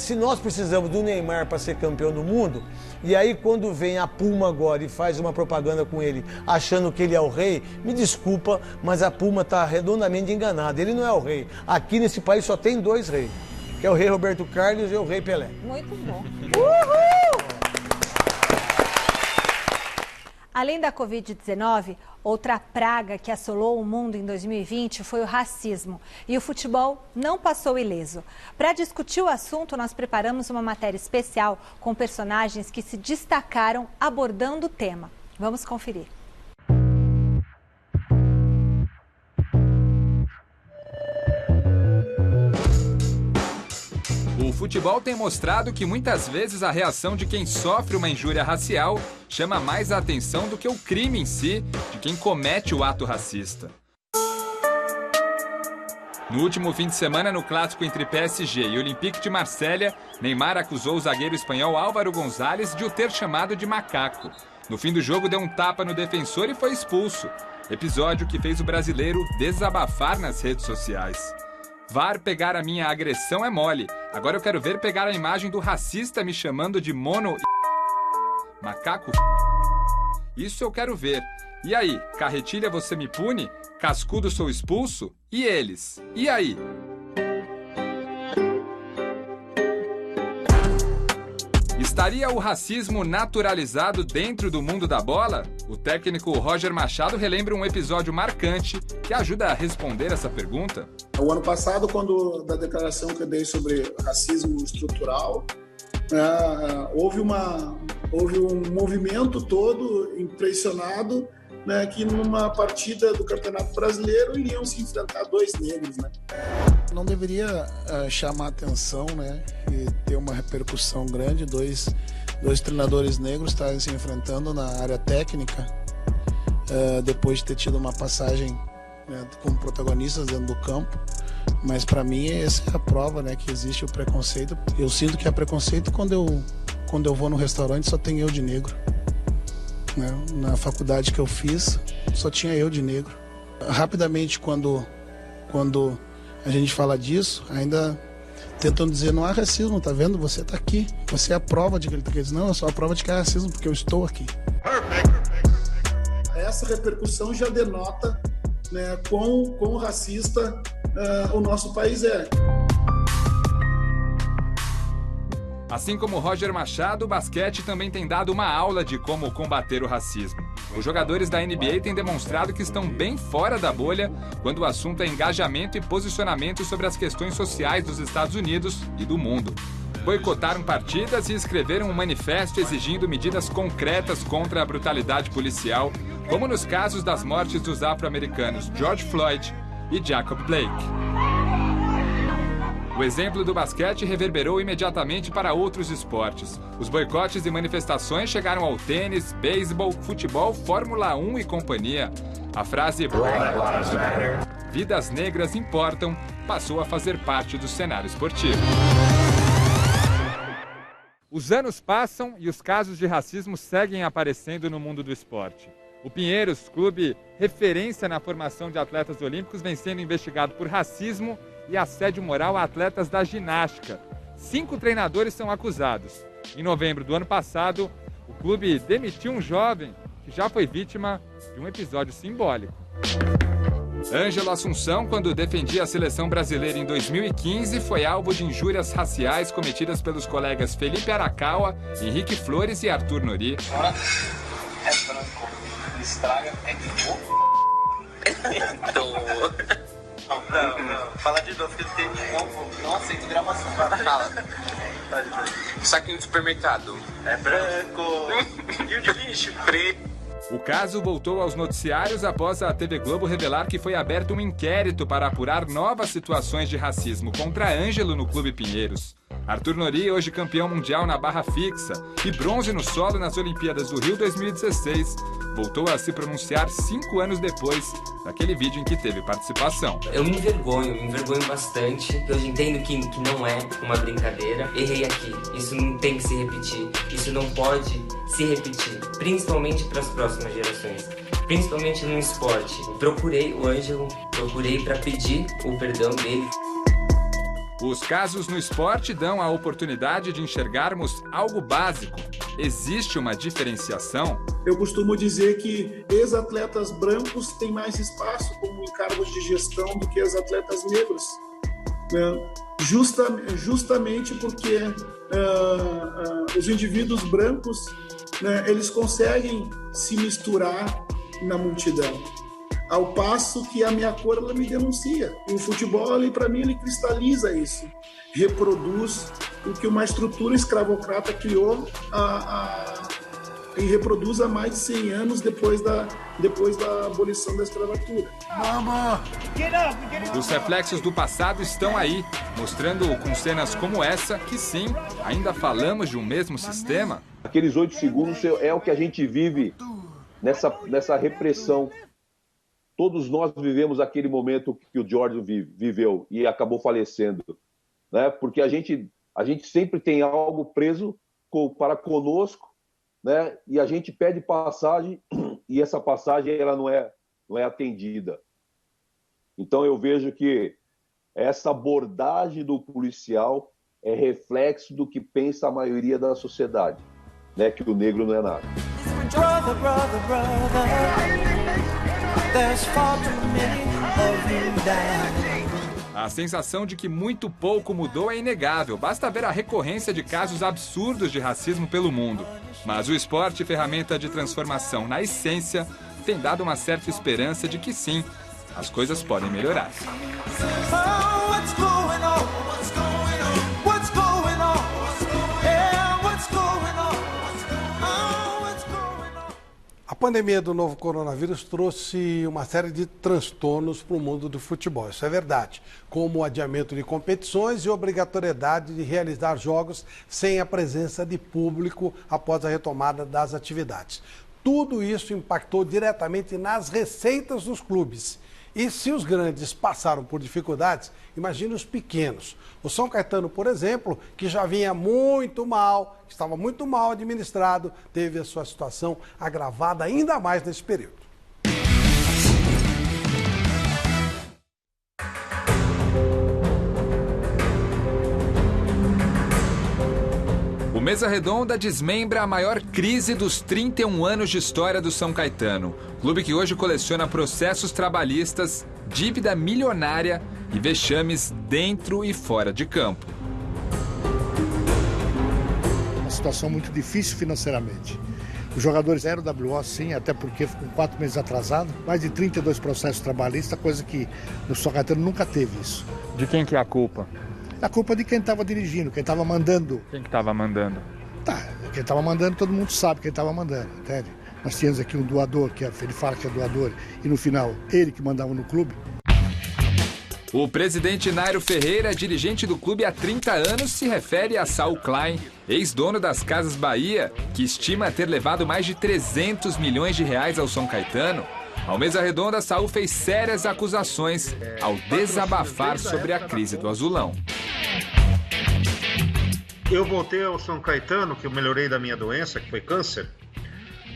Se nós precisamos do Neymar para ser campeão do mundo, e aí quando vem a Puma agora e faz uma propaganda com ele, achando que ele é o rei, me desculpa, mas a Puma está redondamente enganada. Ele não é o rei. Aqui nesse país só tem 2 reis, que é o rei Roberto Carlos e o rei Pelé. Muito bom. Uhul! Além da Covid-19, outra praga que assolou o mundo em 2020 foi o racismo. E o futebol não passou ileso. Para discutir o assunto, nós preparamos uma matéria especial com personagens que se destacaram abordando o tema. Vamos conferir. O futebol tem mostrado que muitas vezes a reação de quem sofre uma injúria racial chama mais a atenção do que o crime em si de quem comete o ato racista. No último fim de semana, no clássico entre PSG e Olympique de Marselha, Neymar acusou o zagueiro espanhol Álvaro González de o ter chamado de macaco. No fim do jogo, deu um tapa no defensor e foi expulso. Episódio que fez o brasileiro desabafar nas redes sociais. VAR pegar a minha agressão é mole. Agora eu quero ver pegar a imagem do racista me chamando de mono... macaco... Isso eu quero ver. E aí, carretilha você me pune? Cascudo sou expulso? E eles? E aí? Estaria o racismo naturalizado dentro do mundo da bola? O técnico Roger Machado relembra um episódio marcante que ajuda a responder essa pergunta. O ano passado, da declaração que eu dei sobre racismo estrutural, houve um movimento todo impressionado, né, que numa partida do Campeonato Brasileiro iriam se enfrentar 2 negros, né? Não deveria chamar atenção, né, e ter uma repercussão grande, dois treinadores negros estarem se enfrentando na área técnica, depois de ter tido uma passagem, né, como protagonistas dentro do campo. Mas para mim essa é a prova, né, que existe o preconceito. Eu sinto que há preconceito quando eu vou no restaurante só tem eu de negro. Né? Na faculdade que eu fiz só tinha eu de negro. Rapidamente quando a gente fala disso, ainda tentam dizer não há racismo, tá vendo? Você tá aqui, você é a prova de que ele tá aqui. Não, eu sou a prova de que há racismo porque eu estou aqui. essa repercussão já denota, né, quão racista o nosso país é. Assim como Roger Machado, o basquete também tem dado uma aula de como combater o racismo. Os jogadores da NBA têm demonstrado que estão bem fora da bolha quando o assunto é engajamento e posicionamento sobre as questões sociais dos Estados Unidos e do mundo. Boicotaram partidas e escreveram um manifesto exigindo medidas concretas contra a brutalidade policial, como nos casos das mortes dos afro-americanos George Floyd e Jacob Blake. O exemplo do basquete reverberou imediatamente para outros esportes. Os boicotes e manifestações chegaram ao tênis, beisebol, futebol, Fórmula 1 e companhia. A frase Black Lives Matter, vidas negras importam, passou a fazer parte do cenário esportivo. Os anos passam e os casos de racismo seguem aparecendo no mundo do esporte. O Pinheiros, clube referência na formação de atletas olímpicos, vem sendo investigado por racismo e assédio moral a atletas da ginástica. 5 treinadores são acusados. Em novembro do ano passado, o clube demitiu um jovem que já foi vítima de um episódio simbólico. Ângelo Assunção, quando defendia a seleção brasileira em 2015, foi alvo de injúrias raciais cometidas pelos colegas Felipe Arakawa, Henrique Flores e Arthur Nori. É branco, estraga, é Não, fala de novo que não aceito gravação. Fala. Saquinho de supermercado. É branco. E o de lixo? Preto. O caso voltou aos noticiários após a TV Globo revelar que foi aberto um inquérito para apurar novas situações de racismo contra Ângelo no Clube Pinheiros. Arthur Nori, hoje campeão mundial na barra fixa e bronze no solo nas Olimpíadas do Rio 2016, voltou a se pronunciar 5 anos depois daquele vídeo em que teve participação. Eu me envergonho bastante. Eu entendo que não é uma brincadeira. Errei aqui. Isso não tem que se repetir. Isso não pode se repetir, principalmente para as próximas gerações. Principalmente no esporte. Procurei o Ângelo, procurei para pedir o perdão dele. Os casos no esporte dão a oportunidade de enxergarmos algo básico. Existe uma diferenciação? Eu costumo dizer que ex-atletas brancos têm mais espaço como em cargos de gestão do que ex-atletas negros, né? Justamente porque os indivíduos brancos, né, eles conseguem se misturar na multidão. Ao passo que a minha cor, ela me denuncia. E o futebol, para mim, ele cristaliza isso. Reproduz o que uma estrutura escravocrata criou e reproduz há mais de 100 anos depois da abolição da escravatura. Os reflexos do passado estão aí, mostrando com cenas como essa que sim, ainda falamos de um mesmo sistema. Aqueles 8 segundos é o que a gente vive nessa repressão. Todos nós vivemos aquele momento que o George viveu e acabou falecendo, né? Porque a gente sempre tem algo preso para conosco, né? E a gente pede passagem e essa passagem ela não é atendida. Então eu vejo que essa abordagem do policial é reflexo do que pensa a maioria da sociedade, né? Que o negro não é nada. A sensação de que muito pouco mudou é inegável. Basta ver a recorrência de casos absurdos de racismo pelo mundo. Mas o esporte, ferramenta de transformação na essência, tem dado uma certa esperança de que sim, as coisas podem melhorar. A pandemia do novo coronavírus trouxe uma série de transtornos para o mundo do futebol, isso é verdade, como o adiamento de competições e obrigatoriedade de realizar jogos sem a presença de público após a retomada das atividades. Tudo isso impactou diretamente nas receitas dos clubes. E se os grandes passaram por dificuldades, imagine os pequenos. O São Caetano, por exemplo, que já vinha muito mal, estava muito mal administrado, teve a sua situação agravada ainda mais nesse período. O Mesa Redonda desmembra a maior crise dos 31 anos de história do São Caetano. Clube que hoje coleciona processos trabalhistas, dívida milionária e vexames dentro e fora de campo. Uma situação muito difícil financeiramente. Os jogadores eram WO, sim, até porque ficou 4 meses atrasado. Mais de 32 processos trabalhistas, coisa que no São Caetano nunca teve isso. De quem que é a culpa? A culpa é de quem estava dirigindo, quem estava mandando. Quem que estava mandando? Tá, quem estava mandando, todo mundo sabe quem estava mandando, entende? Nós tínhamos aqui um doador, ele fala que é doador, e no final, ele que mandava no clube. O presidente Nairo Ferreira, dirigente do clube há 30 anos, se refere a Saul Klein, ex-dono das Casas Bahia, que estima ter levado mais de 300 milhões de reais ao São Caetano. Ao Mesa Redonda, Saul fez sérias acusações ao desabafar sobre a crise do Azulão. Eu voltei ao São Caetano, que eu melhorei da minha doença, que foi câncer,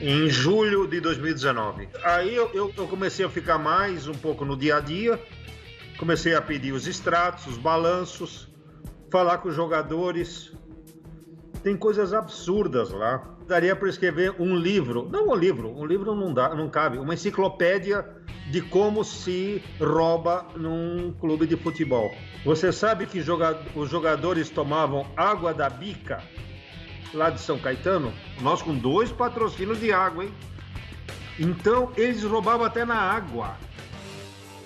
em julho de 2019. Aí eu comecei a ficar mais um pouco no dia a dia, comecei a pedir os extratos, os balanços, falar com os jogadores. Tem coisas absurdas lá. Daria para escrever um livro, um livro não cabe, uma enciclopédia de como se rouba num clube de futebol. Você sabe que os jogadores tomavam água da bica lá de São Caetano? Nós com 2 patrocínios de água, hein? Então eles roubavam até na água.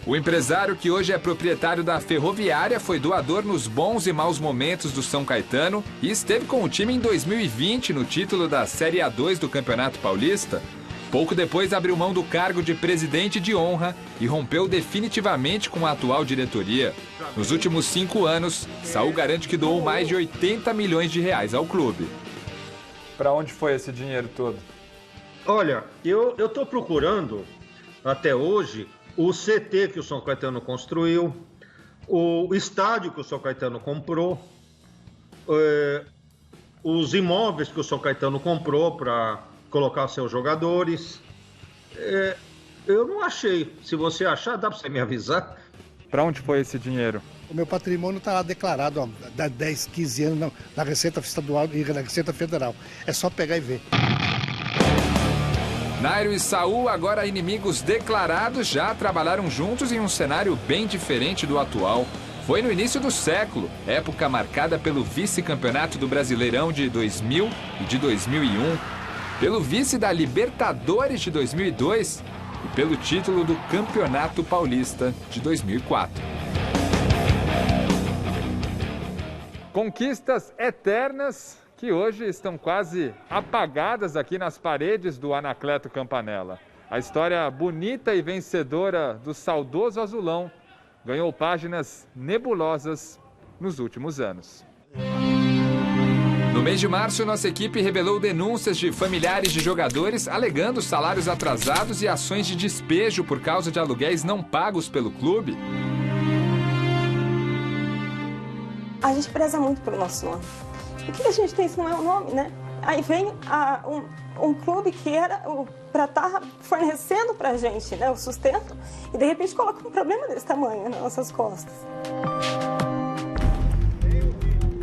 O empresário, que hoje é proprietário da Ferroviária, foi doador nos bons e maus momentos do São Caetano e esteve com o time em 2020 no título da Série A2 do Campeonato Paulista. Pouco depois abriu mão do cargo de presidente de honra e rompeu definitivamente com a atual diretoria. Nos últimos 5 anos, Saul garante que doou mais de 80 milhões de reais ao clube. Para onde foi esse dinheiro todo? Olha, eu estou procurando, até hoje, o CT que o São Caetano construiu, o estádio que o São Caetano comprou, os imóveis que o São Caetano comprou para colocar seus jogadores. Eu não achei. Se você achar, dá para você me avisar. Para onde foi esse dinheiro? O meu patrimônio está lá declarado há 10, 15 anos na Receita Estadual e na Receita Federal. É só pegar e ver. Nairo e Saul, agora inimigos declarados, já trabalharam juntos em um cenário bem diferente do atual. Foi no início do século, época marcada pelo vice-campeonato do Brasileirão de 2000 e de 2001, pelo vice da Libertadores de 2002 e pelo título do Campeonato Paulista de 2004. Conquistas eternas que hoje estão quase apagadas aqui nas paredes do Anacleto Campanella. A história bonita e vencedora do saudoso Azulão ganhou páginas nebulosas nos últimos anos. No mês de março, nossa equipe revelou denúncias de familiares de jogadores alegando salários atrasados e ações de despejo por causa de aluguéis não pagos pelo clube. A gente preza muito pelo nosso nome. O que a gente tem se não é o nome, né? Aí vem um clube que era para estar fornecendo para a gente, né, o sustento, e de repente coloca um problema desse tamanho nas nossas costas.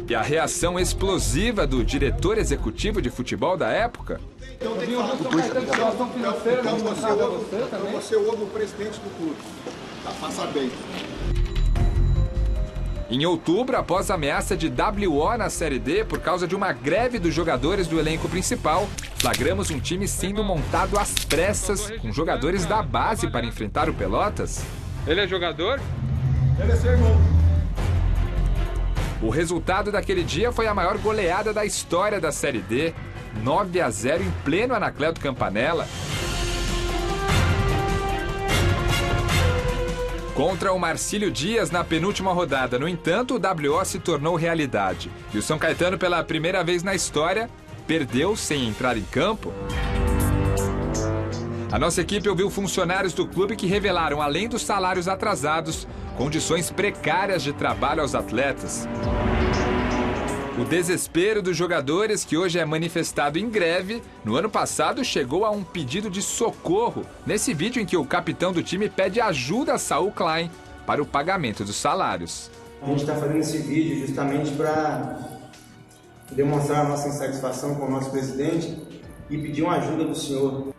E a reação explosiva do diretor executivo de futebol da época? Então você ouve o presidente do clube. Tá, passa bem. Em outubro, após a ameaça de WO na Série D por causa de uma greve dos jogadores do elenco principal, flagramos um time sendo montado às pressas com jogadores da base para enfrentar o Pelotas. Ele é jogador? Ele é seu irmão. O resultado daquele dia foi a maior goleada da história da Série D, 9-0 em pleno Anacleto Campanella. Contra o Marcílio Dias na penúltima rodada, no entanto, o WO se tornou realidade. E o São Caetano, pela primeira vez na história, perdeu sem entrar em campo. A nossa equipe ouviu funcionários do clube que revelaram, além dos salários atrasados, condições precárias de trabalho aos atletas. O desespero dos jogadores, que hoje é manifestado em greve, no ano passado chegou a um pedido de socorro, nesse vídeo em que o capitão do time pede ajuda a Saul Klein para o pagamento dos salários. A gente está fazendo esse vídeo justamente para demonstrar a nossa insatisfação com o nosso presidente e pedir uma ajuda do senhor.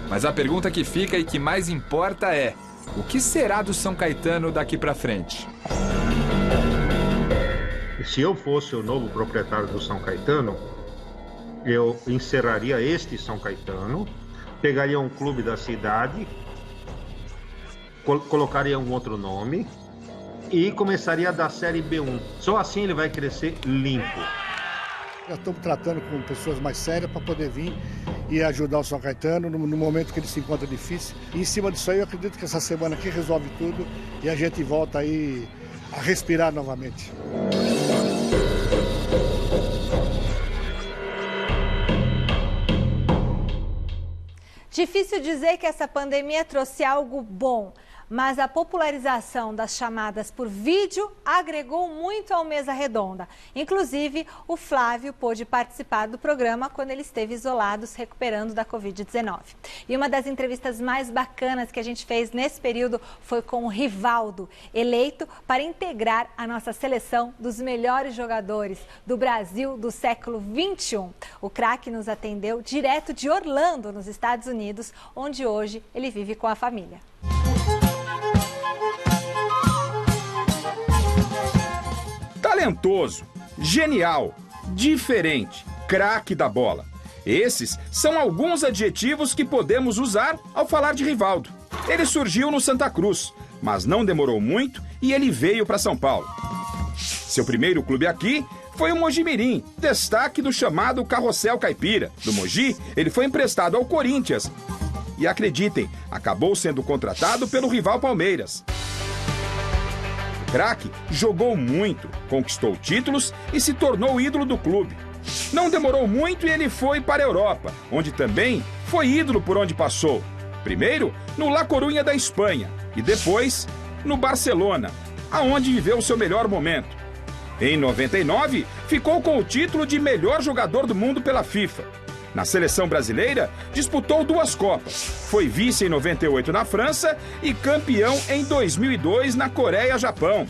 Mas a pergunta que fica e que mais importa é: o que será do São Caetano daqui para frente? Se eu fosse o novo proprietário do São Caetano, eu encerraria este São Caetano, pegaria um clube da cidade, colocaria um outro nome e começaria da Série B1. Só assim ele vai crescer limpo. Já estamos tratando com pessoas mais sérias para poder vir e ajudar o São Caetano no momento que ele se encontra difícil. E em cima disso aí, eu acredito que essa semana aqui resolve tudo e a gente volta aí a respirar novamente. Difícil dizer que essa pandemia trouxe algo bom, mas a popularização das chamadas por vídeo agregou muito ao Mesa Redonda. Inclusive, o Flávio pôde participar do programa quando ele esteve isolado, se recuperando da Covid-19. E uma das entrevistas mais bacanas que a gente fez nesse período foi com o Rivaldo, eleito para integrar a nossa seleção dos melhores jogadores do Brasil do século XXI. O craque nos atendeu direto de Orlando, nos Estados Unidos, onde hoje ele vive com a família. Talentoso, genial, diferente, craque da bola. Esses são alguns adjetivos que podemos usar ao falar de Rivaldo. Ele surgiu no Santa Cruz, mas não demorou muito e ele veio para São Paulo. Seu primeiro clube aqui foi o Mojimirim, destaque do chamado Carrossel Caipira. Do Mogi, ele foi emprestado ao Corinthians e, acreditem, acabou sendo contratado pelo rival Palmeiras. O craque jogou muito, conquistou títulos e se tornou ídolo do clube. Não demorou muito e ele foi para a Europa, onde também foi ídolo por onde passou. Primeiro no La Coruña da Espanha e depois no Barcelona, aonde viveu seu melhor momento. Em 99, ficou com o título de melhor jogador do mundo pela FIFA. Na seleção brasileira, disputou 2 Copas. Foi vice em 98 na França e campeão em 2002 na Coreia-Japão.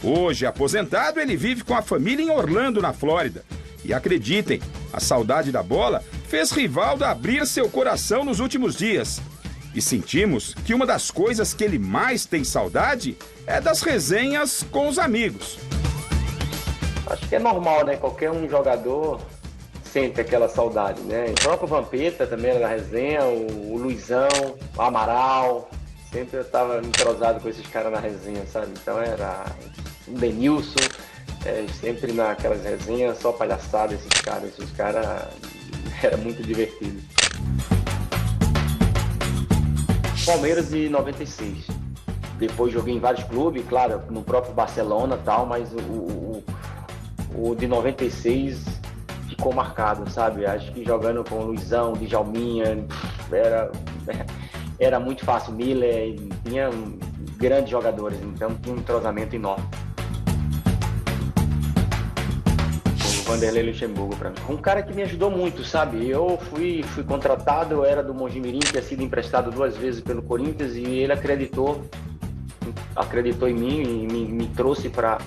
Hoje, aposentado, ele vive com a família em Orlando, na Flórida. E acreditem, a saudade da bola fez Rivaldo abrir seu coração nos últimos dias. E sentimos que uma das coisas que ele mais tem saudade é das resenhas com os amigos. Acho que é normal, né? Qualquer um jogador sente aquela saudade, né? O próprio Vampeta também era na resenha, o Luizão, o Amaral, sempre eu estava entrosado com esses caras na resenha, sabe? Então era o Denilson, sempre naquelas resenhas, só palhaçada esses caras era muito divertido. Palmeiras de 96. Depois joguei em vários clubes, claro, no próprio Barcelona e tal, mas o de 96 ficou marcado, sabe? Acho que jogando com o Luizão, Djalminha, era muito fácil. Miller, tinha grandes jogadores, então tinha um entrosamento enorme. O Vanderlei Luxemburgo para mim. Um cara que me ajudou muito, sabe? Eu fui contratado, eu era do Mojimirim, tinha sido emprestado 2 vezes pelo Corinthians e ele acreditou em mim e me trouxe para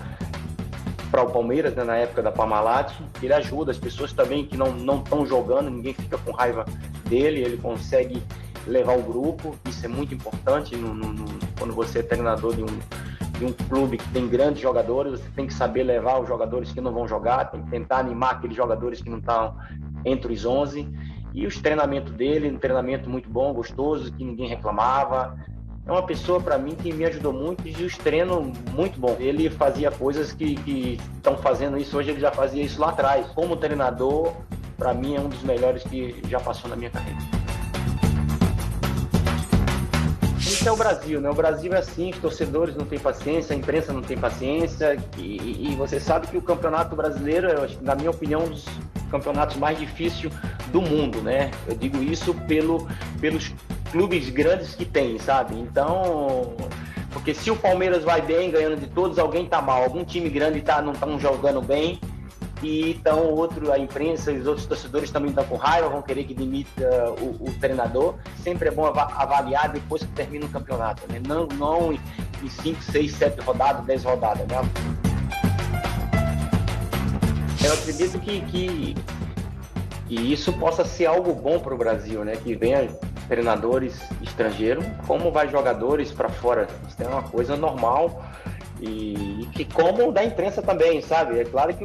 o Palmeiras, né, na época da Parmalat. Ele ajuda as pessoas também que não estão jogando, ninguém fica com raiva dele, ele consegue levar o grupo, isso é muito importante quando você é treinador de um clube que tem grandes jogadores, você tem que saber levar os jogadores que não vão jogar, tem que tentar animar aqueles jogadores que não estão entre os 11, e os treinamentos dele, um treinamento muito bom, gostoso, que ninguém reclamava. É uma pessoa, para mim, que me ajudou muito e os treinos muito bom. Ele fazia coisas que estão fazendo isso hoje, ele já fazia isso lá atrás. Como treinador, para mim, é um dos melhores que já passou na minha carreira. Isso é o Brasil, né? O Brasil é assim, os torcedores não têm paciência, a imprensa não tem paciência e você sabe que o Campeonato Brasileiro, na minha opinião, um dos campeonatos mais difíceis do mundo, né? Eu digo isso pelos clubes grandes que tem, sabe? Então, porque se o Palmeiras vai bem, ganhando de todos, alguém tá mal, algum time grande não estão jogando bem, e então a imprensa e os outros torcedores também estão com raiva, vão querer que demita o treinador. Sempre é bom avaliar depois que termina o campeonato, né? Não em 5, 6, 7 rodadas, 10 rodadas, né? Eu acredito que isso possa ser algo bom para o Brasil, né? Que venha treinadores estrangeiros, como vai jogadores para fora. Isso é uma coisa normal e que como da imprensa também, sabe? É claro que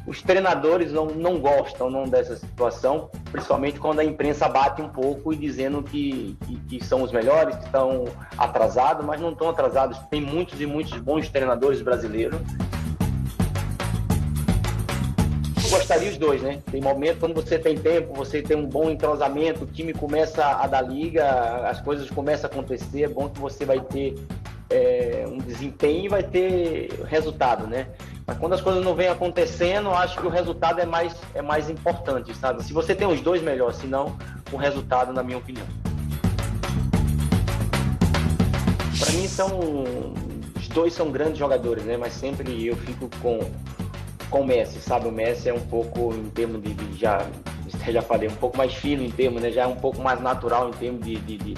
os treinadores não gostam dessa situação, principalmente quando a imprensa bate um pouco e dizendo que são os melhores, que estão atrasados, mas não estão atrasados. Tem muitos e muitos bons treinadores brasileiros. Eu gostaria os dois, né? Tem momento, quando você tem tempo, você tem um bom entrosamento, o time começa a dar liga, as coisas começam a acontecer, é bom que você vai ter um desempenho e vai ter resultado, né? Mas quando as coisas não vêm acontecendo, eu acho que o resultado é mais importante, sabe? Se você tem os dois, melhor, senão o resultado, na minha opinião. Para mim, os dois são grandes jogadores, né? Mas sempre eu fico com o Messi, sabe? O Messi é um pouco, em termos já falei, um pouco mais fino em termos, né? Já é um pouco mais natural em termos de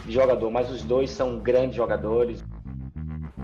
jogador, mas os dois são grandes jogadores.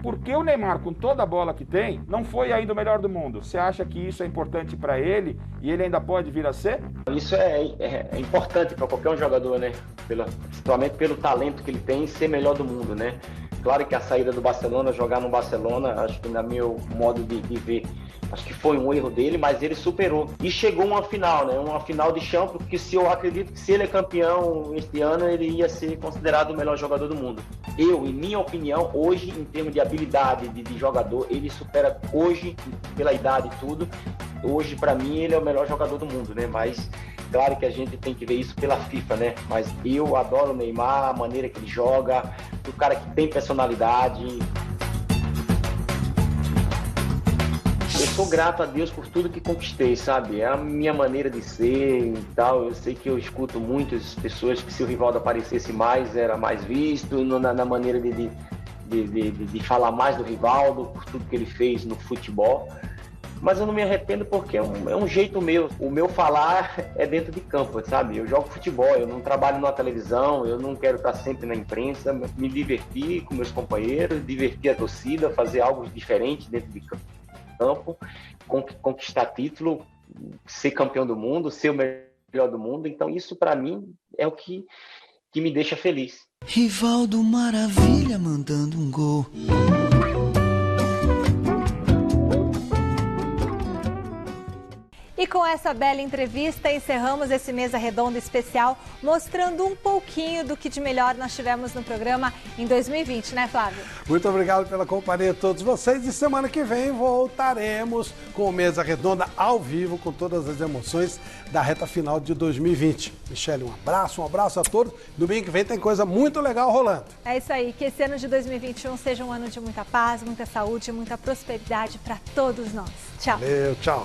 Porque o Neymar, com toda a bola que tem, não foi ainda o melhor do mundo. Você acha que isso é importante para ele e ele ainda pode vir a ser? Isso é importante para qualquer um jogador, né? Principalmente pelo talento que ele tem, ser melhor do mundo, né? Claro que a saída do Barcelona, jogar no Barcelona, acho que no meu modo de ver, acho que foi um erro dele, mas ele superou. E chegou uma final, né? Uma final de Champions, que eu acredito que se ele é campeão este ano, ele ia ser considerado o melhor jogador do mundo. Em minha opinião, hoje, em termos de habilidade de jogador, ele supera hoje, pela idade e tudo, hoje, para mim, ele é o melhor jogador do mundo, né? Mas claro que a gente tem que ver isso pela FIFA, né? Mas eu adoro o Neymar, a maneira que ele joga, o cara que tem personalidade. Eu sou grato a Deus por tudo que conquistei, sabe? É a minha maneira de ser e tal. Eu sei que eu escuto muitas pessoas que se o Rivaldo aparecesse mais, era mais visto, na maneira de falar mais do Rivaldo, por tudo que ele fez no futebol. Mas eu não me arrependo porque é um jeito meu. O meu falar é dentro de campo, sabe? Eu jogo futebol, eu não trabalho na televisão, eu não quero estar sempre na imprensa. Me divertir com meus companheiros, divertir a torcida, fazer algo diferente dentro de campo, conquistar título, ser campeão do mundo, ser o melhor do mundo. Então isso para mim é o que me deixa feliz. Rivaldo Maravilha mandando um gol. E com essa bela entrevista, encerramos esse Mesa Redonda especial, mostrando um pouquinho do que de melhor nós tivemos no programa em 2020, né, Flávio? Muito obrigado pela companhia de todos vocês. E semana que vem voltaremos com o Mesa Redonda ao vivo, com todas as emoções da reta final de 2020. Michele, um abraço a todos. Domingo que vem tem coisa muito legal rolando. É isso aí, que esse ano de 2021 seja um ano de muita paz, muita saúde, muita prosperidade para todos nós. Tchau. Valeu, tchau.